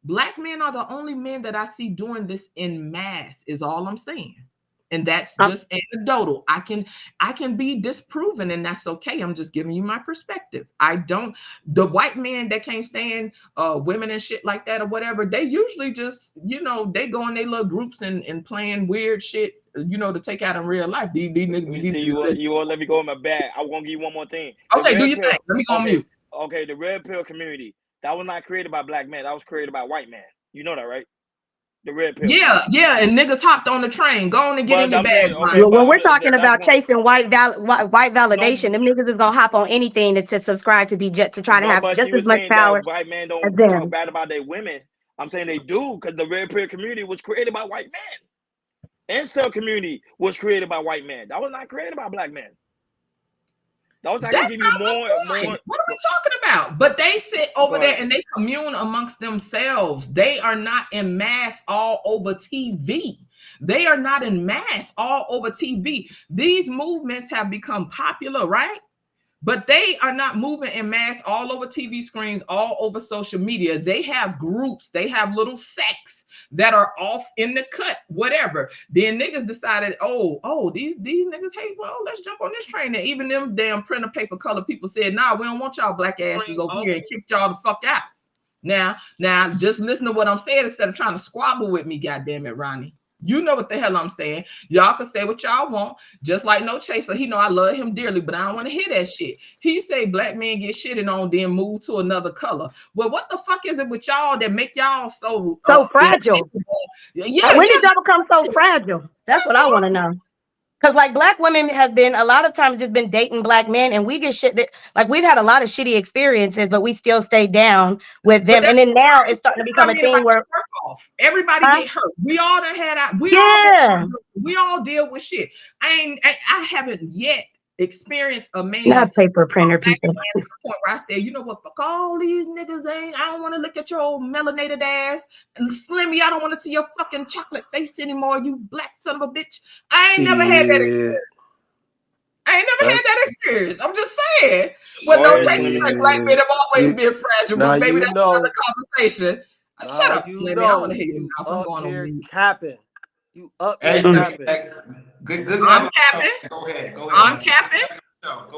Black men are the only men that I see doing this in mass, is all I'm saying. And that's just anecdotal. I can be disproven, and that's okay. I'm just giving you my perspective. The white men that can't stand women and shit like that or whatever, they usually just, they go in their little groups and playing weird shit, to take out in real life. You won't let me go in my bag. I want to give you one more thing. Okay, do your thing. Let me go on mute. Okay, the red pill community, that was not created by Black men. That was created by white men. You know that, right? The red pill. Yeah, and niggas hopped on the train. Go on and get in your bag. When we're talking about chasing white validation, them niggas is gonna hop on anything to subscribe to try to have just as much power. White men don't talk bad about their women. I'm saying they do, because the red pill community was created by white men. Incel community was created by white men. That was not created by Black men. That was not gonna give you more. What are we talking about? But they sit over there and they commune amongst themselves. They are not in mass all over TV. They are not in mass all over TV. These movements have become popular, right? But they are not moving in mass all over TV screens, all over social media. They have groups, they have little sects that are off in the cut, whatever. Then niggas decided, these niggas, hey, well, let's jump on this train. And even them damn printer paper color people said, nah, we don't want y'all Black asses over here, and kicked y'all the fuck out. Now, just listen to what I'm saying instead of trying to squabble with me, goddamn it, Ronnie. You know what the hell I'm saying. Y'all can say what y'all want. Just like No Chaser, he know I love him dearly, but I don't want to hear that shit. He say Black men get shitted on, then move to another color. Well, what the fuck is it with y'all that make y'all so fragile? When did y'all become so fragile? That's what I want to know. Because like black women have been a lot of times just been dating black men, and we get shit that like we've had a lot of shitty experiences, but we still stay down with them. And then now it's starting to become a thing where everybody get hurt. We all done had out. We all deal with shit. I haven't yet experienced a man. Not paper printer people. To the point where I said, you know what? Fuck all these niggas. I don't want to look at your old melanated ass. And Slimmy, I don't want to see your fucking chocolate face anymore. You black son of a bitch. I ain't never had that experience. I ain't never had that experience. I'm just saying. Well, no, take like black men have always been fragile, but maybe that's another conversation. Shut up, Slimmy. I want to hear you. I'm going on mute. Capping. You up here capping. Good. I'm capping. Go ahead. I'm capping.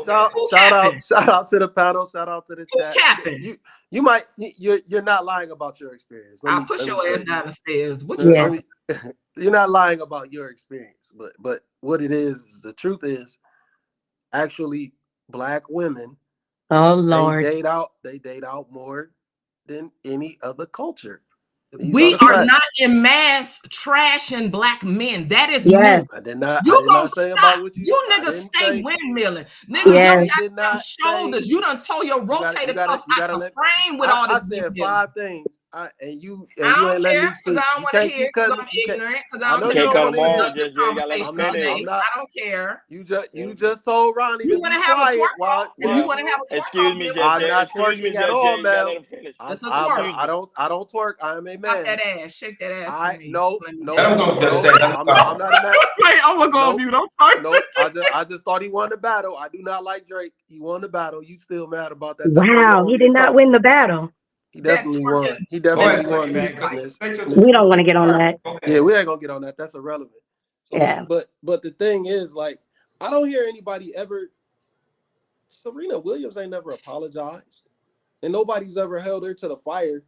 Shout out to the panel. Shout out to the chat. Capping. You might you're not lying about your experience. I'll push your ass down the stairs. What you're not lying about your experience, but what it is, the truth is, actually, black women, oh Lord, they date out more than any other culture. We are not in mass trashing black men. That is new. I did not say about what you niggas stay windmilling. Niggas, you got shoulders. You done tore your rotator cuffs out the frame with all this. I said 5 things. And you I ain't don't letting care me speak. because I don't want to hear because I'm ignorant. Because I don't can't come on. just conversation all day. I don't care. You just told Ronnie you want to have a twerk off. If you want to have a twerk excuse me, I'm not twerking at all, man. It's a twerk. I don't twerk. I am a man. Stop that ass. Shake that ass. No. I'm not a man. I'm gonna go on mute. I'm sorry. No, I just thought he won the battle. I do not like Drake. He won the battle. You still mad about that? Wow, he did not win the battle. He definitely won. He definitely won. We don't want to get on that. Yeah, we ain't gonna get on that. That's irrelevant. So, yeah. But the thing is, like, I don't hear anybody ever. Serena Williams ain't never apologized, and nobody's ever held her to the fire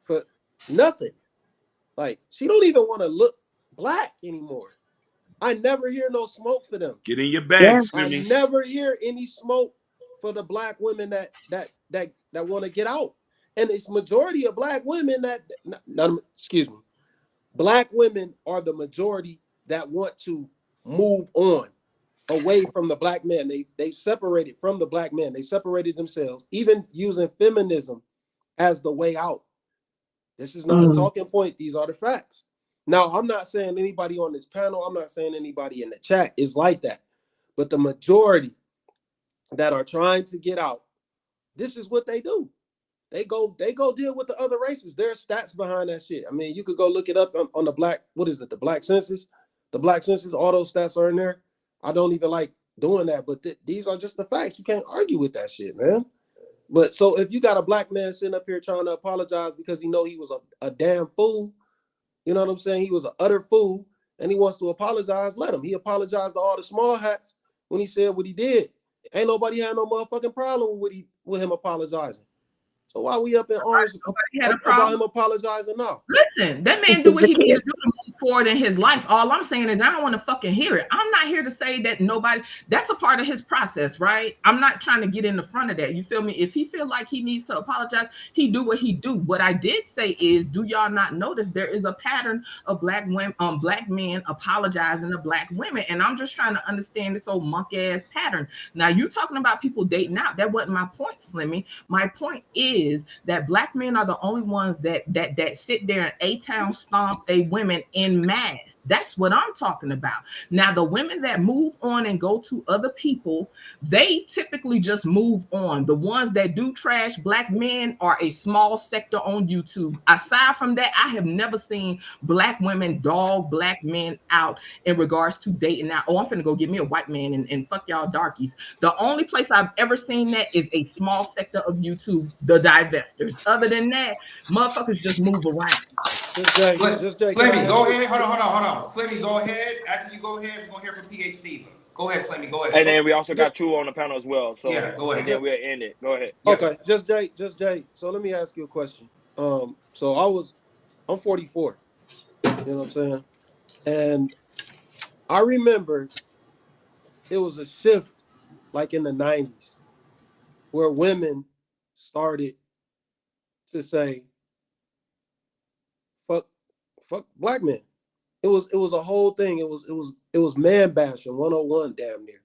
for nothing. Like, she don't even want to look black anymore. I never hear no smoke for them. Get in your bag, I never hear any smoke for the black women that want to get out. And it's majority of black women black women are the majority that want to move on away from the black man. They separated from the black man. They separated themselves, even using feminism as the way out. This is not a talking point. These are the facts. Now, I'm not saying anybody on this panel, I'm not saying anybody in the chat is like that. But the majority that are trying to get out, this is what they do. They go deal with the other races. There are stats behind that shit. I mean, you could go look it up on the black, what is it? The black census. The black census, all those stats are in there. I don't even like doing that, but these are just the facts. You can't argue with that shit, man. But so if you got a black man sitting up here trying to apologize because he know he was a damn fool, you know what I'm saying? He was an utter fool, and he wants to apologize, let him. He apologized to all the small hats when he said what he did. Ain't nobody had no motherfucking problem with him apologizing. So why we up in arms about him apologizing now? Listen, that man do what he needs to do to move forward in his life. All I'm saying is I don't want to fucking hear it. I'm not here to say that that's a part of his process, right? I'm not trying to get in the front of that. You feel me? If he feel like he needs to apologize, he do what he do. What I did say is, do y'all not notice there is a pattern of black women, black men apologizing to black women? And I'm just trying to understand this old monk ass pattern. Now you talking about people dating out. That wasn't my point, Slimmy. My point is that black men are the only ones that sit there and A-town stomp a women in mass. That's what I'm talking about. Now, the women that move on and go to other people, they typically just move on. The ones that do trash black men are a small sector on YouTube. Aside from that, I have never seen black women dog black men out in regards to dating out. Oh, I'm finna go get me a white man and fuck y'all darkies. The only place I've ever seen that is a small sector of YouTube, the divestors. Other than that, motherfuckers just move around. Slimmy, go ahead. Hold on. Slimmy, go ahead. After you go ahead, we're going to hear from PhD. Go ahead, Slimmy. Go ahead. And then we also got True on the panel as well. So yeah, go ahead. And then we'll end it. Go ahead. Okay, just Jay. So let me ask you a question. So I'm 44. You know what I'm saying? And I remember it was a shift like in the 90s where women started to say, fuck black men. It was a whole thing. It was man bashing 101 damn near.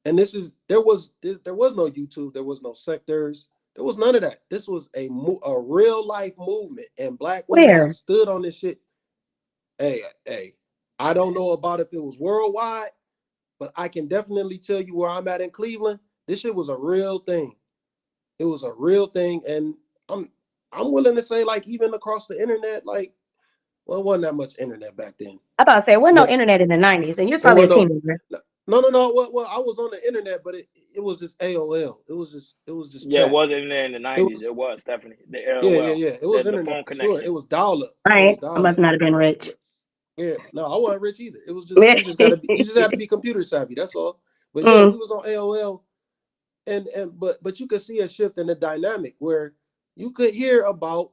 And there was no YouTube, there was no sectors, there was none of that. This was a real life movement, and black women have stood on this shit. Hey, I don't know about if it was worldwide, but I can definitely tell you where I'm at in Cleveland. This shit was a real thing. It was a real thing, and I'm willing to say, like, even across the internet, like, well, it wasn't that much internet back then. I thought I said, well, no internet in the 90s, and you're probably a teenager. No. Well, I was on the internet, but it was just AOL. It was just yeah, chat. it wasn't in there in the 90s. It was definitely the AOL. Yeah. It was internet for sure. It was dial-up. Right. I must not have been rich. Yeah, no, I wasn't rich either. It was just you just had to be computer savvy. That's all. But yeah, we was on AOL, but you could see a shift in the dynamic where you could hear about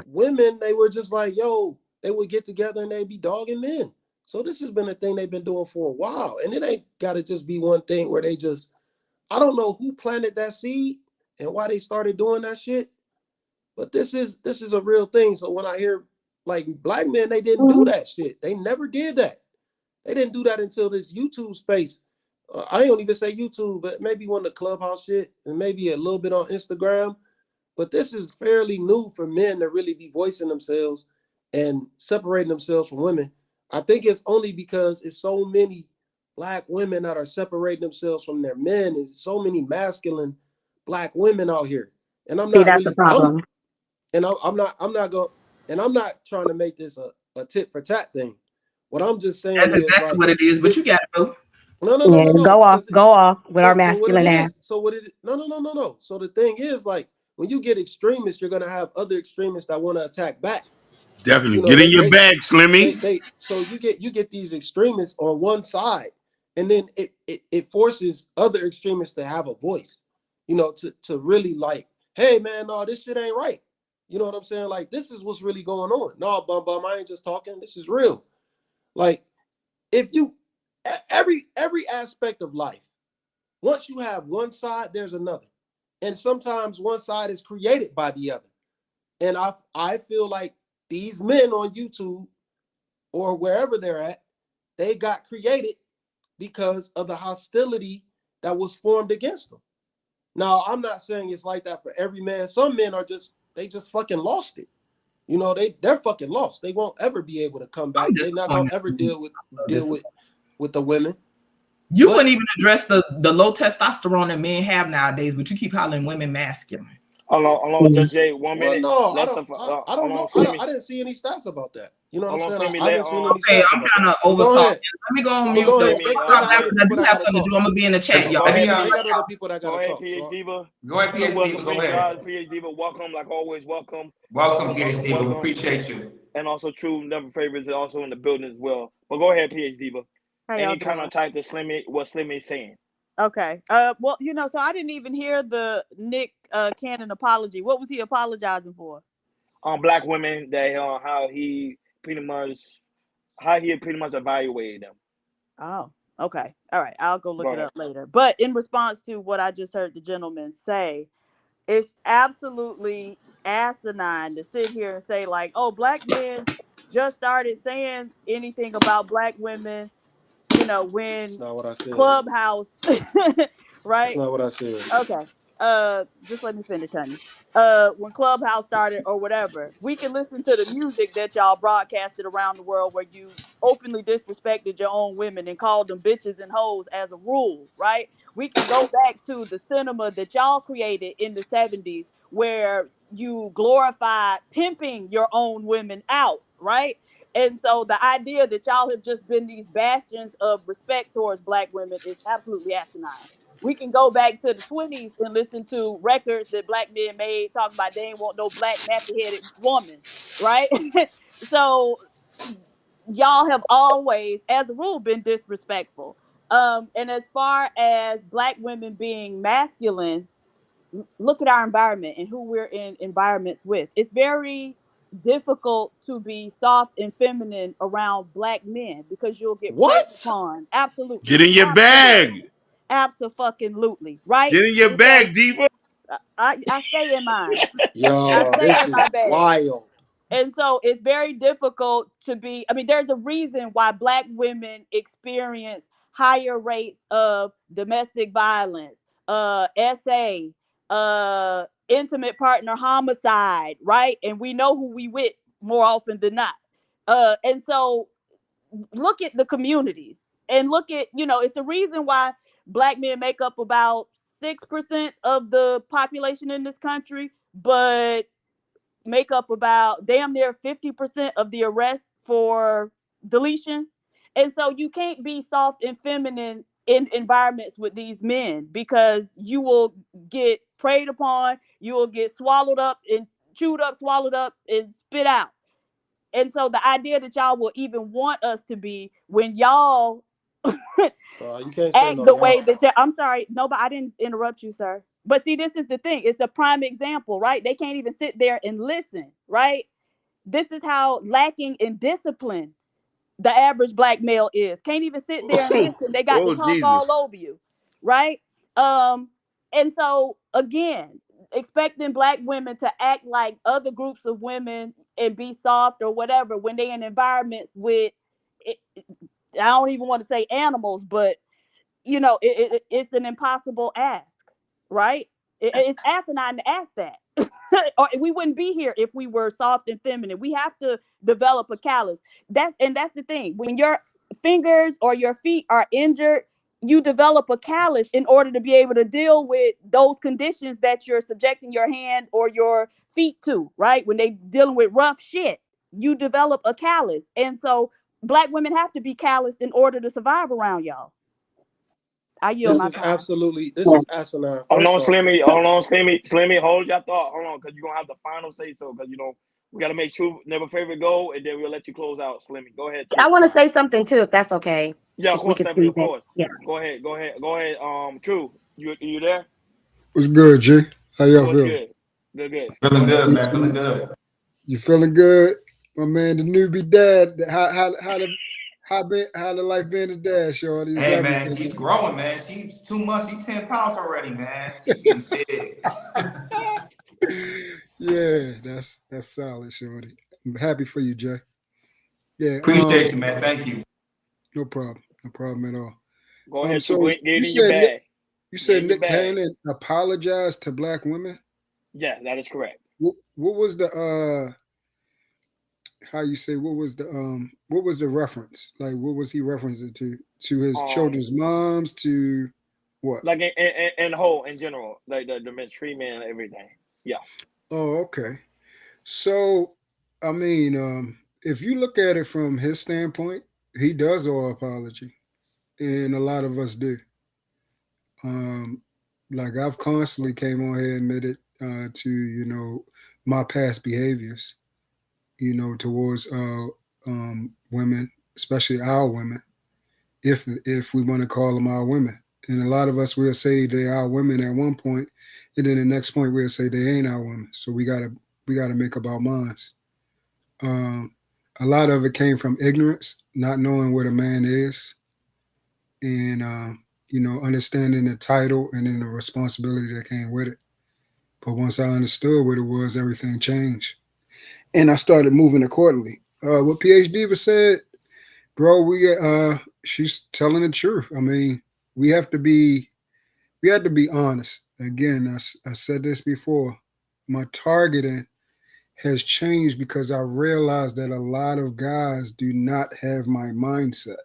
women. They were just like, yo, they would get together and they'd be dogging men. So this has been a thing they've been doing for a while, and it ain't got to just be one thing where they just. I don't know who planted that seed and why they started doing that shit, but this is a real thing. So when I hear like black men, they didn't do that shit. They never did that. They didn't do that until this YouTube space. I don't even say YouTube, but maybe one of the Clubhouse shit and maybe a little bit on Instagram. But this is fairly new for men to really be voicing themselves and separating themselves from women. I think it's only because it's so many black women that are separating themselves from their men, and so many masculine black women out here. And I'm not that's a problem. I'm not trying to make this a tit for tat thing. What I'm just saying that's is exactly like, what it is, but you got to go. No. Go off with our masculine ass. No. So the thing is, like, when you get extremists, you're gonna have other extremists that want to attack back. Definitely. Get in your bag, Slimmy. So you get these extremists on one side, and then it forces other extremists to have a voice, to really like, hey man, no, this shit ain't right. You know what I'm saying? Like, this is what's really going on. No, bum, I ain't just talking. This is real. Like, if you every aspect of life, once you have one side, there's another. And sometimes one side is created by the other. And I feel like these men on YouTube or wherever they're at, they got created because of the hostility that was formed against them. Now, I'm not saying it's like that for every man. Some men are just fucking lost it. They're fucking lost. They won't ever be able to come back. They're not gonna ever deal with the women. You wouldn't even address the low testosterone that men have nowadays, but you keep hollering women masculine. Along just Jay, 1 minute. No, I don't know. I didn't see any stats about that. You know what I'm saying? I haven't seen any stats. Okay, I'm trying to over talk. Let me go on mute. I do have something to do. I'm gonna be in the chat, y'all. They got other people that gotta talk. PH Diva. Go ahead, PH Diva. Go ahead. PH Diva, welcome, like always, welcome. Welcome, PH Diva. We appreciate you. And also, True Number Favorites is also in the building as well. But go ahead, PH Diva. Any kind of type of what Slimmy is saying. Okay. Well, so I didn't even hear the Nick Cannon apology. What was he apologizing for? Black women, that how he pretty much evaluated them. Oh, okay. All right. I'll go look it up later. But in response to what I just heard the gentleman say, it's absolutely asinine to sit here and say, like, oh, black men just started saying anything about black women, when That's not what I said. Clubhouse, right? That's not what I said. Okay. Just let me finish, honey. When Clubhouse started or whatever, we can listen to the music that y'all broadcasted around the world where you openly disrespected your own women and called them bitches and hoes as a rule, right? We can go back to the cinema that y'all created in the 70s where you glorified pimping your own women out, right? And so the idea that y'all have just been these bastions of respect towards black women is absolutely asinine. We can go back to the 20s and listen to records that black men made talking about they ain't want no black nappy-headed woman, right? So y'all have always, as a rule, been disrespectful. And as far as black women being masculine, look at our environment and who we're in environments with. It's very difficult to be soft and feminine around black men because you'll get preyed upon. Absolutely. Get in your bag. Absolutely. Right? Get in your bag, Diva. I stay in mine. Yo, this is wild. And so it's very difficult to be, I mean, there's a reason why Black women experience higher rates of domestic violence, SA, intimate partner homicide, right? And we know who we with more often than not. And so look at the communities and look at, it's the reason why Black men make up about 6% of the population in this country, but make up about damn near 50% of the arrests for deletion. And so you can't be soft and feminine in environments with these men, because you will get preyed upon, you will get swallowed up and chewed up, swallowed up, and spit out. And so the idea that y'all will even want us to be, when y'all You can't say act no, the y'all. way that I'm sorry, no, but I didn't interrupt you, sir. But see, this is the thing. It's a prime example, right? They can't even sit there and listen, right? This is how lacking in discipline the average Black male is. Can't even sit there and listen. They got to talk all over you, right? And so again, expecting Black women to act like other groups of women and be soft or whatever when they in environments with, I don't even want to say animals, but it's an impossible ask, right? It's asinine to ask that. Or we wouldn't be here if we were soft and feminine. We have to develop a callus. That's the thing. When your fingers or your feet are injured, you develop a callus in order to be able to deal with those conditions that you're subjecting your hand or your feet to, right? When they dealing with rough shit, you develop a callus. And so Black women have to be calloused in order to survive around y'all. I yield This my is time. absolutely, this is asinine. Hold on, First off, Slimmy, hold your thought. Hold on, because you're gonna have the final say so, because we gotta make sure never favorite go, and then we'll let you close out, Slimmy. Go ahead. I want to say something too, if that's okay. Yeah, of If we course, can Stephanie, of squeeze in. course. Yeah. Go ahead. True. You there? What's good, G? How y'all What's feeling? Good. Feeling good, man. Feeling good. You feeling good, my man? The newbie dad. How the life being a dad, shorty? Hey, man, she's growing, man. She's 2 months. She's 10 pounds already, man. She's getting big. Yeah, that's solid, shorty. I'm happy for you, Jay. Yeah, Appreciate you, man. Thank you. No problem at all. Go ahead, So get in your bag. You said Nick Cannon apologized to Black women? Yeah, that is correct. What was the what was the reference? Like, what was he referencing to? To his children's moms? To what? Like in general, like the mistreatment and everything. Yeah. Oh, okay. So, I mean, if you look at it from his standpoint, he does owe apology, and a lot of us do. Like I've constantly came on here and admitted to my past behaviors, towards women, especially our women, if we want to call them our women. And a lot of us will say they are women at one point, and then the next point we'll say they ain't our women. So we gotta make up our minds. A lot of it came from ignorance, not knowing what a man is, and understanding the title and then the responsibility that came with it. But once I understood what it was, everything changed, and I started moving accordingly. What PhD Diva said, bro, she's telling the truth. I mean, we had to be honest. Again, I said this before. My targeting has changed because I realized that a lot of guys do not have my mindset.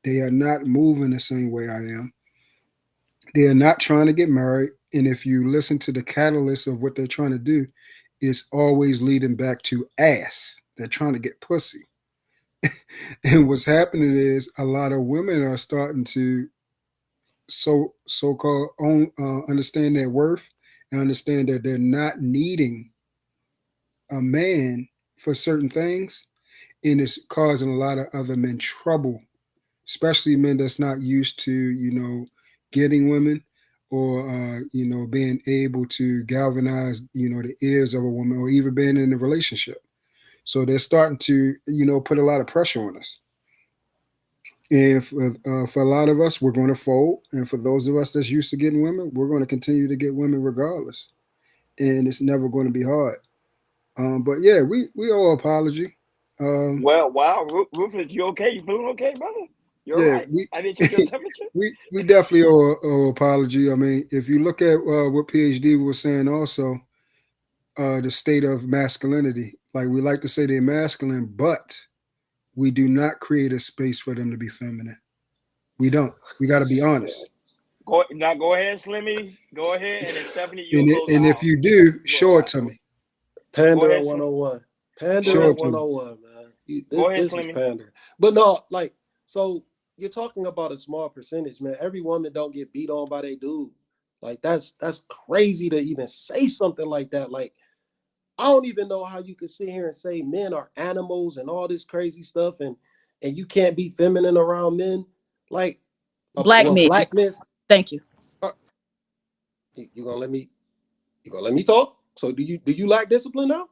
They are not moving the same way I am. They are not trying to get married. And if you listen to the catalyst of what they're trying to do, it's always leading back to ass. They're trying to get pussy. And what's happening is a lot of women are starting to so-called understand their worth and understand that they're not needing a man for certain things, and it's causing a lot of other men trouble, especially men that's not used to getting women or being able to galvanize the ears of a woman, or even being in a relationship. So they're starting to put a lot of pressure on us. And for a lot of us, we're going to fold. And for those of us that's used to getting women, we're going to continue to get women regardless. And it's never going to be hard. But yeah, we owe apology. Well, wow, Rufus, you okay? You feeling okay, brother? You're Yeah, right. I didn't check your temperature. we definitely owe apology. I mean, if you look at what PhD was saying, also the state of masculinity, like we like to say they're masculine, but we do not create a space for them to be feminine. We don't. We got to be honest. Go ahead, Slimmy. Go ahead, and then Stephanie, And if you do, show it to me. Pandering 101. Pandering 101, man. This is pandering. But no, like, so you're talking about a small percentage, man. Every woman don't get beat on by their dude. Like, that's crazy to even say something like that. Like, I don't even know how you could sit here and say men are animals and all this crazy stuff, and you can't be feminine around men. Like, black men. Thank you. You gonna let me talk? So do you lack discipline now?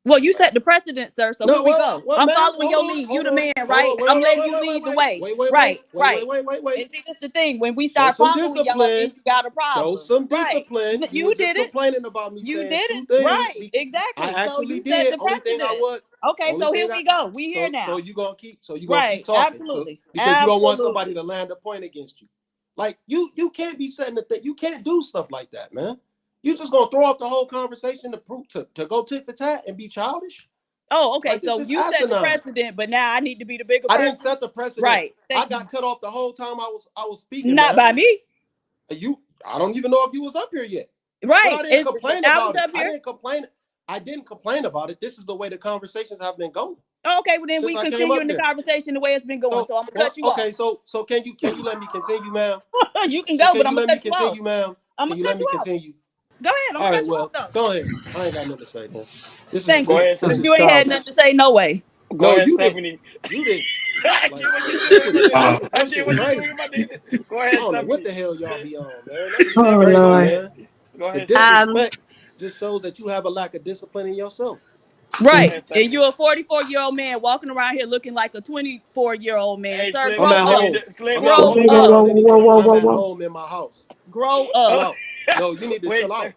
Well, you set the precedent, sir. So here we go. I'm following your lead. You the man, right? I'm letting you lead the way. Right. And see, that's the thing. When we start following y'all, you got a problem. Show some discipline. You did it. Complaining about me. You did it. Right. Exactly. I actually so you set the only thing I would. Okay, so here we go. We here now. So you gonna keep keep talking. Absolutely. Because you don't want somebody to land a point against you. Like you can't be setting the thing. You can't do stuff like that, man. You just gonna throw off the whole conversation to go tit for tat and be childish? Oh, okay. Like, so you set the precedent, but now I need to be the bigger person. I didn't set the precedent. Right. I got cut off the whole time I was speaking. Not by me. I don't even know if you was up here yet. Right. But I didn't complain about it. I didn't complain about it. This is the way the conversations have been going. Okay, well then we continue in the conversation the way it's been going. So I'm gonna cut you off. Okay, so can you let me continue, ma'am? You can go, but I'm gonna cut you off. Continue, ma'am. Can you let me continue? Go ahead. I'm gonna cut you off though. Go ahead. I ain't got nothing to say, man. Thank you. You ain't had nothing to say, no way. No, you didn't. You didn't. That shit crazy. Go ahead. I don't know what the hell y'all be on, man. Oh Lord. Go ahead. The disrespect just shows that you have a lack of discipline in yourself. Right. And you're a 44-year-old man walking around here looking like a 24-year-old man. Hey, Sir, I'm at home. I'm at home in my house. Grow up. No, you need to chill out.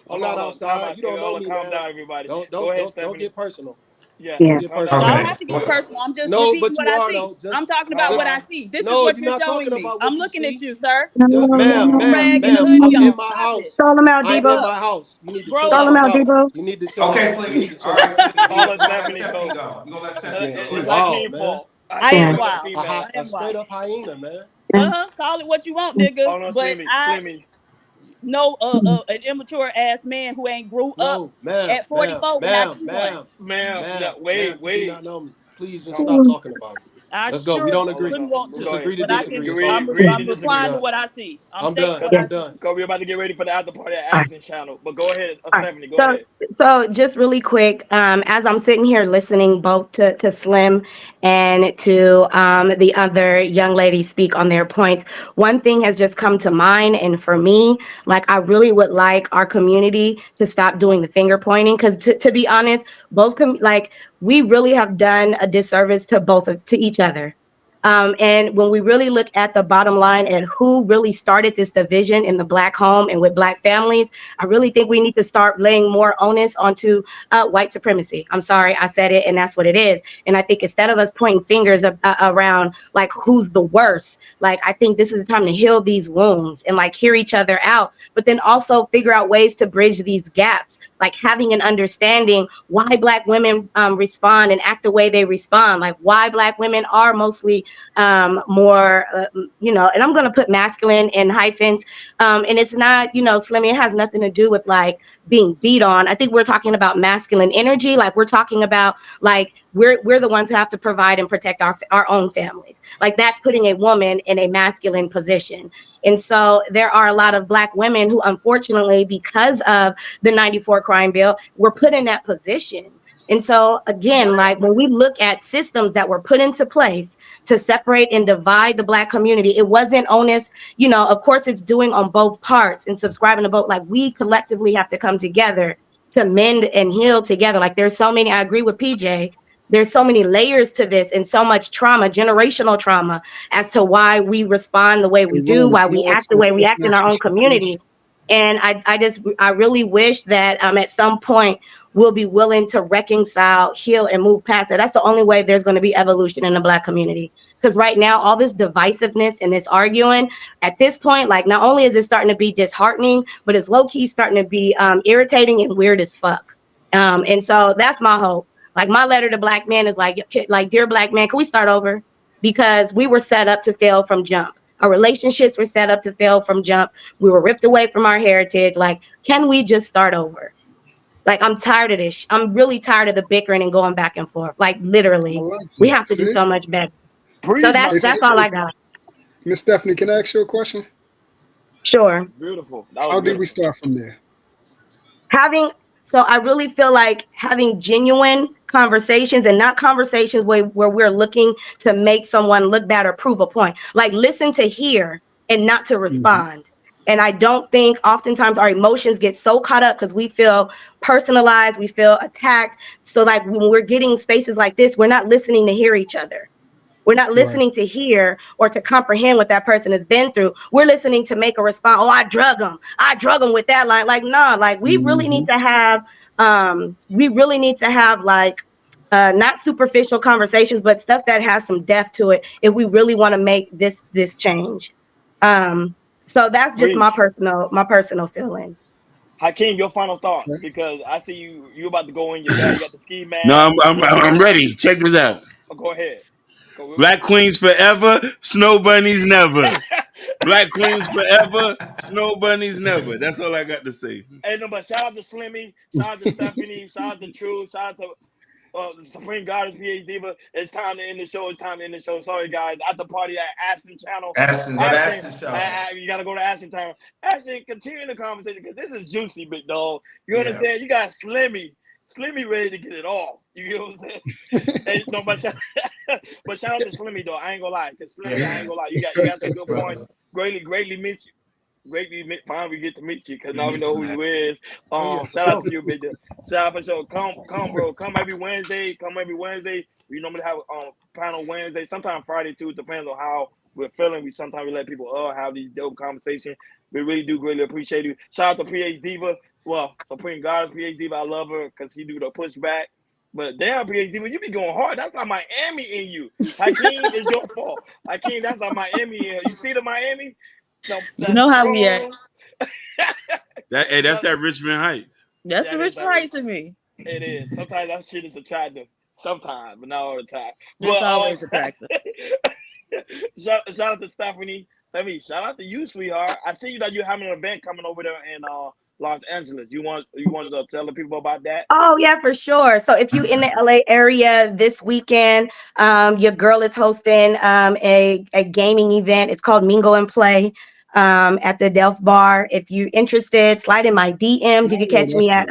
I'm not outside. You don't know me, man. Calm down, everybody. Don't get personal. Yeah. I don't have to get personal. I'm just repeating what I see. I'm talking about what I see. This is what you're showing me. I'm looking at you, sir. Ma'am, I'm in my house. Call him out, I'm in Debo. my house. You need to Call him out, Debo. You need to chill out. Okay, Slim. All right, Stephanie go. We're gonna let Stephanie go. I am wild. A straight up hyena, man. Call it what you want, nigga. But I know an immature ass man who ain't grew up at 44 when I see one. Ma'am, wait. You not know me. Please just stop talking about me. Let's go. We don't agree. Want to, disagree to but disagree. I'm replying to what I see. I'm done. Go. We're about to get ready for the after party at Action Channel. But go ahead, Stephanie. Go ahead. So just really quick, as I'm sitting here listening both to Slim and to the other young ladies speak on their points, one thing has just come to mind. And for me, like, I really would like our community to stop doing the finger pointing, because to be honest, we really have done a disservice to each other. And when we really look at the bottom line and who really started this division in the Black home and with Black families, I really think we need to start laying more onus onto white supremacy. I'm sorry, I said it, and that's what it is. And I think instead of us pointing fingers around like who's the worst, like, I think this is the time to heal these wounds and like hear each other out, but then also figure out ways to bridge these gaps, like having an understanding why Black women respond and act the way they respond, like why Black women are mostly more, and I'm going to put masculine in hyphens. And it's not, Slimmy, it has nothing to do with like being beat on. I think we're talking about masculine energy. Like, we're talking about like, we're the ones who have to provide and protect our own families. Like, that's putting a woman in a masculine position. And so there are a lot of Black women who, unfortunately, because of the 94 crime bill, were put in that position. And so, again, like, when we look at systems that were put into place to separate and divide the Black community, it wasn't onus, of course, it's doing on both parts and subscribing to both. Like, we collectively have to come together to mend and heal together. Like, there's so many, I agree with PJ, there's so many layers to this and so much trauma, generational trauma, as to why we respond the way we do, why we act the way we act in our own community. And I really wish that at some point we'll be willing to reconcile, heal, and move past it. That's the only way there's going to be evolution in the Black community. Because right now, all this divisiveness and this arguing, at this point, like, not only is it starting to be disheartening, but it's low-key starting to be irritating and weird as fuck. And so that's my hope. Like, my letter to Black men is like, dear Black man, can we start over? Because we were set up to fail from jump. Our relationships were set up to fail from jump. We were ripped away from our heritage. Like, can we just start over? Like, I'm tired of this. I'm really tired of the bickering and going back and forth. Like, literally, we have to do so much better. So that's all I got. Miss Stephanie, can I ask you a question? Sure. Beautiful. How did we start from there? So I really feel like having genuine conversations, and not conversations where we're looking to make someone look bad or prove a point. Like, listen to hear and not to respond. And I don't think oftentimes our emotions get so caught up because we feel personalized, we feel attacked. So like when we're getting spaces like this, we're not listening to hear each other. We're not listening to hear or to comprehend what that person has been through. We're listening to make a response. Oh, I drug him with that line. Like, nah, like we really need to have, like, not superficial conversations, but stuff that has some depth to it if we really want to make this change. So that's just my personal feeling. Hakeem, your final thoughts, because I see you about to go in. You got the ski mask. No, I'm ready. Check this out. Oh, go ahead. Black queens forever, snow bunnies never. Black queens forever, snow bunnies never. That's all I got to say. Hey, no, but shout out to Slimmy, shout out to Stephanie, shout out to True, shout out to Supreme Goddess, PH Diva. It's time to end the show. Sorry, guys. At the party at Ashton Channel. Ashton show. You got to go to Ashton Channel. Ashton, continue the conversation because this is juicy, big dog. You understand? You got Slimmy ready to get it off. You know what I'm saying? Hey, no, but shout out to Slimmy, though. I ain't gonna lie. Because Slimmy, I ain't gonna lie. You got a good point. Greatly meet you. Finally get to meet you because now we know who you is. Shout out to you, big deal. Shout out for sure. Come, bro. Come every Wednesday. We normally have panel Wednesday, sometimes Friday too. It depends on how we're feeling. Sometimes we let people have these dope conversations. We really do greatly appreciate you. Shout out to PH Diva. Well, Supreme Goddess, PH Diva. I love her because she do the pushback. But damn, PH Diva, you be going hard. That's not Miami in you. Hakeem, is your fault. Hakeem, that's not Miami in you. You see the Miami? You know how we act. That's that Richmond Heights. That's the Richmond Heights in me. It is. Sometimes that shit is attractive. Sometimes, but not all the time. It's always attractive. Shout out to Stephanie. Shout out to you, sweetheart. I see that you're having an event coming over there in Los Angeles. You want to tell the people about that? Oh yeah, for sure. So if you in the LA area this weekend, your girl is hosting a gaming event. It's called Mingo and Play at the Delph Bar. If you're interested, slide in my DMs. You can catch me at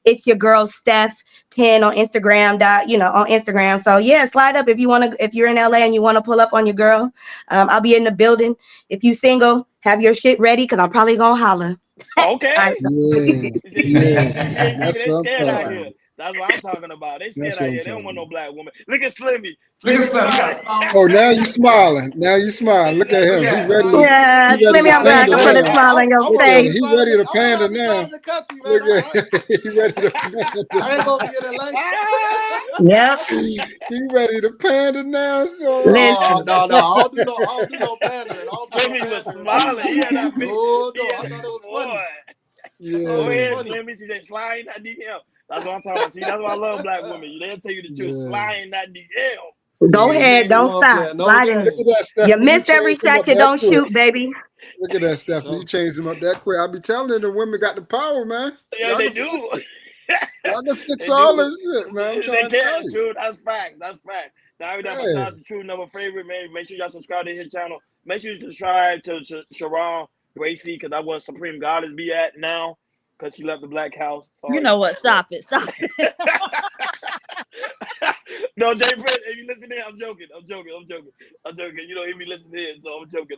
it's your girl Steph 10 on Instagram. On Instagram. So yeah, slide up if you're in LA and you want to pull up on your girl. I'll be in the building. If you single, have your shit ready because I'm probably gonna holler. Okay. Yeah. That's what I'm talking about. They scared out here. They don't want no black woman. Look at Slimmy. Oh, now you smiling. Look at him. He ready. Yeah, Slimmy, I'm glad to put a smile on your face. He ready to panda now. Look at he ready to panda. I ain't gonna be in LA. Yep. He ready to panda now. So No, I don't do no pandering. Slimmy was smiling. He had that big. I thought it was funny. Yeah. Go ahead, Slimmy. She said, slide in that DM. That's what I'm talking about. See, that's why I love black women. They'll tell you the truth. Slide in that DM. Go ahead. Don't stop. Slide in. You missed every shot you don't shoot, baby. Look at that, Stephanie. You changed them up that quick. I be telling you, the women got the power, man. Yeah, they do. Y'all can fix all this shit, man. I'm trying to tell you. Dude, that's fact. Now we got the True Number favorite, man. Make sure y'all subscribe to his channel. Make sure you subscribe to Sharon Gracie, because that's where Supreme Goddess be at now, because she left the Black House. Sorry. You know what? Stop it. No, Jay Brett, if you listen here, I'm joking. You don't hear me listen here, so I'm joking.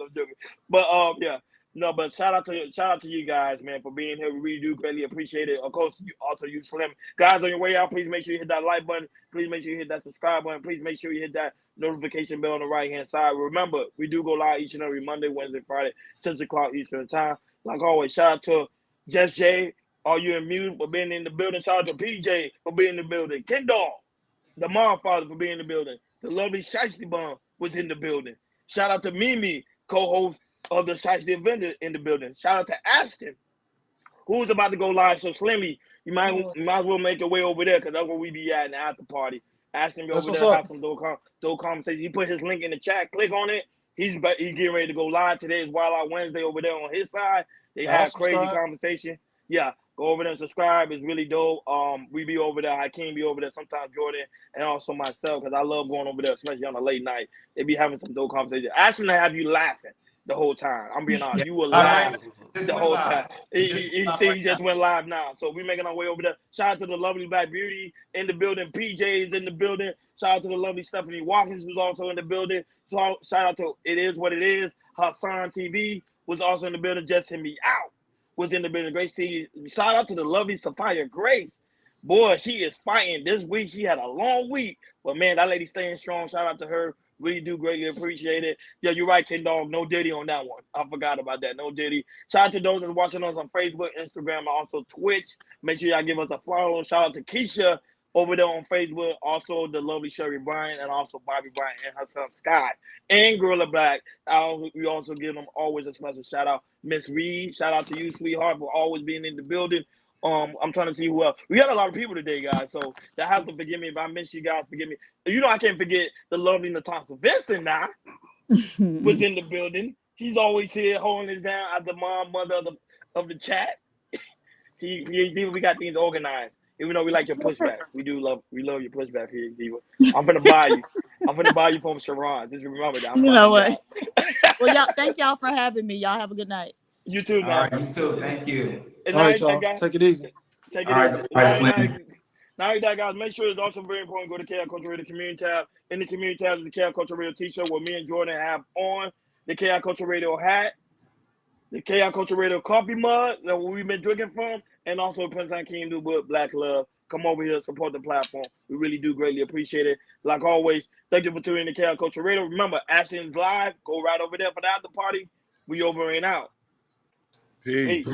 But yeah. No, but shout out to you guys, man, for being here. We really do greatly appreciate it. Of course, you Slim. Guys, on your way out, please make sure you hit that like button. Please make sure you hit that subscribe button. Please make sure you hit that notification bell on the right-hand side. Remember, we do go live each and every Monday, Wednesday, Friday, 6 o'clock Eastern time. Like always, shout out to Just Jay, all you in mute for being in the building. Shout out to PJ for being in the building. Kendall, the mom father for being in the building. The lovely Shiesty Bomb was in the building. Shout out to Mimi, co-host of the Shiesty Event in the building. Shout out to Ashton, who's about to go live. So Slimmy, you might as well make your way over there because that's where we be at in the after party. Ashton be over there, have some dope conversation. He put his link in the chat. Click on it. He's getting ready to go live. Today is Wild Out Wednesday over there on his side. They have crazy conversation. Yeah, go over there and subscribe. It's really dope. We be over there. Hakeem be over there. Sometimes Jordan and also myself because I love going over there, especially on a late night. They be having some dope conversation. Ashton have you laughing the whole time. I'm being honest. You were laughing the whole time. He just went live now. So we making our way over there. Shout out to the lovely Black Beauty in the building. PJ is in the building. Shout out to the lovely Stephanie Watkins who's also in the building. So shout out to It Is What It Is. Hassan TV was also in the building. Just Hit Me Out was in the building. Great to see you. Shout out to the lovely Sophia Grace. Boy, she is fighting this week. She had a long week. But man, that lady staying strong. Shout out to her. Really do greatly appreciate it. Yeah, you're right, Ken Dog. No Diddy on that one. I forgot about that. No Diddy. Shout out to those that are watching us on Facebook, Instagram, and also Twitch. Make sure y'all give us a follow. Shout out to Keisha over there on Facebook. Also, the lovely Sherry Bryant and also Bobby Bryant and her son Scott and Gorilla Black. We also give them always a special shout out. Miss Reed, shout out to you, sweetheart, for always being in the building. I'm trying to see who else. We got a lot of people today, guys. So y'all have to forgive me if I miss you guys. Forgive me. You know I can't forget the lovely Natasha Vincent now was in the building. She's always here holding us down as the mother of the chat. We got things organized. Even though we like your pushback, we love your pushback here, Diva. I'm gonna buy you. I'm gonna buy you from Sharon. Just remember that. You know what? Well, y'all, thank y'all for having me. Y'all have a good night. You too, man. All right, you too. Thank you. All right, y'all. Take it easy. Take it All right, easy. Now that, guys, make sure it's also very important. Go to KI Culture Radio Community tab. In the community tab is the KI Culture Radio T-shirt, where me and Jordan have on the KI Culture Radio hat, the KI Culture Radio coffee mug that we've been drinking from, and also Prince Hakeem New Book Black Love. Come over here, support the platform. We really do greatly appreciate it. Like always, thank you for tuning in to KI Culture Radio. Remember, Ashton's live. Go right over there for the after party. We over and out. Peace.